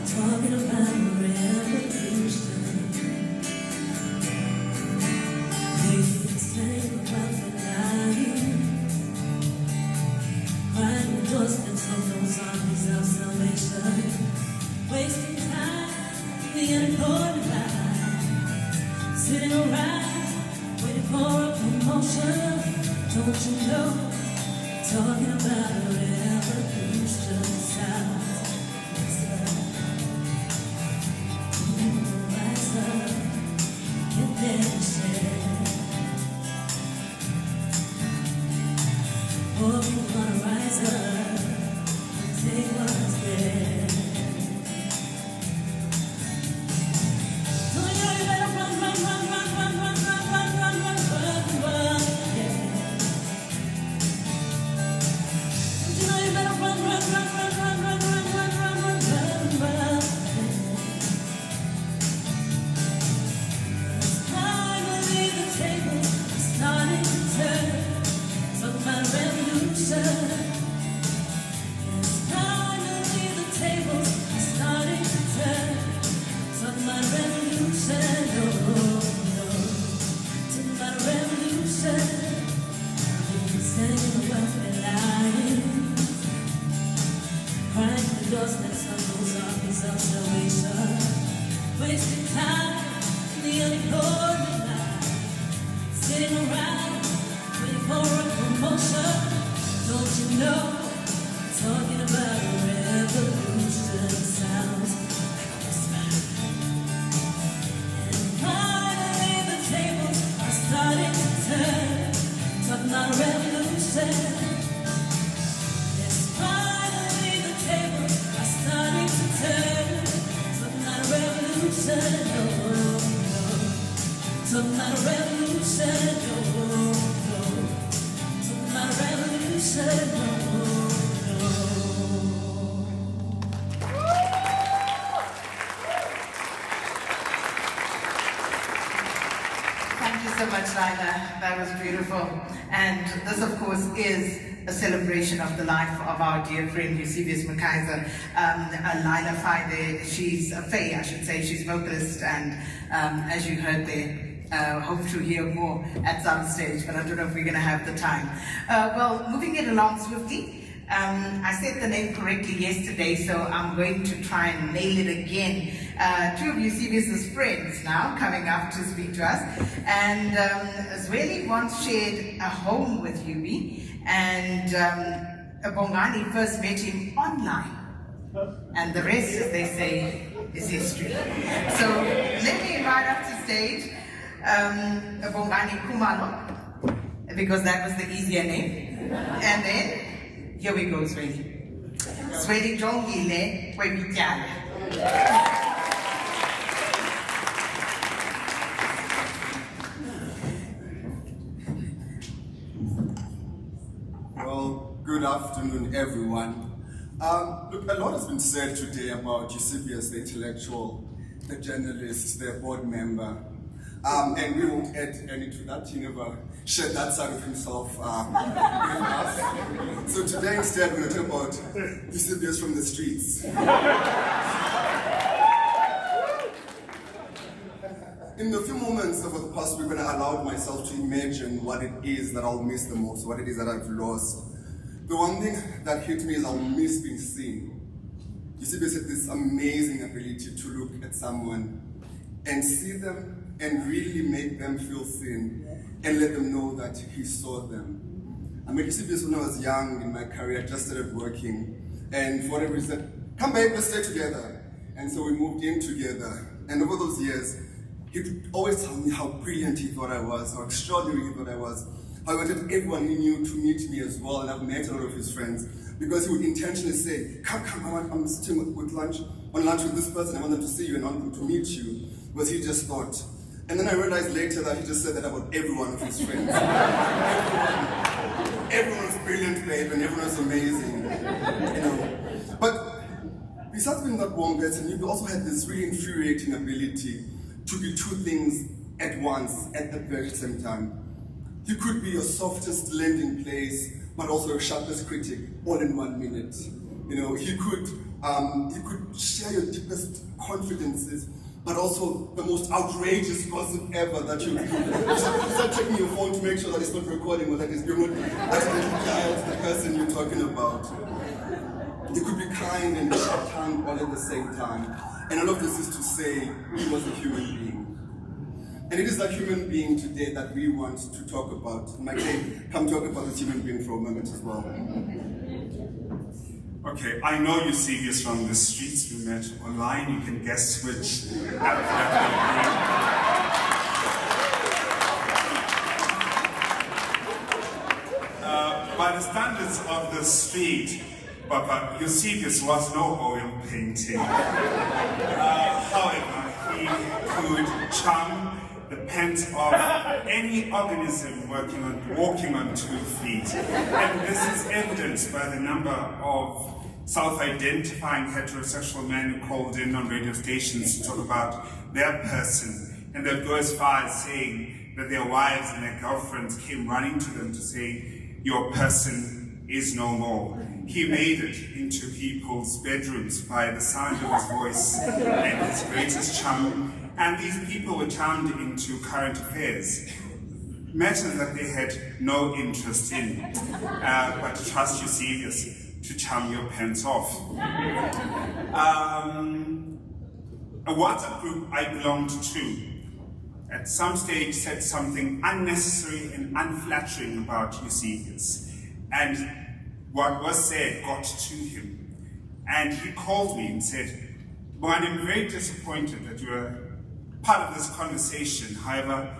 talking about revolution. They sang about the lying, crying endorsements of those armies of salvation, wasting time in the unimportant life, sitting around waiting for a promotion. Don't you know, talking about a revolution sound. Rise up, get there, share. Oh, we wanna rise up and take what's there. So you better run, run, run, run, run, run, run, run, run, run, run, run, yeah. Don't you know you better run, run, run, run, run, run, run, run, run, run, run, run. Finally the table is starting to turn. Talk about revolution. Yes, finally the tables are starting to turn. Talk about revolution. Oh, no. Talk about revolution. Standing in the welfare line, crying endorsements of those armies of salvation, wasting time in the unimportant life, sitting around waiting for a promotion. Don't you know, talking about a revolution sounds like a whisper. And finally the tables are starting to turn. Talking about a revolution. Yes, finally the tables are starting to turn. Talking about a revolution. Oh, no. Talking about a revolution. Oh, no. Talking about a revolution. said no, no. Thank you so much, Lila. That was beautiful. And this, of course, is a celebration of the life of our dear friend Eusebius McKaiser. Lila Faye, she's a Faye, I should say. She's vocalist, and as you heard there, hope to hear more at some stage, but I don't know if we're going to have the time. Well, moving it along swiftly. I said the name correctly yesterday, so I'm going to try and nail it again. Two of Eusebius's friends now coming up to speak to us. And Zweli once shared a home with Yubi, and Bongani first met him online. And the rest, as they say, is history. So let me invite up to stage Bongani Kumalo, because that was the easier name. And then, here we go, Zweli. Zweli Jongile Kwebityala. Well, good afternoon, everyone. Look, a lot has been said today about Eusebius, the intellectual, the journalist, the board member. And we won't add any to that. He never shared that side of himself with us. So today, instead, we're going to talk about Eusebius from the streets. In the few moments over the past week, when I allowed myself to imagine what it is that I'll miss the most, what it is that I've lost, the one thing that hit me is I'll miss being seen. Eusebius had this amazing ability to look at someone and see them and really make them feel seen and let them know that he saw them. I met Eusebius when I was young in my career. I just started working, and for whatever reason, come babe, let's stay together. And so we moved in together, and over those years, he would always tell me how brilliant he thought I was, how extraordinary he thought I was, how he wanted everyone he knew to meet me as well, and I've met a lot of his friends, because he would intentionally say, come, I'm sitting on lunch with this person, I want them to see you and I want them to meet you, because he just thought. And then I realized later that he just said that about every one of his friends. everyone was brilliant, babe, and everyone was amazing, you know. But besides being that warm person, he also had this really infuriating ability to be two things at once, at the very same time. He could be your softest landing place, but also your sharpest critic, all in 1 minute. You know, he could share your deepest confidences, but also the most outrageous gossip ever that you start checking your phone to make sure that it's not recording or that you're not accidentally dialed the person you're talking about. He could be kind and short-tongued all at the same time. And all of this is to say he was a human being. And it is that human being today that we want to talk about. Mike, come talk about this human being for a moment as well. Okay, I know Eusebius from the streets. We met online. You can guess which app that will be. By the standards of the street, Papa, Eusebius was no oil painting. However, he could charm the pent of any organism walking on 2 feet. And this is evidenced by the number of self-identifying heterosexual men who called in on radio stations to talk about their person. And they'd go as far as saying that their wives and their girlfriends came running to them to say, your person is no more. He made it into people's bedrooms by the sound of his voice and his greatest charm. And these people were charmed into current affairs, matters that they had no interest in, but to trust Eusebius to charm your pants off. A WhatsApp group I belonged to at some stage said something unnecessary and unflattering about Eusebius. And what was said got to him. And he called me and said, "Well, I'm very disappointed that you were part of this conversation. However,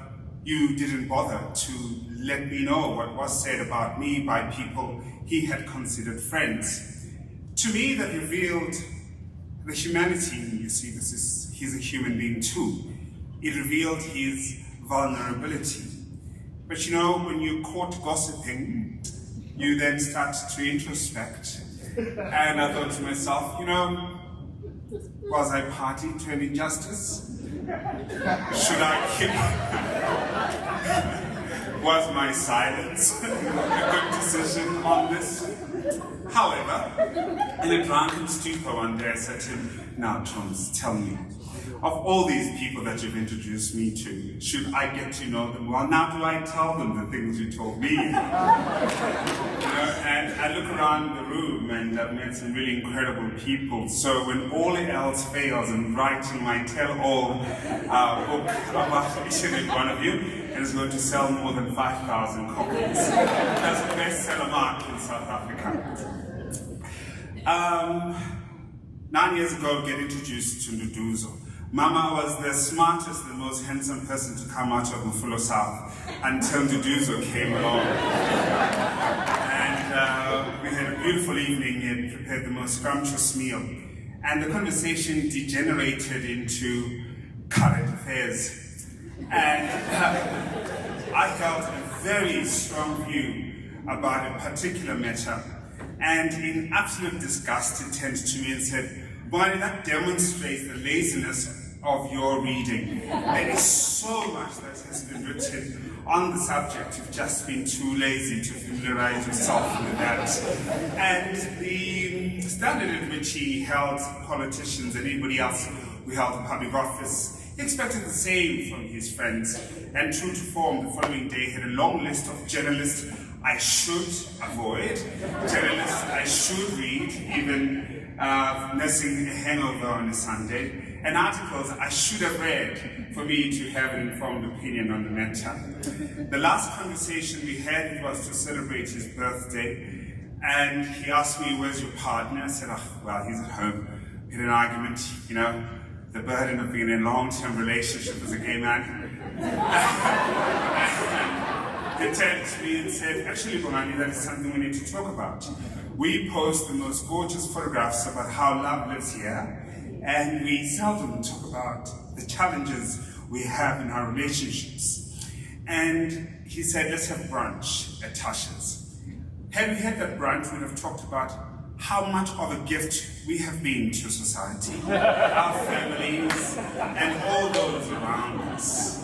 you didn't bother to let me know what was said about me by people he had considered friends." To me, that revealed the humanity in Eusebius. He's a human being too. It revealed his vulnerability. But you know, when you're caught gossiping, you then start to introspect. And I thought to myself, you know, was I party to an injustice? Should I keep? Was my silence a good decision on this? However, in a drunken stupor one day I said to him, now Thomas, tell me, of all these people that you've introduced me to, should I get to know them well? Now do I tell them the things you told me? You know, and I look around the room and I've met some really incredible people. So when all else fails, I'm writing my tell-all book about each and every one of you, and it's going to sell more than 5,000 copies. That's the bestseller mark in South Africa. 9 years ago, I get introduced to Nduduzo. Mama was the smartest and most handsome person to come out of Mfulo South until Nduduzo came along. And we had a beautiful evening. He had prepared the most scrumptious meal. And the conversation degenerated into current affairs. And I held a very strong view about a particular matter. And in absolute disgust, he turned to me and said, "Bonnie, that demonstrates the laziness of your reading. There is so much that has been written on the subject. You've just been too lazy to familiarize yourself with that." And the standard in which he held politicians and anybody else who held a public office, he expected the same from his friends. And true to form, the following day he had a long list of journalists I should avoid, journalists I should read, even nursing a hangover on a Sunday, and articles I should have read for me to have an informed opinion on the matter. The last conversation we had was to celebrate his birthday, and he asked me, "Where's your partner?" I said, "Oh, well, he's at home." We had an argument, you know, the burden of being in a long-term relationship as a gay man. He turned to me and said, "Actually, Bonani, that is something we need to talk about. We post the most gorgeous photographs about how love lives here, and we seldom talk about the challenges we have in our relationships." And he said, "Let's have brunch at Tasha's." Had we had that brunch, we would have talked about how much of a gift we have been to society, our families, and all those around us.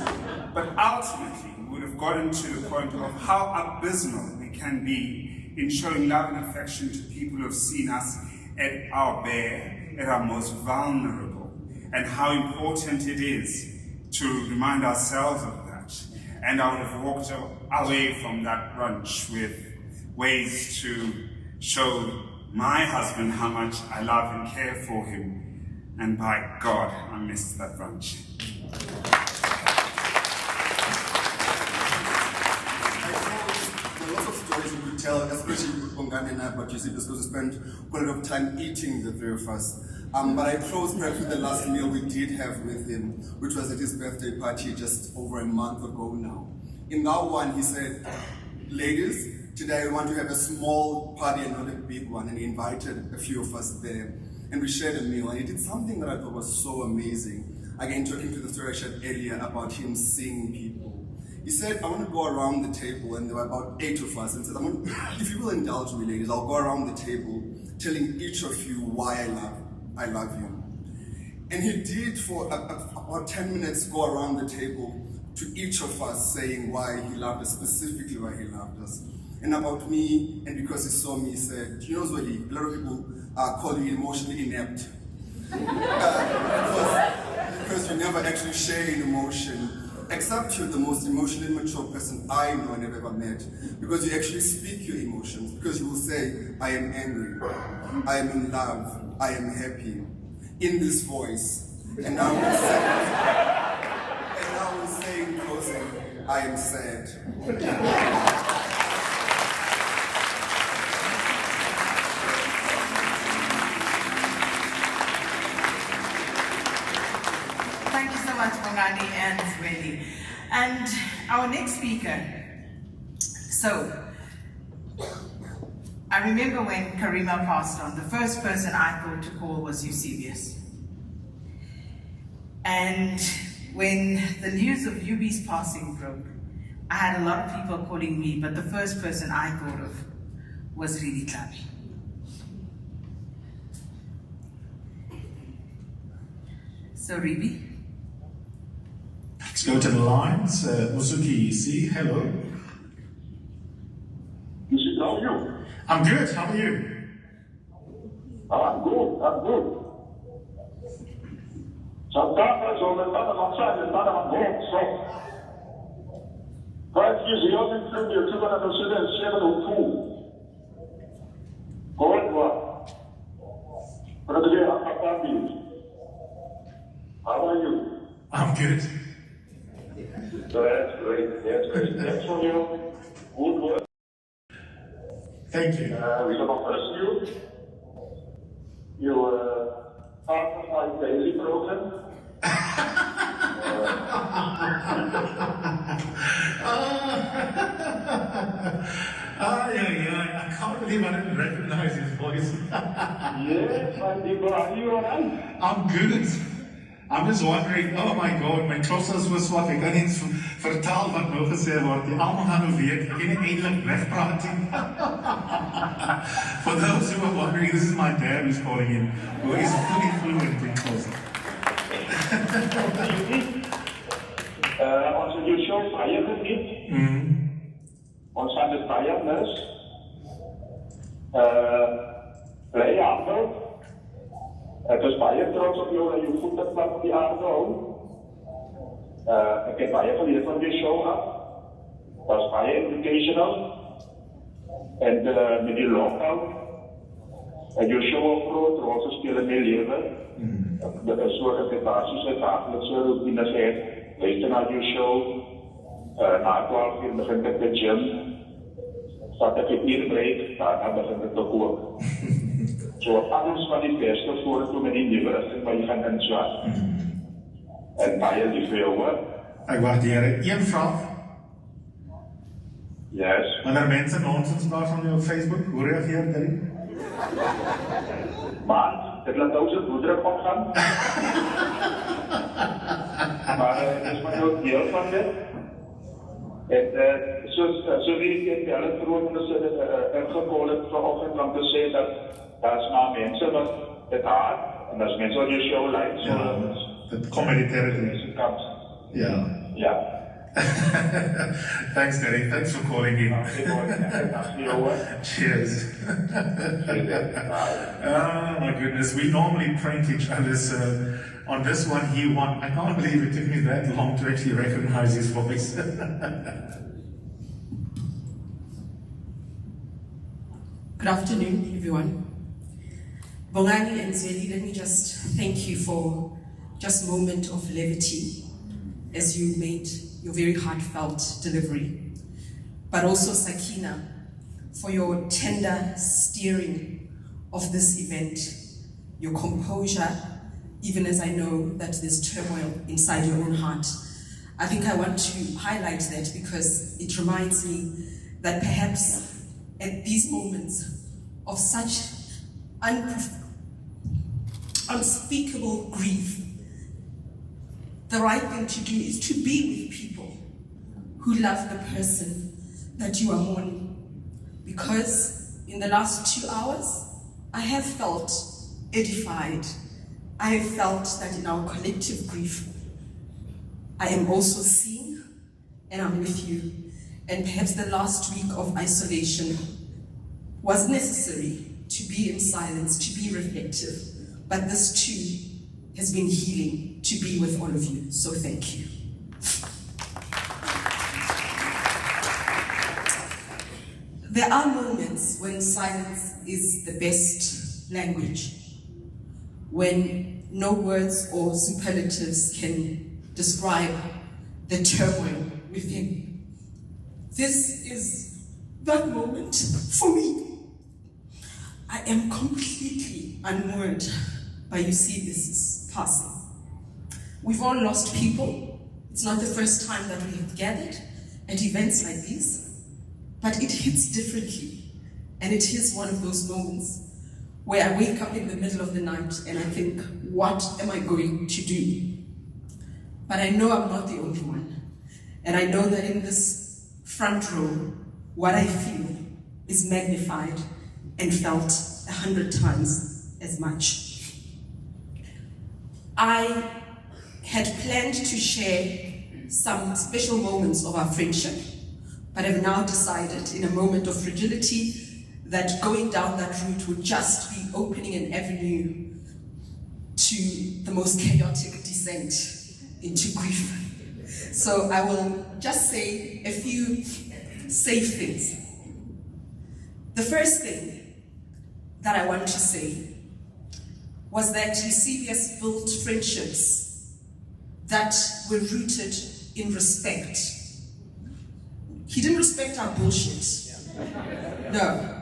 But ultimately, we would have gotten to the point of how abysmal we can be in showing love and affection to people who have seen us at our bare, at our most vulnerable, and how important it is to remind ourselves of that. And I would have walked away from that brunch with ways to show my husband how much I love and care for him. And by God, I missed that brunch. Lots of stories we could tell, especially with Bongani and I, but Eusebius, because we spent quite a lot of time eating, the three of us. But I closed perhaps with the last meal we did have with him, which was at his birthday party just over a month ago now. In that one, he said, "Ladies, today I want to have a small party and not a big one." And he invited a few of us there. And we shared a meal. And he did something that I thought was so amazing. Again, talking to the story I shared earlier about him seeing people. He said, "I want to go around the table," and there were about 8 of us, and said, "If you will indulge me, ladies, I'll go around the table telling each of you why I love you." And he did for about 10 minutes go around the table to each of us saying why he loved us, specifically why he loved us. And about me, and because he saw me, he said, "You know, Zweli, a lot of people call you emotionally inept because you never actually share an emotion. Except you're the most emotionally mature person I know and have ever met, because you actually speak your emotions, because you will say, I am angry, I am in love, I am happy, in this voice. And now we're saying, in closing, I am sad." Thank you so much, Bongani and Zweli. And our next speaker. So, I remember when Karima passed on, the first person I thought to call was Eusebius. And when the news of Yubi's passing broke, I had a lot of people calling me, but the first person I thought of was really Tlabi. So, Ribi. Let's go to the lines. Musuki, see, hello. Musuki, how are you? I'm good, how are you? I'm good. Sometimes on the other side, the other one, so. 5 years ago, in 2002. Good one. How are you? I'm good. That's great. Thanks for your good work. Thank you. We have asked you. You part of my daily program. I can't believe I didn't recognize his voice. Yes, my people, are you alright? I'm good. I'm just wondering, oh my God, my klossers was wat, ek kan nie eens vertaal wat nou gesê word nie. Almal gaan nou weet, ek kan nie eindelijk wegpraat nie. For those who are wondering, this is my dad who's calling in, who is fully fluent in Xhosa. Ons het jou show baie geniet. Ons gaan dit baie mis. Bly aanhou. Ek is baie trots op jou dat jy voet het op die aarde hou. Ek het baie geleerd van die show af. Was baie educational. En met die lockdown. En jou show op groot rol gespeel in my lewe. Dit is so dat ek basiese dagelijkse routine het. Luister naar jou show. Na 12 uur begin ek de gym. Vat ek het hier breek, daarna begin ek te kook. So alles van die beste voor toe met die nieuwe richting waar jy gaan inslaan. En baie lief vir jou hoor. Ek waardeer het. Een vraag. Yes. Wanneer mense nonsens praat van jou op Facebook, hoe reageer jy? Man, dit laat ook sy bloeddruk opgaan. Maar dit is maar ook deel van dit. En so wie ek hulle verhoordings ingekol het vanoggend om te sê dat daar is maar mense wat dit haat, en as mense wat jou show like, so dat comedy territory. Ja. Thanks, Derek. Thanks for calling in. Cheers. Oh my goodness, we normally prank each other, so on this one he won. I can't believe it took me that long to actually recognize his voice. Good afternoon, everyone. Bongani and Zweli, let me just thank you for just a moment of levity as you made your very heartfelt delivery. But also Sakina, for your tender steering of this event, your composure, even as I know that there's turmoil inside your own heart. I think I want to highlight that because it reminds me that perhaps at these moments of such unspeakable grief, the right thing to do is to be with people who love the person that you are mourning. Because in the last 2 hours, I have felt edified. I have felt that in our collective grief, I am also seen and I'm with you. And perhaps the last week of isolation was necessary to be in silence, to be reflective. But this too has been healing to be with all of you. So thank you. There are moments when silence is the best language, when no words or superlatives can describe the turmoil within. This is that moment for me. I am completely unmoored by Eusebius' passing. We've all lost people. It's not the first time that we have gathered at events like these, but it hits differently. And it is one of those moments where I wake up in the middle of the night and I think, what am I going to do? But I know I'm not the only one. And I know that in this front row, what I feel is magnified and felt 100 times as much. I had planned to share some special moments of our friendship, but have now decided in a moment of fragility that going down that route would just be opening an avenue to the most chaotic descent into grief. So I will just say a few safe things. The first thing that I want to say was that Eusebius built friendships that were rooted in respect. He didn't respect our bullshit. No.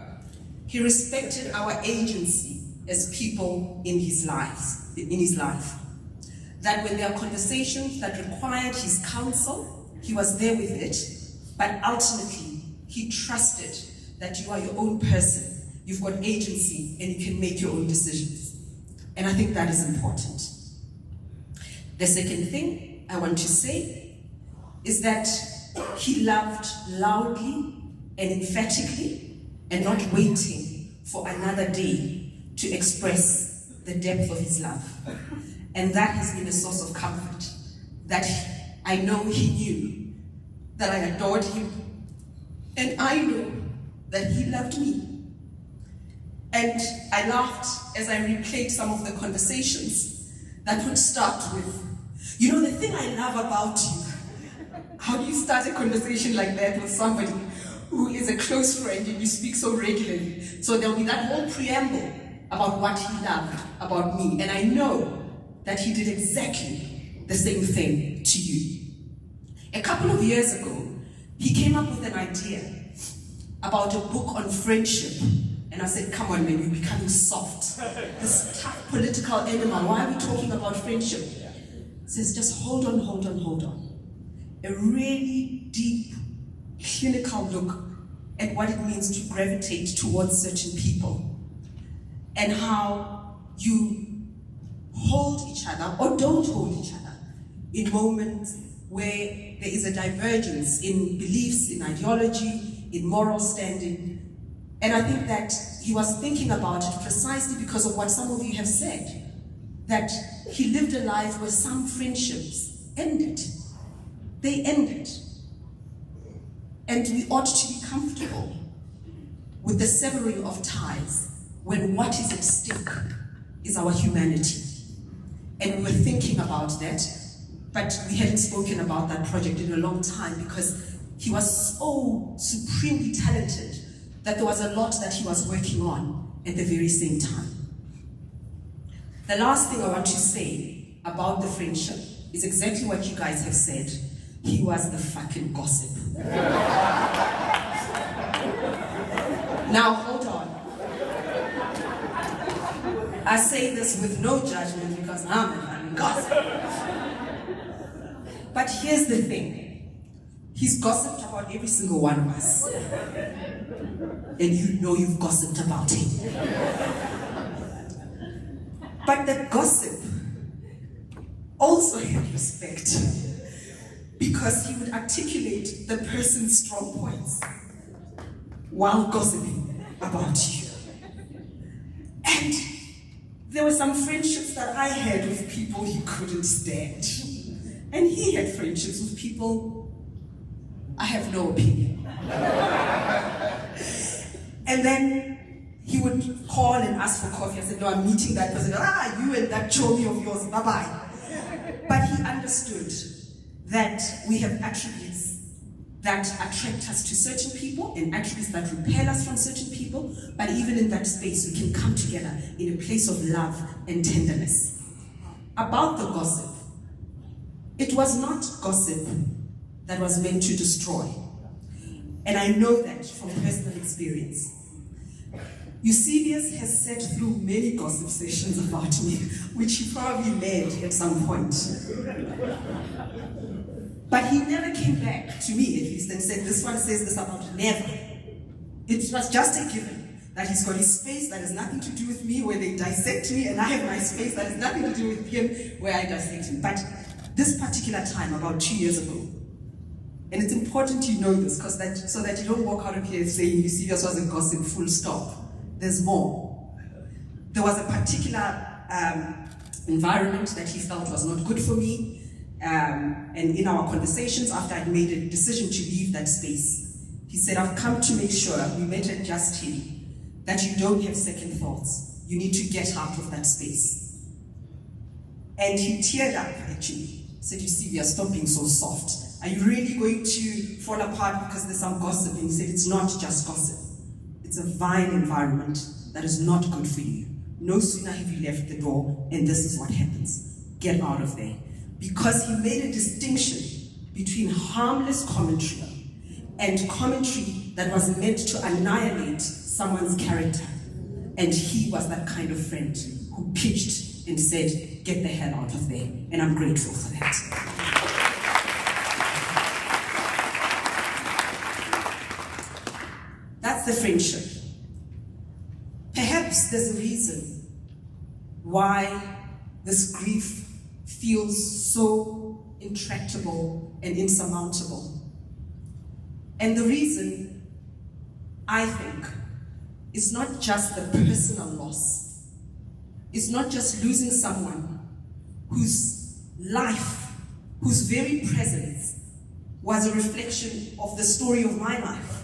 He respected our agency as people in his life. That when there are conversations that required his counsel, he was there with it, but ultimately he trusted that you are your own person, you've got agency, and you can make your own decisions. And I think that is important. The second thing I want to say is that he loved loudly and emphatically and not waiting for another day to express the depth of his love. And that has been a source of comfort, that I know he knew that I adored him, and I know that he loved me. And I laughed as I replayed some of the conversations that would start with, you know, the thing I love about you. How do you start a conversation like that with somebody who is a close friend and you speak so regularly? So there'll be that whole preamble about what he loved about me. And I know that he did exactly the same thing to you. A couple of years ago, he came up with an idea about a book on friendship. And I said, come on, man, you're becoming soft. This tough political animal, why are we talking about friendship? He says, just hold on. A really deep, clinical look at what it means to gravitate towards certain people and how you hold each other or don't hold each other in moments where there is a divergence in beliefs, in ideology, in moral standing. And I think that he was thinking about it precisely because of what some of you have said, that he lived a life where some friendships ended. They ended. And we ought to be comfortable with the severing of ties when what is at stake is our humanity. And we were thinking about that, but we hadn't spoken about that project in a long time because he was so supremely talented that there was a lot that he was working on at the very same time. The last thing I want to say about the friendship is exactly what you guys have said. He was the fucking gossip. Now, hold on. I say this with no judgment because I'm a fucking gossip. But here's the thing. He's gossiped about every single one of us. And you know you've gossiped about him. But the gossip also had respect, because he would articulate the person's strong points while gossiping about you. And there were some friendships that I had with people he couldn't stand. And he had friendships with people I have no opinion. And then he would call and ask for coffee. I said, no, I'm meeting that person. You and that chommy of yours, bye-bye. But he understood that we have attributes that attract us to certain people and attributes that repel us from certain people, but even in that space, we can come together in a place of love and tenderness. About the gossip, it was not gossip that was meant to destroy. And I know that from personal experience. Eusebius has sat through many gossip sessions about me, which he probably led at some point. But he never came back to me, at least, and said, this one says this about me. Never. It was just a given that he's got his space that has nothing to do with me, where they dissect me, and I have my space that has nothing to do with him, where I dissect him. But this particular time, about 2 years ago, And it's important you know this, so that you don't walk out of here saying Eusebius was a gossip, full stop. There's more. There was a particular environment that he felt was not good for me, and in our conversations after I'd made a decision to leave that space, he said, I've come to make sure, we met at Just Hill, that you don't have second thoughts. You need to get out of that space. And he teared up, actually. Said, Eusebius, stop being so soft. Are you really going to fall apart because there's some gossip? And he said, it's not just gossip. It's a vile environment that is not good for you. No sooner have you left the door, and this is what happens. Get out of there. Because he made a distinction between harmless commentary and commentary that was meant to annihilate someone's character. And he was that kind of friend who pitched and said, get the hell out of there. And I'm grateful for that. That's the friendship. Perhaps there's a reason why this grief feels so intractable and insurmountable. And the reason, I think, is not just the personal loss. It's not just losing someone whose life, whose very presence was a reflection of the story of my life.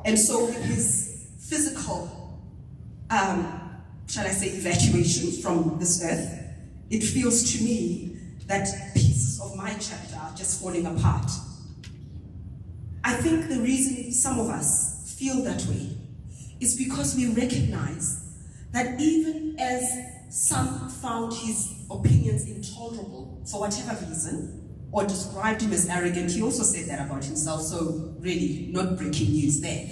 And so with his physical, shall I say, evacuation from this earth, it feels to me that pieces of my chapter are just falling apart. I think the reason some of us feel that way is because we recognize that even as some found his opinions intolerable for whatever reason, or described him as arrogant, he also said that about himself, so really not breaking news there,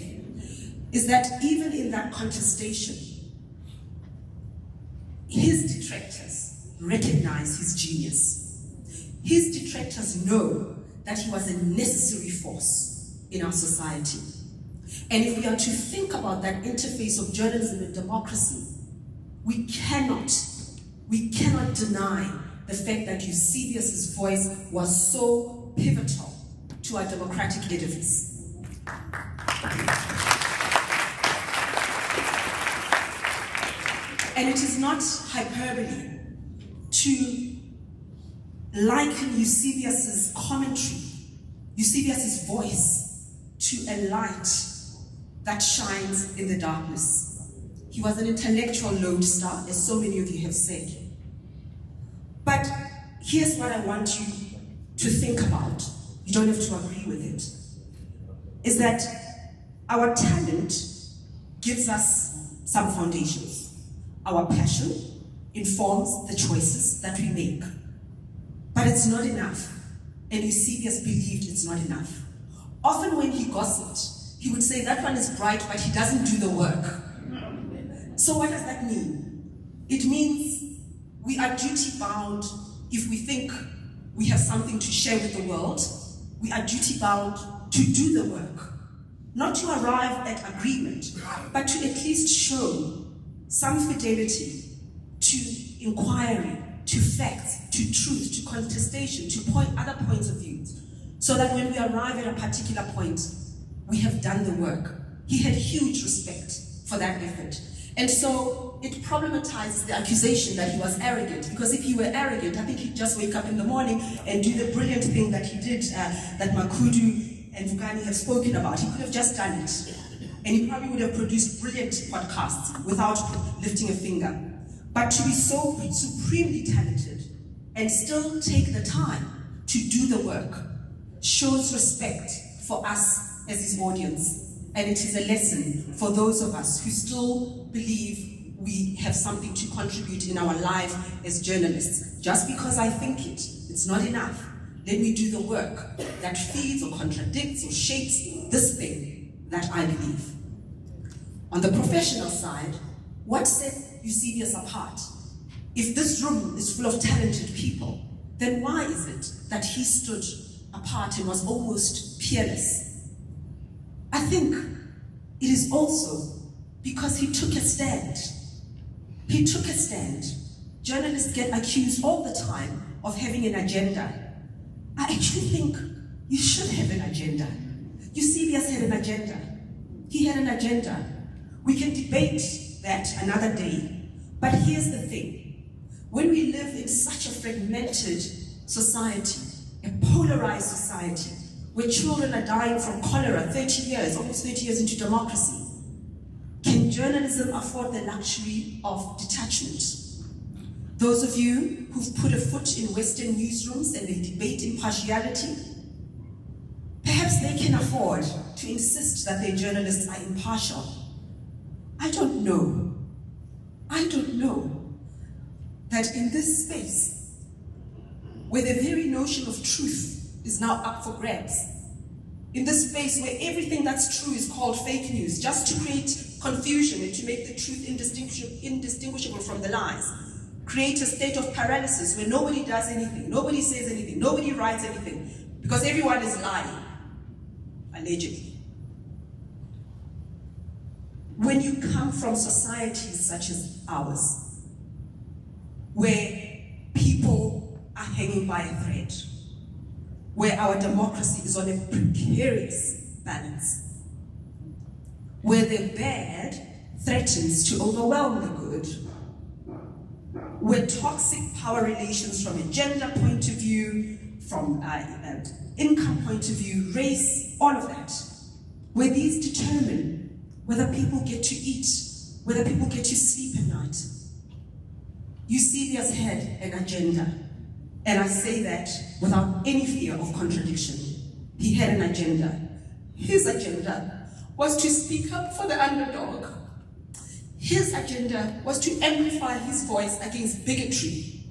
is that even in that contestation, his detractors recognize his genius. His detractors know that he was a necessary force in our society. And if we are to think about that interface of journalism and democracy, we cannot deny the fact that Eusebius's voice was so pivotal to our democratic edifice. And it is not hyperbole to liken Eusebius's commentary, Eusebius's voice, to a light that shines in the darkness. He was an intellectual lodestar, as so many of you have said. But here's what I want you to think about. You don't have to agree with it. Is that our talent gives us some foundations. Our passion informs the choices that we make. But it's not enough. And Eusebius believed it's not enough. Often when he gossiped, he would say, that one is bright, but he doesn't do the work. So what does that mean? It means we are duty-bound if we think we have something to share with the world. We are duty-bound to do the work. Not to arrive at agreement, but to at least show some fidelity to inquiry, to facts, to truth, to contestation, to other points of view, so that when we arrive at a particular point, we have done the work. He had huge respect for that effort. And so it problematizes the accusation that he was arrogant, because if he were arrogant, I think he'd just wake up in the morning and do the brilliant thing that he did, that Makudu and Vukani have spoken about. He could have just done it. And he probably would have produced brilliant podcasts without lifting a finger. But to be so supremely talented and still take the time to do the work shows respect for us as his audience. And it is a lesson for those of us who still believe we have something to contribute in our life as journalists. Just because I think it's not enough. Let me do the work that feeds or contradicts or shapes this thing that I believe. On the professional side, what set Eusebius apart? If this room is full of talented people, then why is it that he stood apart and was almost peerless? I think it is also because he took a stand. He took a stand. Journalists get accused all the time of having an agenda. I actually think You should have an agenda. Eusebius had an agenda. He had an agenda. We can debate that another day. But here's the thing. When we live in such a fragmented society, a polarized society, where children are dying from cholera 30 years, almost 30 years into democracy, can journalism afford the luxury of detachment? Those of you who've put a foot in Western newsrooms and they debate impartiality, perhaps they can afford to insist that their journalists are impartial. I don't know. I don't know that in this space, where the very notion of truth is now up for grabs, in this space where everything that's true is called fake news, just to create confusion and to make the truth indistinguishable from the lies, create a state of paralysis where nobody does anything, nobody says anything, nobody writes anything, because everyone is lying, allegedly. When you come from societies such as ours, where people are hanging by a thread, where our democracy is on a precarious balance, where the bad threatens to overwhelm the good, where toxic power relations from a gender point of view, from an income point of view, race, all of that, where these determine whether people get to eat, whether people get to sleep at night. Eusebius had an agenda, and I say that without any fear of contradiction. He had an agenda. His agenda was to speak up for the underdog. His agenda was to amplify his voice against bigotry.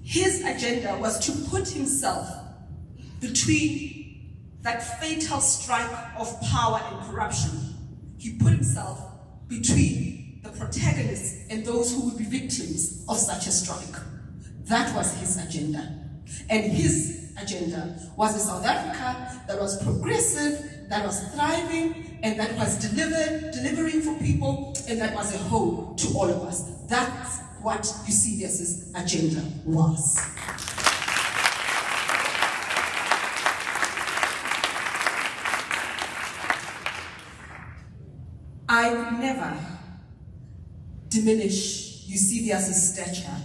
His agenda was to put himself between that fatal strike of power and corruption. He put himself between the protagonists and those who would be victims of such a strike. That was his agenda. And his agenda was a South Africa that was progressive, that was thriving, and that was delivering for people, and that was a home to all of us. That's what Eusebius's agenda was. I would never diminish Eusebius's stature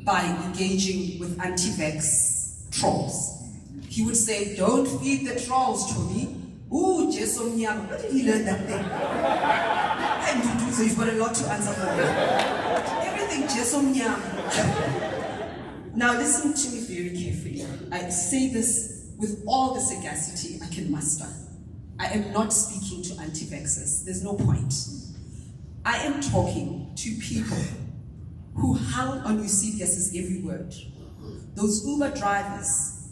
by engaging with anti-vax trolls. He would say, don't feed the trolls, Tommy. Ooh, Jesom Nyam. Where did he learn that thing? And so you've got a lot to answer for. Everything Jesom Nyam. Now listen to me very carefully. I say this with all the sagacity I can muster. I am not speaking to anti-vaxxers. There's no point. I am talking to people who hung on Eusebius's every word. Those Uber drivers,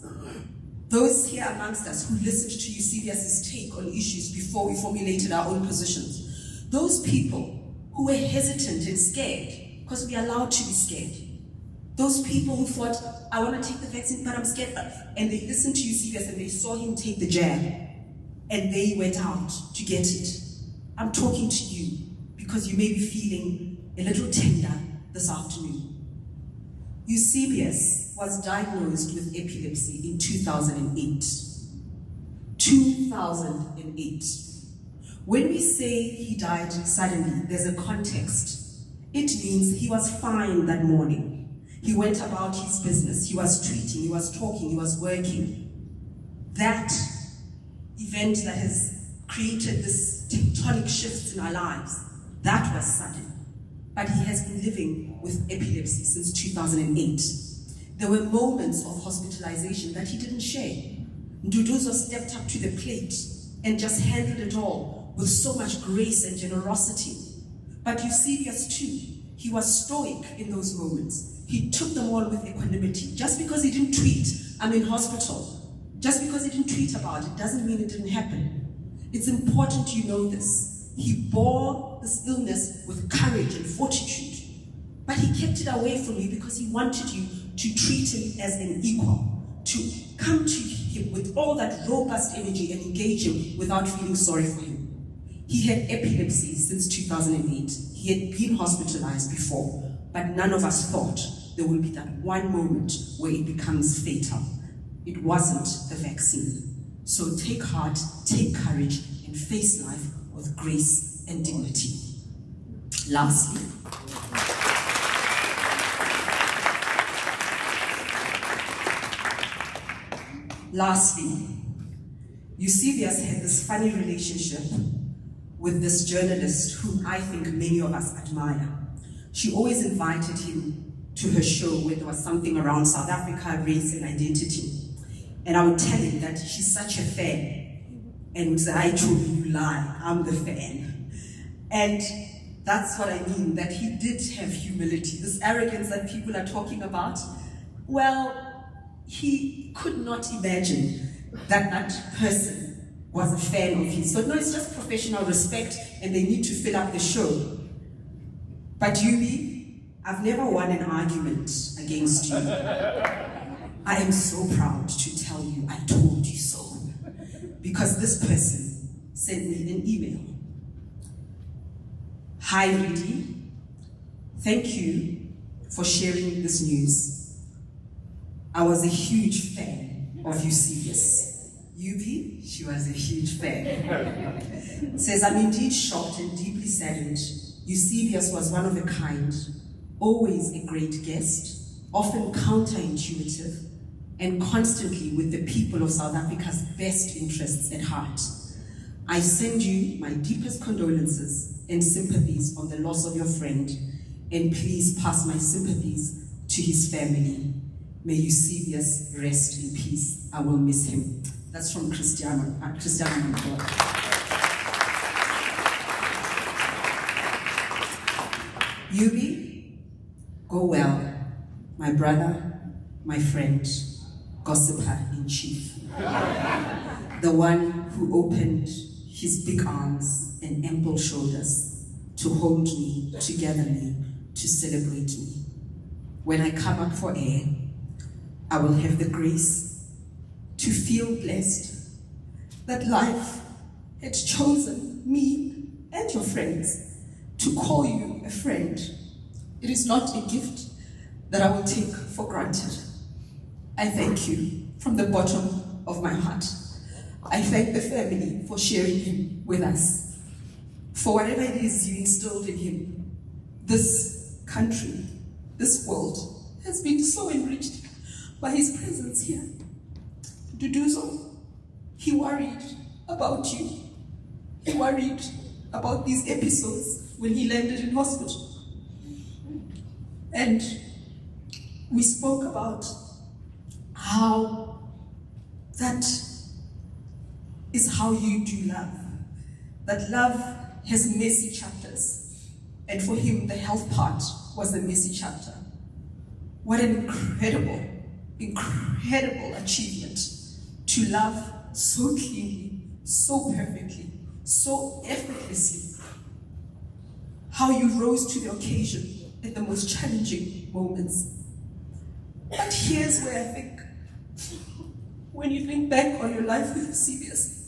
those here amongst us who listened to Eusebius's take on issues before we formulated our own positions. Those people who were hesitant and scared, because we are allowed to be scared. Those people who thought, I want to take the vaccine, but I'm scared. And they listened to Eusebius and they saw him take the jab. And they went out to get it. I'm talking to you because you may be feeling a little tender this afternoon. Eusebius was diagnosed with epilepsy in 2008. 2008. When we say he died suddenly, there's a context. It means he was fine that morning. He went about his business. He was treating, he was talking, he was working. That event that has created this tectonic shifts in our lives, that was sudden. But he has been living with epilepsy since 2008. There were moments of hospitalization that he didn't share. Nduduzo stepped up to the plate and just handled it all with so much grace and generosity. But Eusebius too, he was stoic in those moments. He took them all with equanimity. Just because he didn't tweet, I'm in hospital, just because he didn't tweet about it doesn't mean it didn't happen. It's important you know this. He bore this illness with courage and fortitude, but he kept it away from you because he wanted you to treat him as an equal, to come to him with all that robust energy and engage him without feeling sorry for him. He had epilepsy since 2008. He had been hospitalized before, but none of us thought there would be that one moment where it becomes fatal. It wasn't a vaccine. So take heart, take courage, and face life with grace and dignity. Lastly, Eusebius had this funny relationship with this journalist whom I think many of us admire. She always invited him to her show where there was something around South Africa, race and identity. And I would tell him that she's such a fan. And would say, "I told you, you lie, I'm the fan." And that's what I mean, that he did have humility. This arrogance that people are talking about, well, he could not imagine that that person was a fan of his. So no, it's just professional respect and they need to fill up the show. But Yubi, I've never won an argument against you. I am so proud to tell you I told you so. Because this person sent me an email. "Hi Ridi, thank you for sharing this news. I was a huge fan of Eusebius." Yubi, she was a huge fan. Says, "I'm indeed shocked and deeply saddened. Eusebius was one of a kind, always a great guest, often counterintuitive, and constantly with the people of South Africa's best interests at heart. I send you my deepest condolences and sympathies on the loss of your friend, and please pass my sympathies to his family. May Eusebius rest in peace. I will miss him." That's from Christiana. Yubi, go well, my brother, my friend, gossiper in chief. The one who opened his big arms and ample shoulders to hold me, to gather me, to celebrate me. When I come up for air, I will have the grace to feel blessed that life had chosen me and your friends to call you a friend. It is not a gift that I will take for granted. I thank you from the bottom of my heart. I thank the family for sharing him with us. For whatever it is you instilled in him, this country, this world has been so enriched by his presence here. To do so, he worried about you. He worried about these episodes when he landed in hospital. And we spoke about how that is how you do love. That love has messy chapters. And for him, the health part was a messy chapter. What an incredible, incredible achievement to love so cleanly, so perfectly, so effortlessly. How you rose to the occasion at the most challenging moments. But here's where I think, when you think back on your life with Eusebius,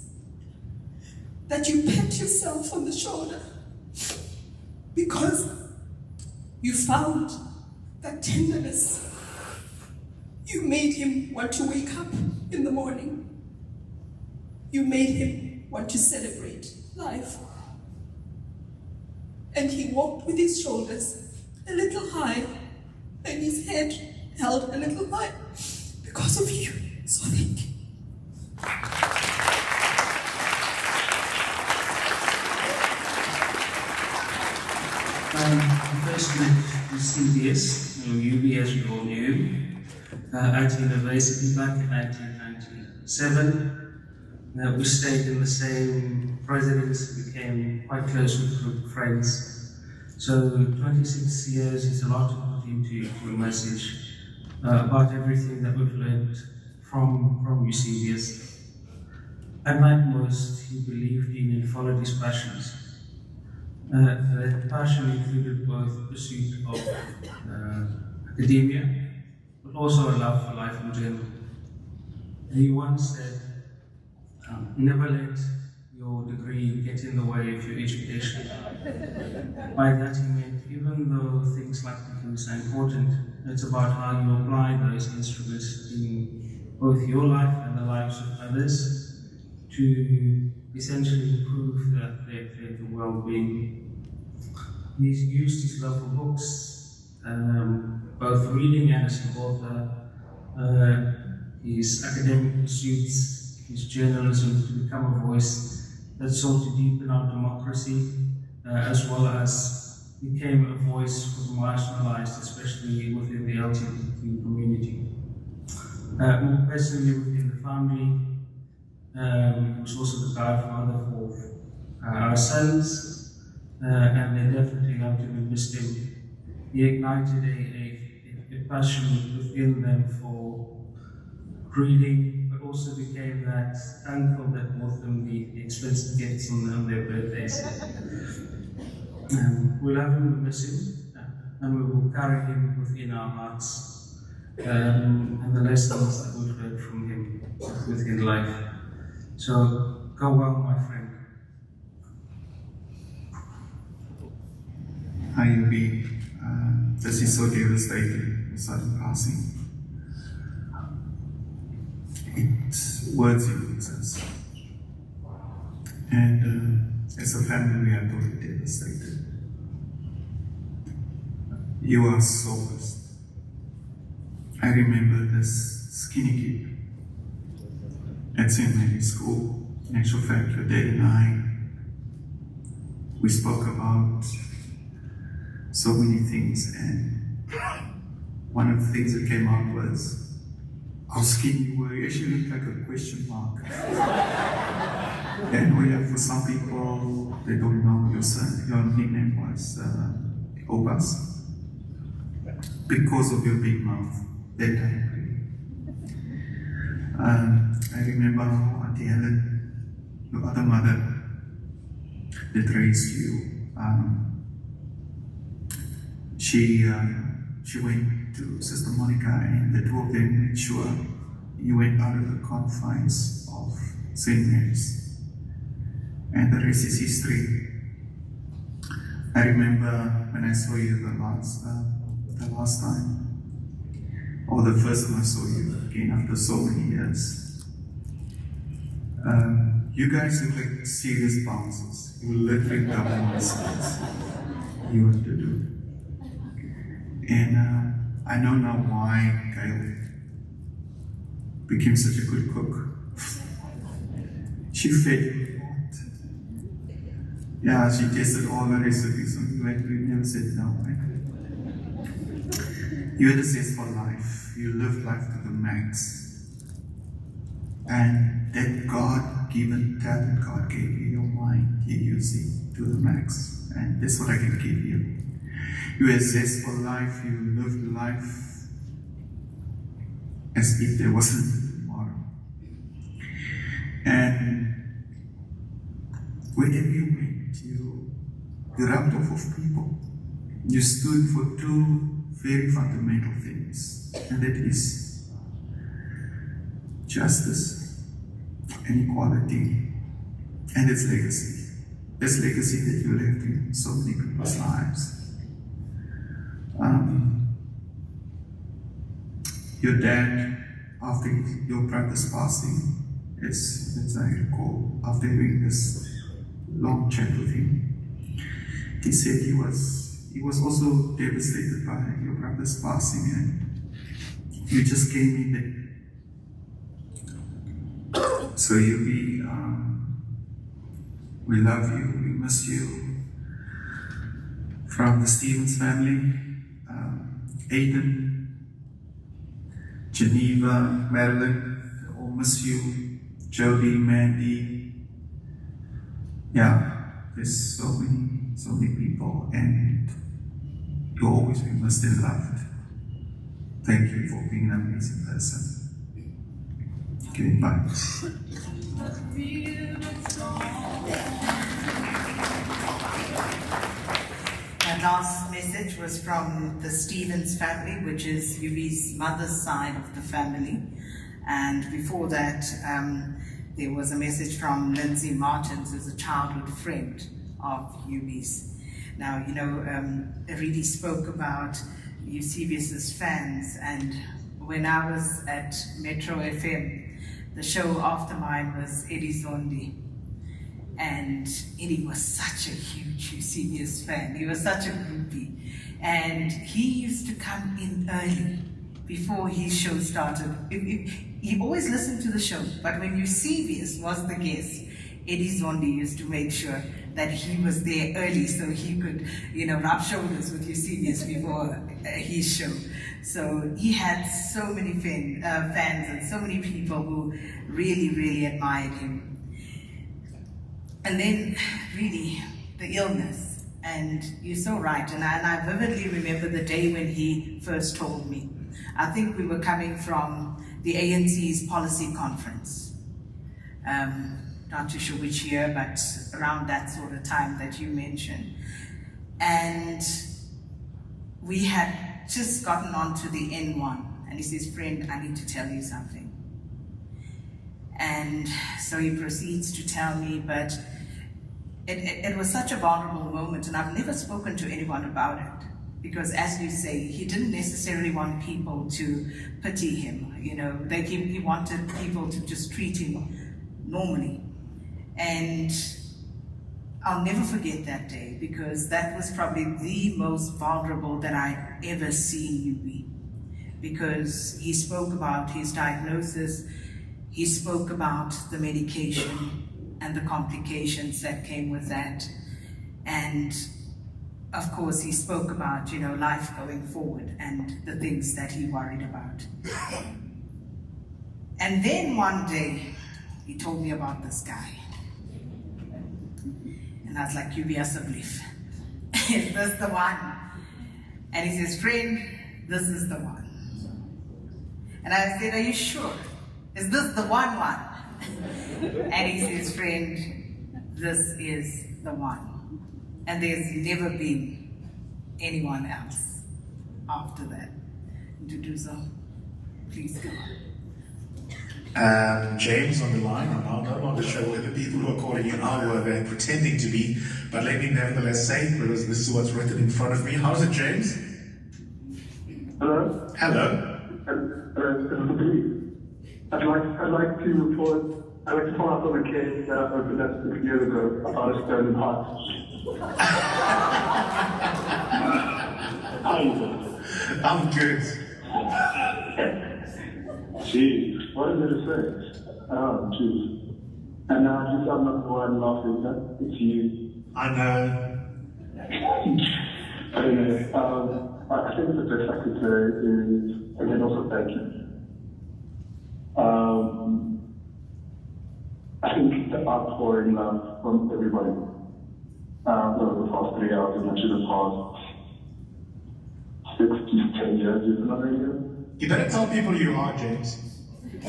that you pat yourself on the shoulder because you found that tenderness. You made him want to wake up in the morning. You made him want to celebrate life. And he walked with his shoulders a little high and his head held a little high because of you. So thank you. I first met Eusebius, or Yubi as you all knew, at university back in 1997. We stayed in the same residence, became quite close with a group of friends. So 26 years is a lot to put into a message about everything that we've learned from Eusebius. Unlike most, he believed in and followed his passions. That passion included both pursuit of academia, but also a love for life in general. And he once said, never let your degree get in the way of your education. By that he meant, even though things like degrees are important, it's about how you apply those instruments in both your life and the lives of others to essentially improve their well-being. He's used his love for books, both reading and as an author, his academic pursuits, his journalism to become a voice that sought to deepen our democracy, as well as became a voice for the marginalized, especially within the LGBTQ community. More personally within the family, he was also the godfather for our sons, and they definitely loved him and missed him. He ignited a passion within them for reading, but also became that uncle that bought them the expensive gifts on their birthdays. We love him, we miss him, and we will carry him within our hearts, and the lessons that we've learned from him within life. So, go well, my friend. Hi, Yubi. This is so devastating, the sudden passing. Words use us. And as a family, we are totally devastated. You are so missed. I remember this skinny kid at St. Mary's School. In actual fact, your dad and I, we spoke about so many things, and one of the things that came out was how skinny you were. You actually looked like a question mark. And for some people, they don't know your nickname was Obas because of your big mouth that time. I remember how Auntie Helen, your other mother that raised you, she went to Sister Monica, and the two of them made sure you went out of the confines of St. Mary's. And the rest is history. I remember when I saw you the last time, or the first time I saw you again after so many years. You guys look like serious bouncers. You were literally double my size. You had to do. And I know now why Gail became such a good cook. She fed you a lot. Yeah, she tasted all the recipes, and you actually never said no. You had a zest for life. You lived life to the max. And that God-given talent God gave you, your mind, He used it to the max. And that's what I can give you. You had zest for life. You lived life as if there wasn't tomorrow. And wherever you went, you rubbed off of people. You stood for two very fundamental things, and that is justice and equality, and its legacy. This legacy that you left in so many people's lives. Your dad, after your brother's passing, as I recall, after having this long chat with him, he said he was also devastated by your brother's passing, and you just came in there. So we love you, we miss you. From the Stevens family, Aiden, Geneva, Marilyn, all miss you. Jody, Mandy. Yeah, there's so many people, and you'll always be missed and loved. Thank you for being an amazing person. Okay, bye. That last message was from the Stevens family, which is Yubi's mother's side of the family. And before that, there was a message from Lindsay Martins, who's a childhood friend of Yubi's. Now, Aridi spoke about Eusebius's fans, and when I was at Metro FM, the show after mine was Eddie Zondi. And Eddie was such a huge Eusebius fan. He was such a groupie. And he used to come in early before his show started. He always listened to the show, but when Eusebius was the guest, Eddie Zondi used to make sure that he was there early so he could, rub shoulders with Eusebius before his show. So he had so many fans and so many people who really, really admired him. And then, really, the illness. And you're so right, and I vividly remember the day when he first told me. I think we were coming from the ANC's policy conference. Not too sure which year, but around that sort of time that you mentioned. And we had just gotten onto the N1, and he says, "Friend, I need to tell you something." And so he proceeds to tell me, but it was such a vulnerable moment, and I've never spoken to anyone about it. Because as you say, he didn't necessarily want people to pity him. He wanted people to just treat him normally. And I'll never forget that day, because that was probably the most vulnerable that I ever seen you be. Because he spoke about his diagnosis, he spoke about the medication and the complications that came with that. And of course, he spoke about, life going forward and the things that he worried about. And then one day, he told me about this guy. And I was like, Eusebius McKaiser, is this the one? And he says, "Friend, this is the one." And I said, "Are you sure? Is this the one?" And he says, "Friend, this is the one. And there's never been anyone else after that to do so." Please go on. James on the line. I'm no longer sure whether people who are calling you now were there pretending to be, but let me nevertheless say, because this is what's written in front of me. How's it, James? Hello? Hello? I'd like to report, I'd like to follow up on a case that I opened up 6 years ago about a stolen heart. How are you doing? I'm good. Jeez, what is it to say? Oh, jeez. And now I'm not the one laughing, huh? It's you. I know. Anyway, I think the best I could say is, again, also thank you. I think the outpouring love from everybody over the past 3 hours and actually the past 6 to 10 years, is another year. You better tell people who you are, James. So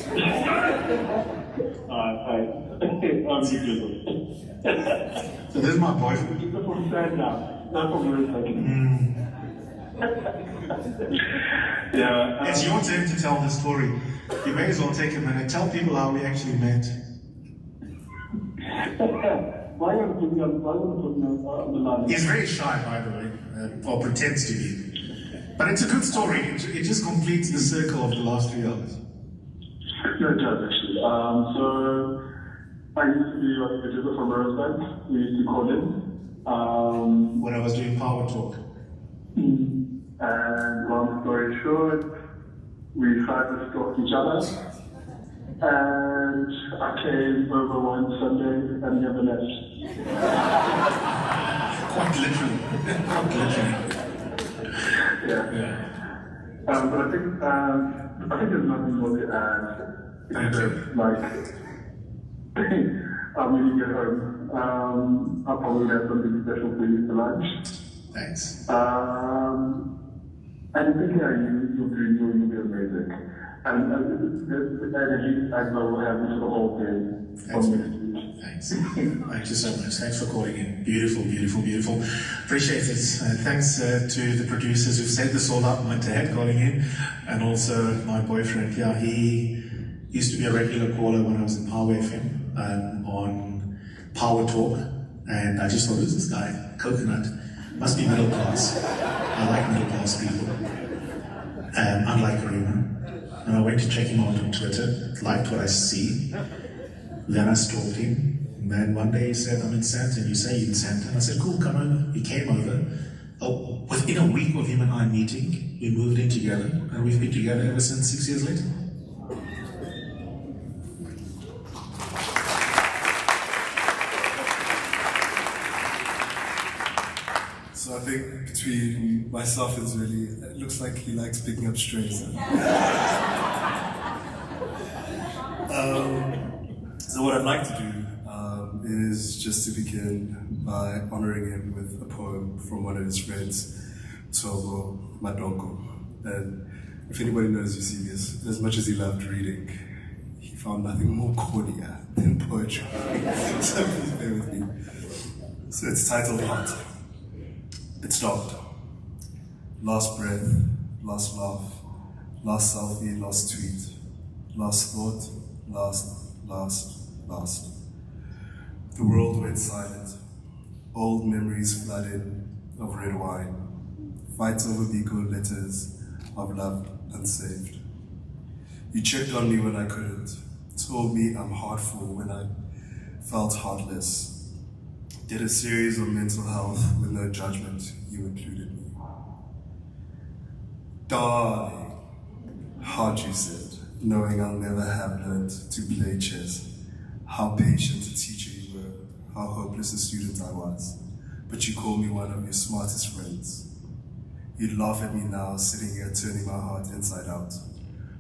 this is my boyfriend. Just from sad now, not from really thinking. Yeah. It's your turn to tell the story. You may as well take a minute. Tell people how we actually met. Why are you putting on the line? He's very shy, by the way, or pretends to be. But it's a good story. It just completes the circle of the last 3 hours. No, it does actually. So I used to be like a producer from Rosebank. We used to call in. When I was doing Power Talk. And long story short, we tried to stalk each other. And I came over one Sunday and never left. Quite literally. Quite literally. Yeah. But I think there's nothing more to add. Except, like, when you get home, I'll probably have something special for you for lunch. Thanks. And you'll be amazing. And the energy I will have for the whole day. Thanks. Thank you so much. Thanks for calling in. Beautiful, beautiful, beautiful. Appreciate it. Thanks to the producers who've set this all up. My dad calling in, and also my boyfriend. Yeah, he used to be a regular caller when I was in Power FM on Power Talk, and I just thought, who's this guy? Coconut. Must be middle class. I like middle class people. Unlike Karima. and I went to check him out on Twitter, liked what I see. Then I stalked him. And then one day he said, I'm in Sandton. You say you're in Sandton? I said, cool, come over. He came over. Oh, within a week of him and I meeting, we moved in together, and we've been together ever since 6 years later. So I think between myself and Zweli, it looks like he likes picking up strays. So what I'd like to do is just to begin by honoring him with a poem from one of his friends, Togo Madoko. And if anybody knows Eusebius, as much as he loved reading, he found nothing more cordier than poetry. So please bear with me. So it's titled Heart. It stopped. Last breath, last laugh, last selfie, last tweet, last thought, last. The world went silent. Old memories flooded of red wine. Fights over Biko letters of love unsaved. You checked on me when I couldn't. Told me I'm heartful when I felt heartless. Did a series of mental health with no judgment. You included me. Darling, hard you said, knowing I'll never have learned to play chess. How patient a teacher you were, how hopeless a student I was. But you called me one of your smartest friends. You'd laugh at me now, sitting here turning my heart inside out,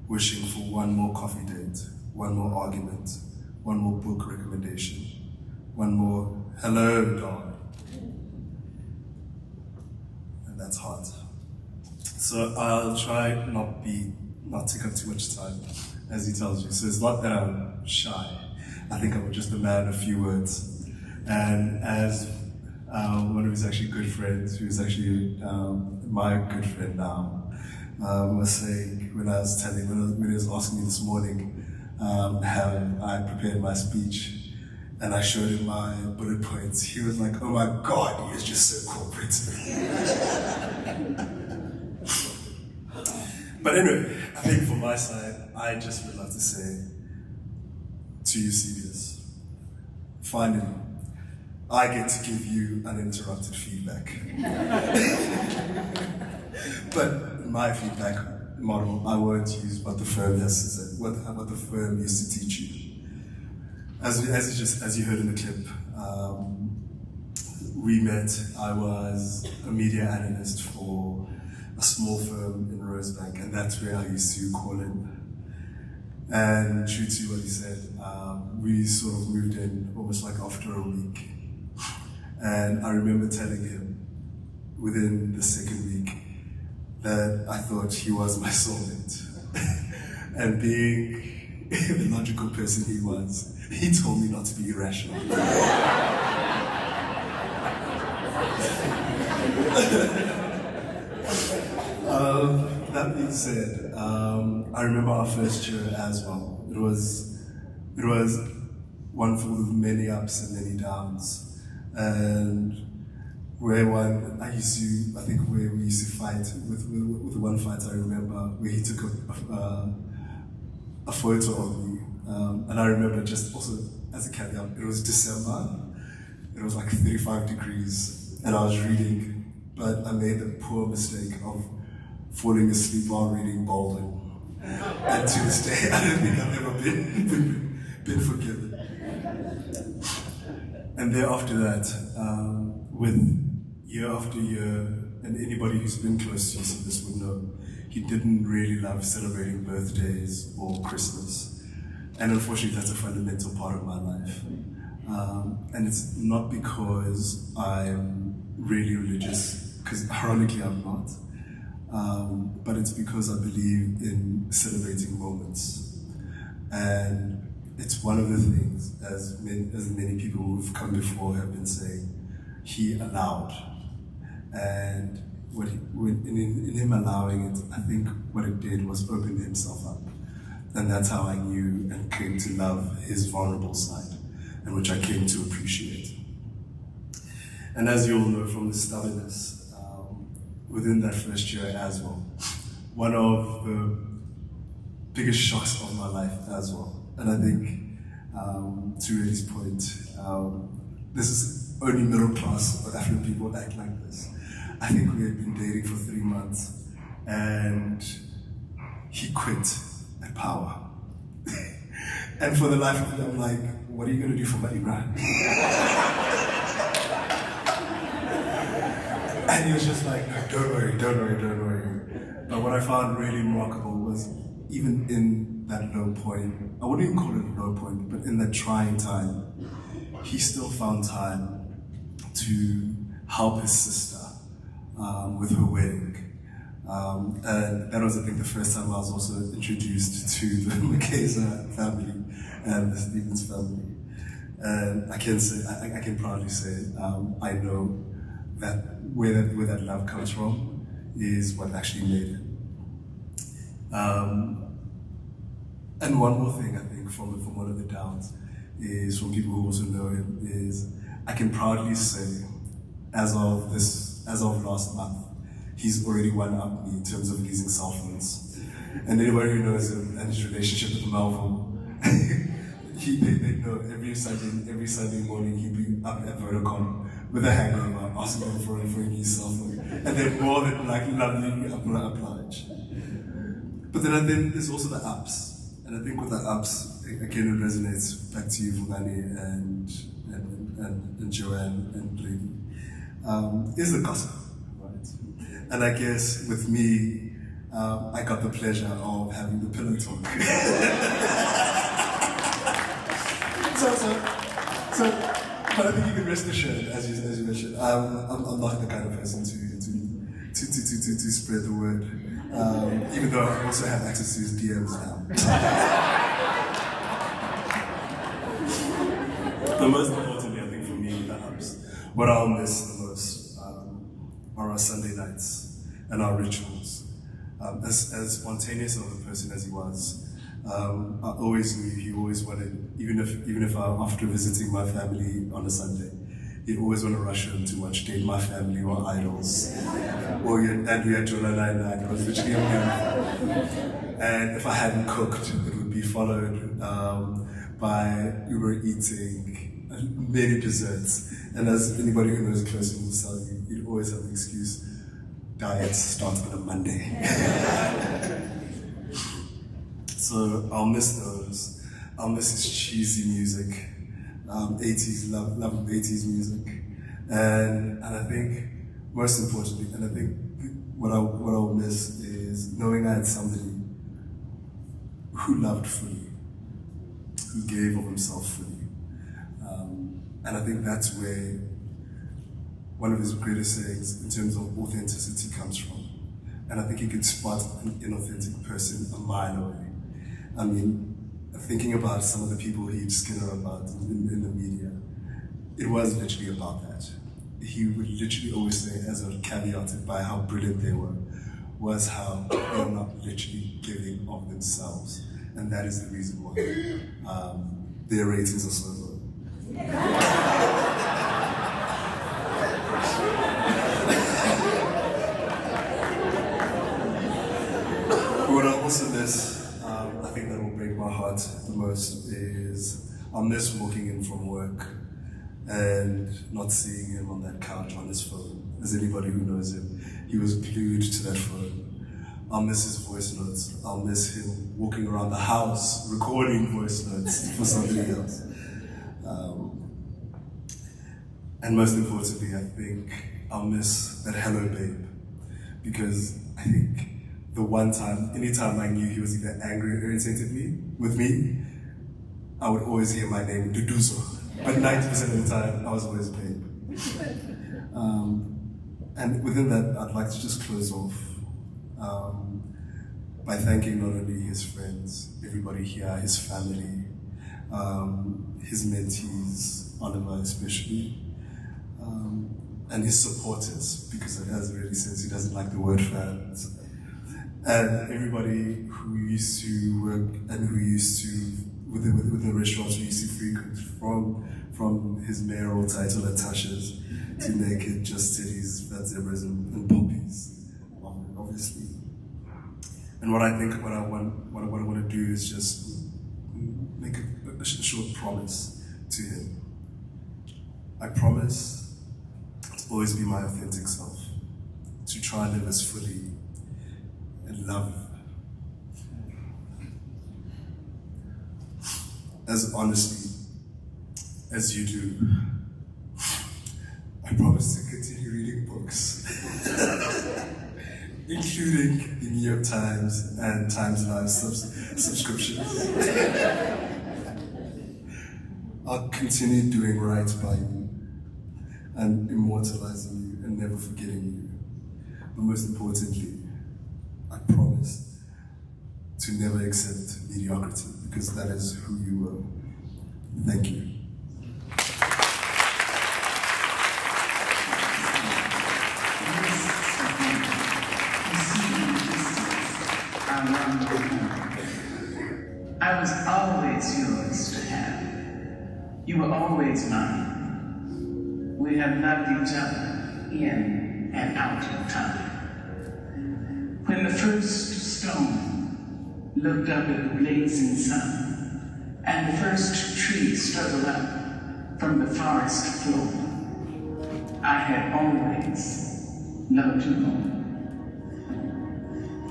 wishing for one more coffee date, one more argument, one more book recommendation, one more hello, darling. And that's hard. So I'll try not take up too much time, as he tells you. So it's not that I'm shy. I think I'm just a man of few words. And as one of his actually good friends, who's actually my good friend now, was saying when I was telling, when he was asking me this morning, have I prepared my speech, and I showed him my bullet points, he was like, oh my God, he is just so corporate. But anyway, I think from my side, I just would love to say to Eusebius, finally, I get to give you uninterrupted feedback. But my feedback model, I won't use what the firm has said, what the firm used to teach you. As you heard in the clip, we met. I was a media analyst for a small firm in Rosebank, and that's where I used to call in. And true to what he said, we sort of moved in almost like after a week. And I remember telling him within the second week that I thought he was my soulmate. And being the logical person he was, he told me not to be irrational. That being said, I remember our first year as well. It was one full of many ups and many downs. And where I think where we used to fight, with one fight I remember, where he took a photo of me. And I remember just also, as a caveat, it was December, it was like 35 degrees, and I was reading, but I made the poor mistake of falling asleep while reading Bolden. And to this day, I don't think I've ever been forgiven. And thereafter that, with year after year, and anybody who's been close to Eusebius would know, he didn't really love celebrating birthdays or Christmas. And unfortunately, that's a fundamental part of my life. And it's not because I'm really religious, because ironically I'm not, but it's because I believe in celebrating moments. And it's one of the things, as many people who've come before have been saying, he allowed. And in him allowing it, I think what it did was open himself up. And that's how I knew and came to love his vulnerable side, and which I came to appreciate. And as you all know from the stubbornness, within that first year as well, one of the biggest shocks of my life as well. And I think, to Reddy's point, this is only middle class African people act like this. I think we had been dating for 3 months, and he quit at power. And for the life of me, I'm like, what are you gonna do for money, bruh? And he was just like, no, don't worry, don't worry, don't worry. But what I found really remarkable was, even in that low point, I wouldn't even call it a low point, but in that trying time, he still found time to help his sister with her wedding. And that was, I think, the first time I was also introduced to the McKaiser family and the Stevens family. And I can say, I can proudly say, I know that where that love comes from is what actually made it. And one more thing, I think, from one of the downs is, from people who also know him, is I can proudly say, as of last month, he's already one up me in terms of leasing cell phones. And anybody who knows him and his relationship with Malcolm, they know every Sunday morning he'd be up at Vodacom with a hangover, asking them for a new cell phone. And they're more than like lovely obliged. But then there's also the ups. And I think with the ups, again, it resonates back to you, Vugani and Joanne and Lady, is the gossip, right? And I guess with me, I got the pleasure of having the pillow talk. So, but I think you can rest assured, as you mentioned, I'm not the kind of person to spread the word, even though I also have access to his DMs now. But most importantly, I think for me, perhaps, what I'll miss the most are our Sunday nights and our rituals. As spontaneous of a person as he was, I always knew he always wanted, even if after visiting my family on a Sunday, he'd always want to rush home to watch Date My Family or Idols, or and we had Jola 99. It was literally a miracle. And if I hadn't cooked, it would be followed by Uber eating many desserts. And as anybody who knows closely will tell you, you'd always have an excuse. Diet starts on a Monday. So I'll miss those. I'll miss his cheesy music, 80s, love of 80s music. And I think, most importantly, and I think what I'll miss is knowing I had somebody who loved fully, who gave of himself fully. And I think that's where one of his greatest sayings in terms of authenticity comes from. And I think you can spot an inauthentic person a mile away. I mean, thinking about some of the people he'd skinner about in the media, it was literally about that. He would literally always say, as a caveated by how brilliant they were, was how they're not literally giving of themselves. And that is the reason why their ratings are so low. What I also miss, I think that will break my heart the most, is I'll miss walking in from work and not seeing him on that couch on his phone. As anybody who knows him, he was glued to that phone. I'll miss his voice notes. I'll miss him walking around the house recording voice notes for somebody else. And most importantly, I think I'll miss that hello babe, because I think the one time, anytime I knew he was either angry or irritated with me, I would always hear my name, Duduzo. But 90% of the time, I was always babe. And within that, I'd like to just close off by thanking not only his friends, everybody here, his family, his mentees, Oliver especially, and his supporters, because as already says, he doesn't like the word fans. And everybody who used to work and who used to, with the restaurants we used to frequent, from his mayoral title at Tasha's to Naked, Just Titties, Fat Zebras, and Poppies, obviously. And what I think, what I want to do is just make a short promise to him. I promise to always be my authentic self, to try and live as fully and love as honestly as you do. I promise to continue reading books, including the New York Times and Times Live subscriptions. I'll continue doing right by you and immortalizing you and never forgetting you. But most importantly, I promise to never accept mediocrity, because that is who you are. Thank you. I was always yours to have. You were always mine. We have loved each other in and out of time. When the first stone looked up at the blazing sun, and the first tree struggled up from the forest floor, I had always loved you more.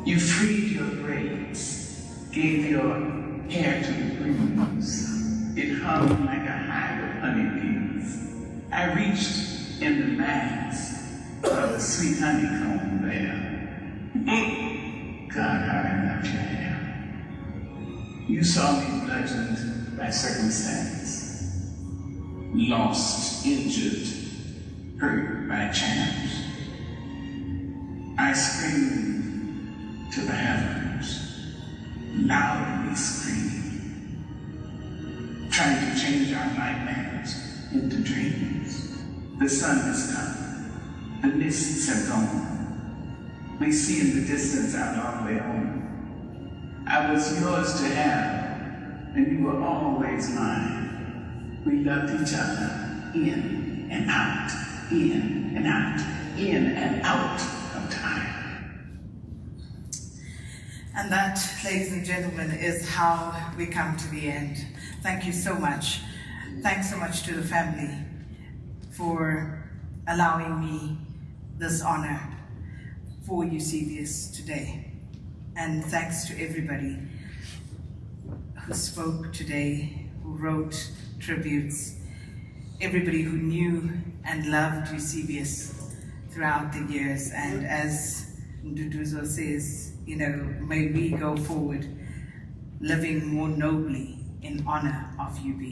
You freed your braids, gave your hair to the breeze. It hung like a hive of honeybees. I reached in the mass of the sweet honeycomb there. God, how I loved your hair. You saw me bludgeoned by circumstance, lost, injured, hurt by chance. I screamed to the heavens, loudly screamed, trying to change our nightmares into dreams. The sun has come, the mists have gone. We see in the distance our long way home. I was yours to have, and you were always mine. We loved each other in and out, in and out, in and out of time. And that, ladies and gentlemen, is how we come to the end. Thank you so much. Thanks so much to the family for allowing me this honor for Eusebius today. And thanks to everybody who spoke today, who wrote tributes, everybody who knew and loved Eusebius throughout the years. And as Nduduzo says, you know, may we go forward living more nobly in honor of UB.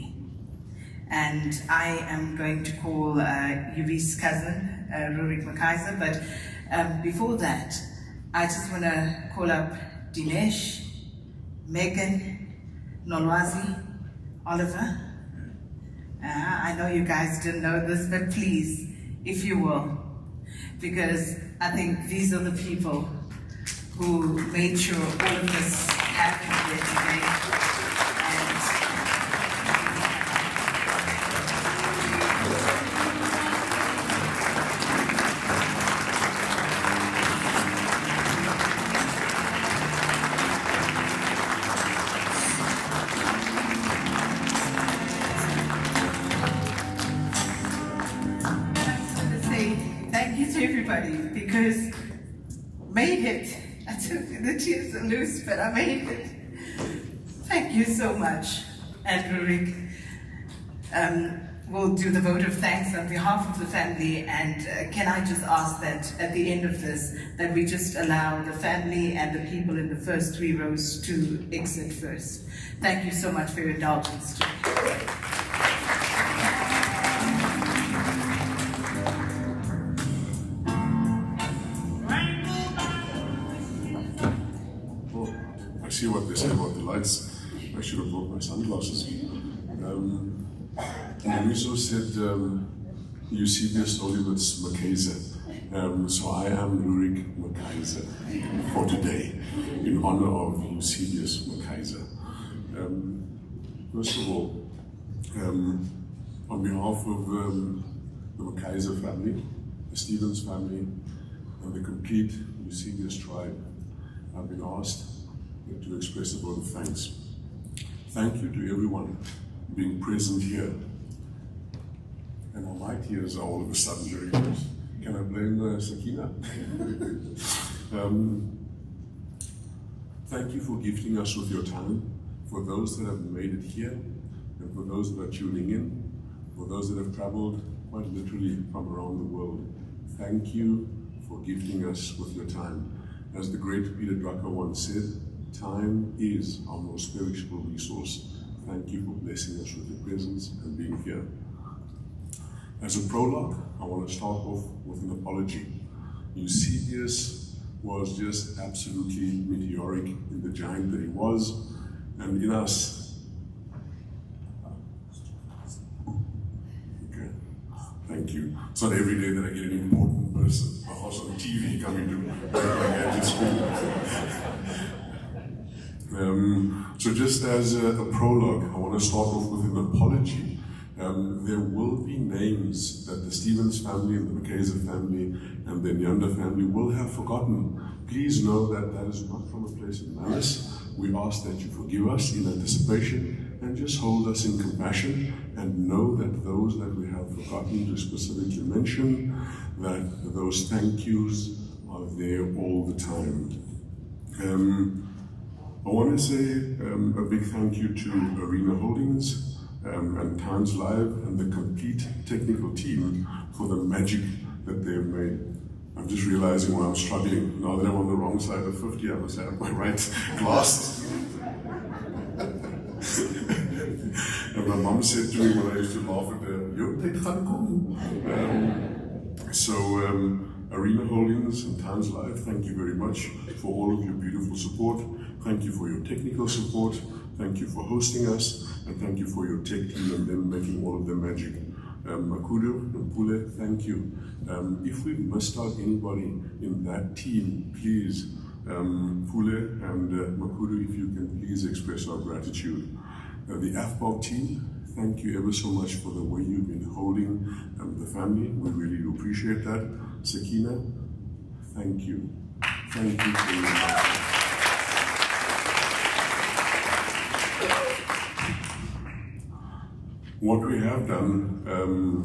And I am going to call UB's cousin, Eusebius McKaiser, but before that, I just want to call up Dinesh, Megan, Nolwazi, Oliver. I know you guys didn't know this, but please, if you will, because I think these are the people who made sure all of this happened here today. Because made it. I took the tears are loose, but I made it. Thank you so much. And Rurik will do the vote of thanks on behalf of the family. And can I just ask that at the end of this, that we just allow the family and the people in the first 3 rows to exit first. Thank you so much for your indulgence. See what they say about the lights. I should have brought my sunglasses. And Riso said Eusebius Oliver's McKaiser. So I am Eusebius McKaiser for today, in honor of Eusebius McKaiser. First of all, on behalf of the McKaiser family, the Stevens family, and the complete Eusebius tribe, I've been asked to express a vote of thanks. Thank you to everyone being present here. And my tears are all of a sudden very close. Can I blame Sakina? Thank you for gifting us with your time, for those that have made it here, and for those that are tuning in, for those that have traveled quite literally from around the world. Thank you for gifting us with your time. As the great Peter Drucker once said, time is our most perishable resource. Thank you for blessing us with your presence and being here. As a prologue, I want to start off with an apology. Eusebius was just absolutely meteoric in the giant that he was, and in us. Okay, thank you. It's not every day that I get an important person, a host on TV coming to make my gadget screen. So just as a prologue, I want to start off with an apology. There will be names that the Stevens family and the McKaiser family and the Nyanda family will have forgotten. Please know that that is not from a place of malice. We ask that you forgive us in anticipation and just hold us in compassion, and know that those that we have forgotten to specifically mention, that those thank yous are there all the time. I want to say a big thank you to Arena Holdings, and Times Live and the complete technical team for the magic that they've made. I'm just realizing why I'm struggling. Now that I'm on the wrong side of 50, I must have my right glasses. And my mom said to me when I used to laugh at her, "Your tijd gaan kom." Arena Holdings and Times Live, thank you very much for all of your beautiful support. Thank you for your technical support. Thank you for hosting us, and thank you for your tech team and then making all of the magic. Makudu and Pule, thank you. If we've missed out anybody in that team, please, Pule and Makudu, if you can please express our gratitude. The AFBOB team, thank you ever so much for the way you've been holding the family. We really do appreciate that. Sakina, thank you. Thank you for your time. What we have done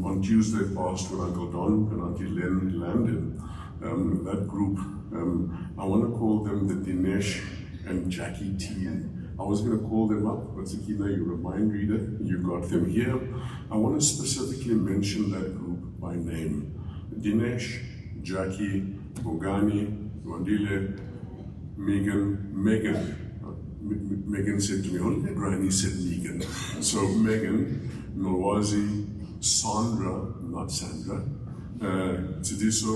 on Tuesday past when Uncle Don and Auntie Len landed, that group, I want to call them the Dinesh and Jackie team. I was going to call them up, but Sakina, you're a mind reader, you got them here. I want to specifically mention that group by name. Dinesh, Jackie, Bongani, Wandile, Megan said to me, only Granny said Megan. So Megan, Nolwazi, Sandra, not Sandra, Tsidiso,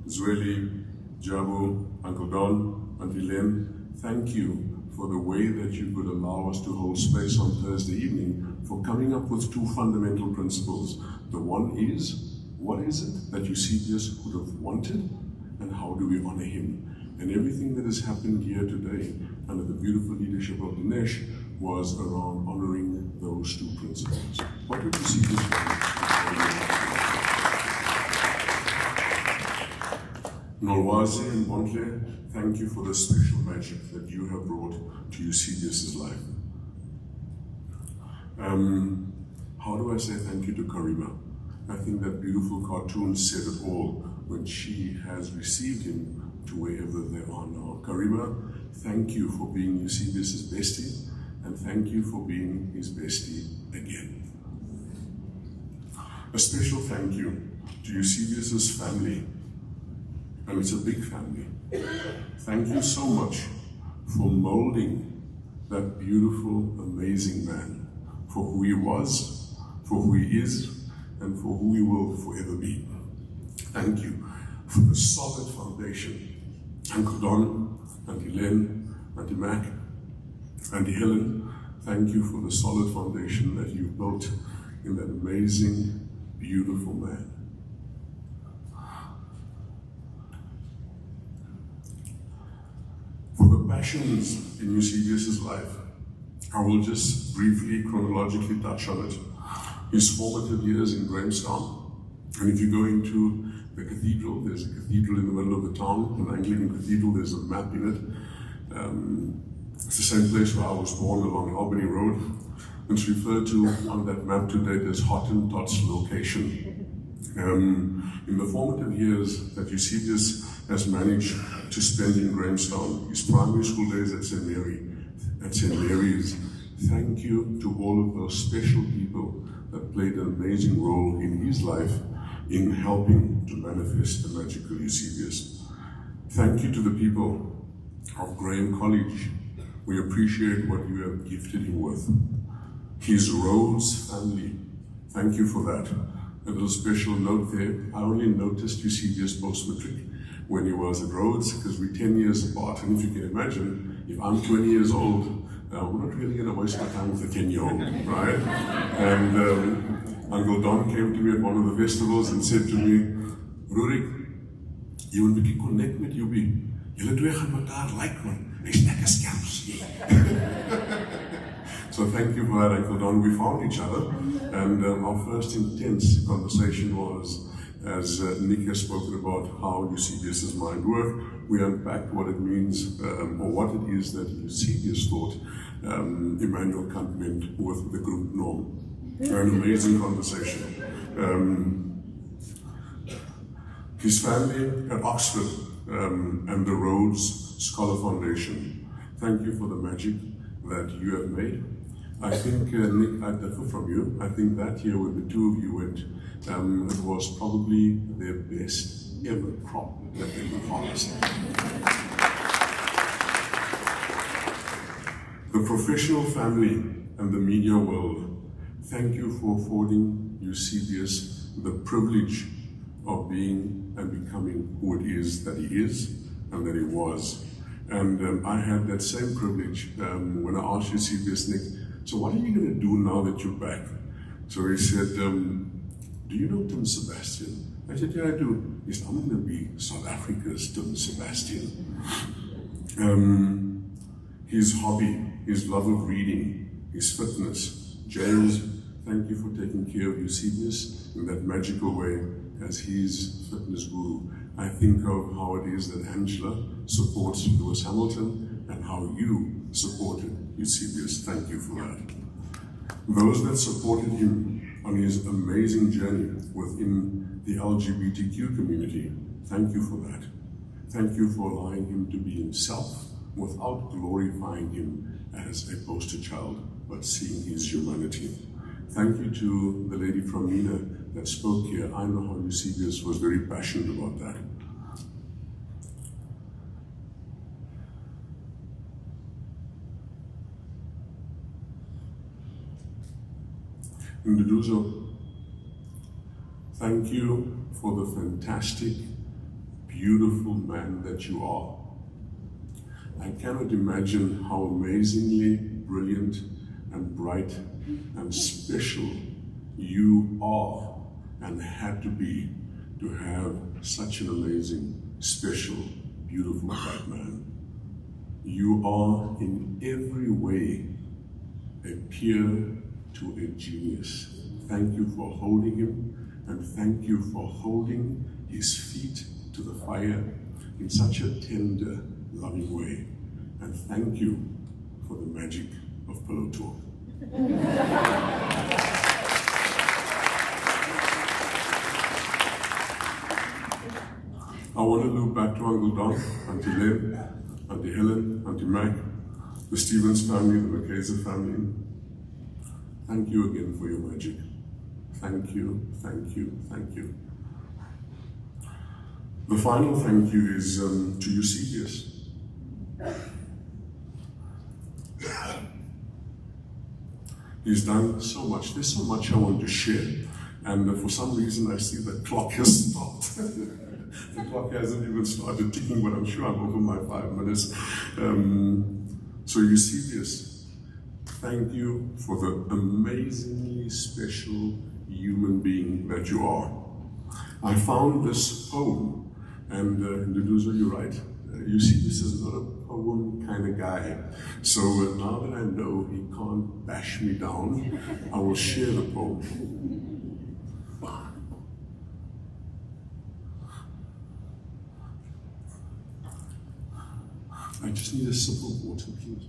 Zweli, Jabu, Uncle Don, Auntie Len, thank you for the way that you could allow us to hold space on Thursday evening, for coming up with two fundamental principles. The one is, what is it that Eusebius would have wanted, and how do we honor him? And everything that has happened here today, under the beautiful leadership of Dinesh, was around honoring those two principles. What would Eusebius want? Nolwazi and Bontle, thank you for the special magic that you have brought to Eusebius' life. How do I say thank you to Karima? I think that beautiful cartoon said it all when she has received him to wherever they are now. Karima, thank you for being Eusebius' bestie, and thank you for being his bestie again. A special thank you to Eusebius' family, and it's a big family. Thank you so much for molding that beautiful, amazing man for who he was, for who he is, and for who he will forever be. Thank you for the solid foundation. Uncle Don, Auntie Len, Auntie Mac, Auntie Helen, thank you for the solid foundation that you've built in that amazing, beautiful man. For the passions in Eusebius' life, I will just briefly, chronologically touch on it. His formative years in Grahamstown, and if you go into the cathedral, there's a cathedral in the middle of the town, an Anglican cathedral, there's a map in it. It's the same place where I was born, along Albany Road. It's referred to on that map today as Hottentot's location. In the formative years that Eusebius has managed to spend in Grahamstown, his primary school days at St. Mary's, thank you to all of those special people that played an amazing role in his life in helping to manifest the magical Eusebius. Thank you to the people of Graham College. We appreciate what you have gifted him with. His Rhodes family, thank you for that. A little special note there, I only noticed Eusebius post-matric when he was at Rhodes, because we're 10 years apart. And if you can imagine, if I'm 20 years old, we're not really going to waste my time with a 10-year-old, right? And Uncle Don came to me at one of the festivals and said to me, Rurik, you want to connect with Yubi. Julle twee gaan mekaar like man. Hy's lekker skelms. So thank you for that, Uncle Don. We found each other, and our first intense conversation was, as Nick has spoken about how Eusebius's mind worked, we unpacked what it means, or what it is that Eusebius thought Immanuel Kant meant with the group norm. An amazing conversation. His family at Oxford and the Rhodes Scholar Foundation, thank you for the magic that you have made. I think, Nick, I differ from you. I think that year when the two of you went, it was probably their best ever crop that they could harvest. The professional family and the media world, thank you for affording Eusebius the privilege of being and becoming who it is that he is and that he was. And I had that same privilege when I asked Eusebius, Nick, so what are you going to do now that you're back? So he said, do you know Tim Sebastian? I said, yeah, I do. He said, I'm going to be South Africa's Tim Sebastian. His hobby, his love of reading, his fitness. James, thank you for taking care of Eusebius in that magical way as his fitness guru. I think of how it is that Angela supports Lewis Hamilton and how you supported Eusebius. Thank you for that. Those that supported him on his amazing journey within the LGBTQ community, thank you for that. Thank you for allowing him to be himself without glorifying him as a poster child, but seeing his humanity. Thank you to the lady from Mina that spoke here. I know how Eusebius was very passionate about that. Nduduzo, thank you for the fantastic, beautiful man that you are. I cannot imagine how amazingly brilliant and bright and special you are and had to be to have such an amazing, special, beautiful bright man. You are in every way a peer to a genius. Thank you for holding him, and thank you for holding his feet to the fire in such a tender, loving way. And thank you for the magic of Pillow Talk. I want to look back to Uncle Don, Auntie Len, Auntie Helen, Auntie Mac, the Stevens family, the McKaiser family. Thank you again for your magic. Thank you, thank you, thank you. The final thank you is to Eusebius. He's done so much. There's so much I want to share. And for some reason, I see the clock has stopped. The clock hasn't even started ticking, but I'm sure I'm over my 5 minutes. So Eusebius, thank you for the amazingly special human being that you are. I found this poem, and Nduduzo, you're right. Eusebius is not a poem kind of guy. So now that I know he can't bash me down, I will share the poem. I just need a sip of water, please.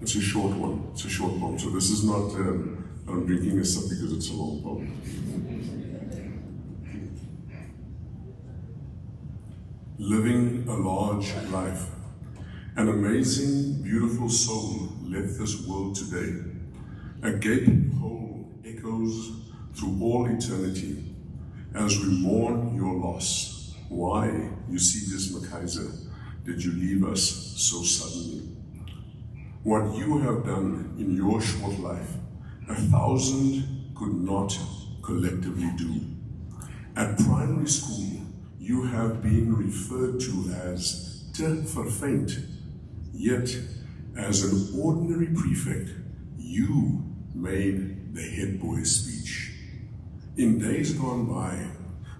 It's a short one. It's a short poem. So this is not, I'm drinking a sip because it's a long poem. Living a large life. An amazing, beautiful soul left this world today. A gaping hole echoes through all eternity as we mourn your loss. Why, Eusebius McKaiser, did you leave us so suddenly? What you have done in your short life, 1,000 could not collectively do. At primary school, you have been referred to as te verfeind, yet as an ordinary prefect, you made the head boy's speech. In days gone by,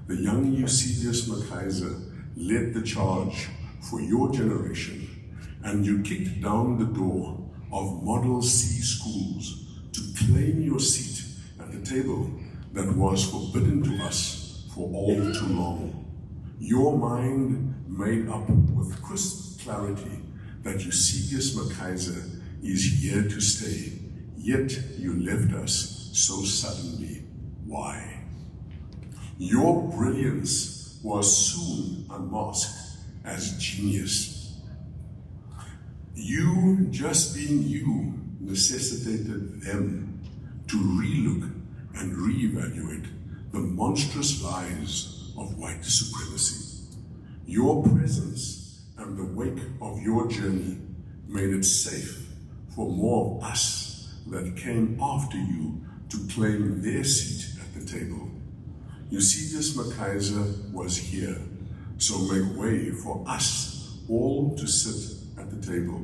the young Eusebius McKaiser led the charge for your generation, and you kicked down the door of Model C schools to claim your seat at the table that was forbidden to us for all too long. Your mind made up with crisp clarity that Eusebius McKaiser is here to stay, yet you left us so suddenly. Why? Your brilliance was soon unmasked as genius. You, just being you, necessitated them to relook and reevaluate the monstrous lies of white supremacy. Your presence and the wake of your journey made it safe for more of us that came after you to claim their seat at the table. Eusebius McKaiser was here, so make way for us all to sit at the table.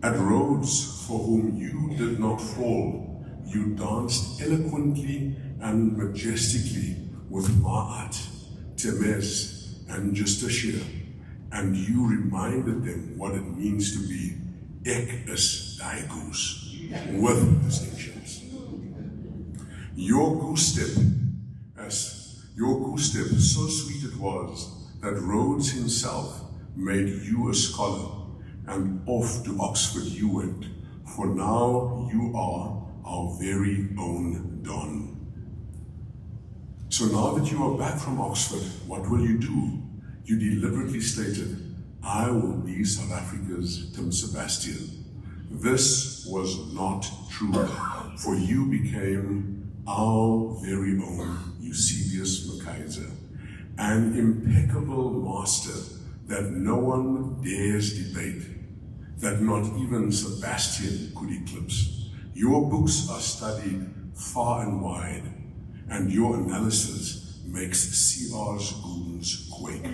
At Rhodes, for whom you did not fall, you danced eloquently and majestically with Ma'at, Temes, and Justicia, and you reminded them what it means to be ek is daigus, with distinctions. Your goose step, so sweet it was that Rhodes himself made you a scholar, and off to Oxford you went, for now you are our very own Don. So now that you are back from Oxford, what will you do? You deliberately stated, I will be South Africa's Tim Sebastian. This was not true, for you became our very own Eusebius McKaiser, an impeccable master that no one dares debate, that not even Sebastian could eclipse. Your books are studied far and wide, and your analysis makes CR's goons quake.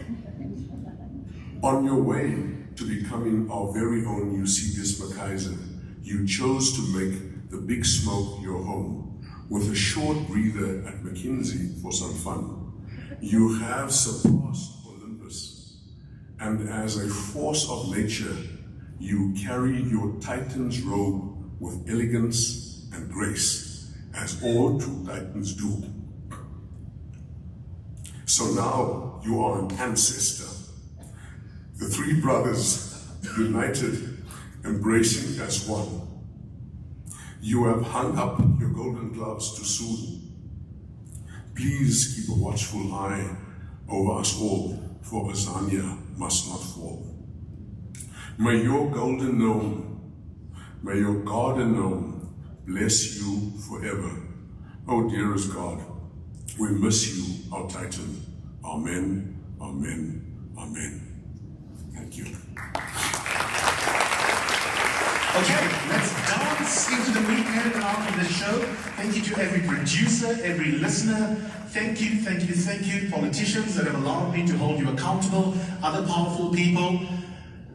On your way to becoming our very own Eusebius McKaiser, you chose to make the Big Smoke your home, with a short breather at McKinsey for some fun. You have surpassed Olympus, and as a force of nature, you carry your Titan's robe with elegance and grace, as all true Titans do. So now you are an ancestor. The three brothers united, embracing as one. You have hung up your golden gloves too soon. Please keep a watchful eye over us all, for Azania must not fall. May your golden gnome, may your garden gnome bless you forever. Oh dearest God, we miss you, our Titan. Amen, amen, amen. Thank you. Okay, let's dance into the weekend after the show. Thank you to every producer, every listener. Thank you, thank you, thank you, politicians that have allowed me to hold you accountable, other powerful people.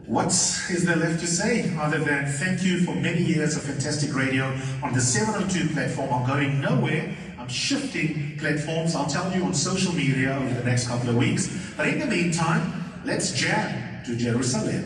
What is there left to say other than thank you for many years of fantastic radio on the 702 platform. I'm going nowhere. I'm shifting platforms. I'll tell you on social media over the next couple of weeks. But in the meantime, let's jam to Jerusalem.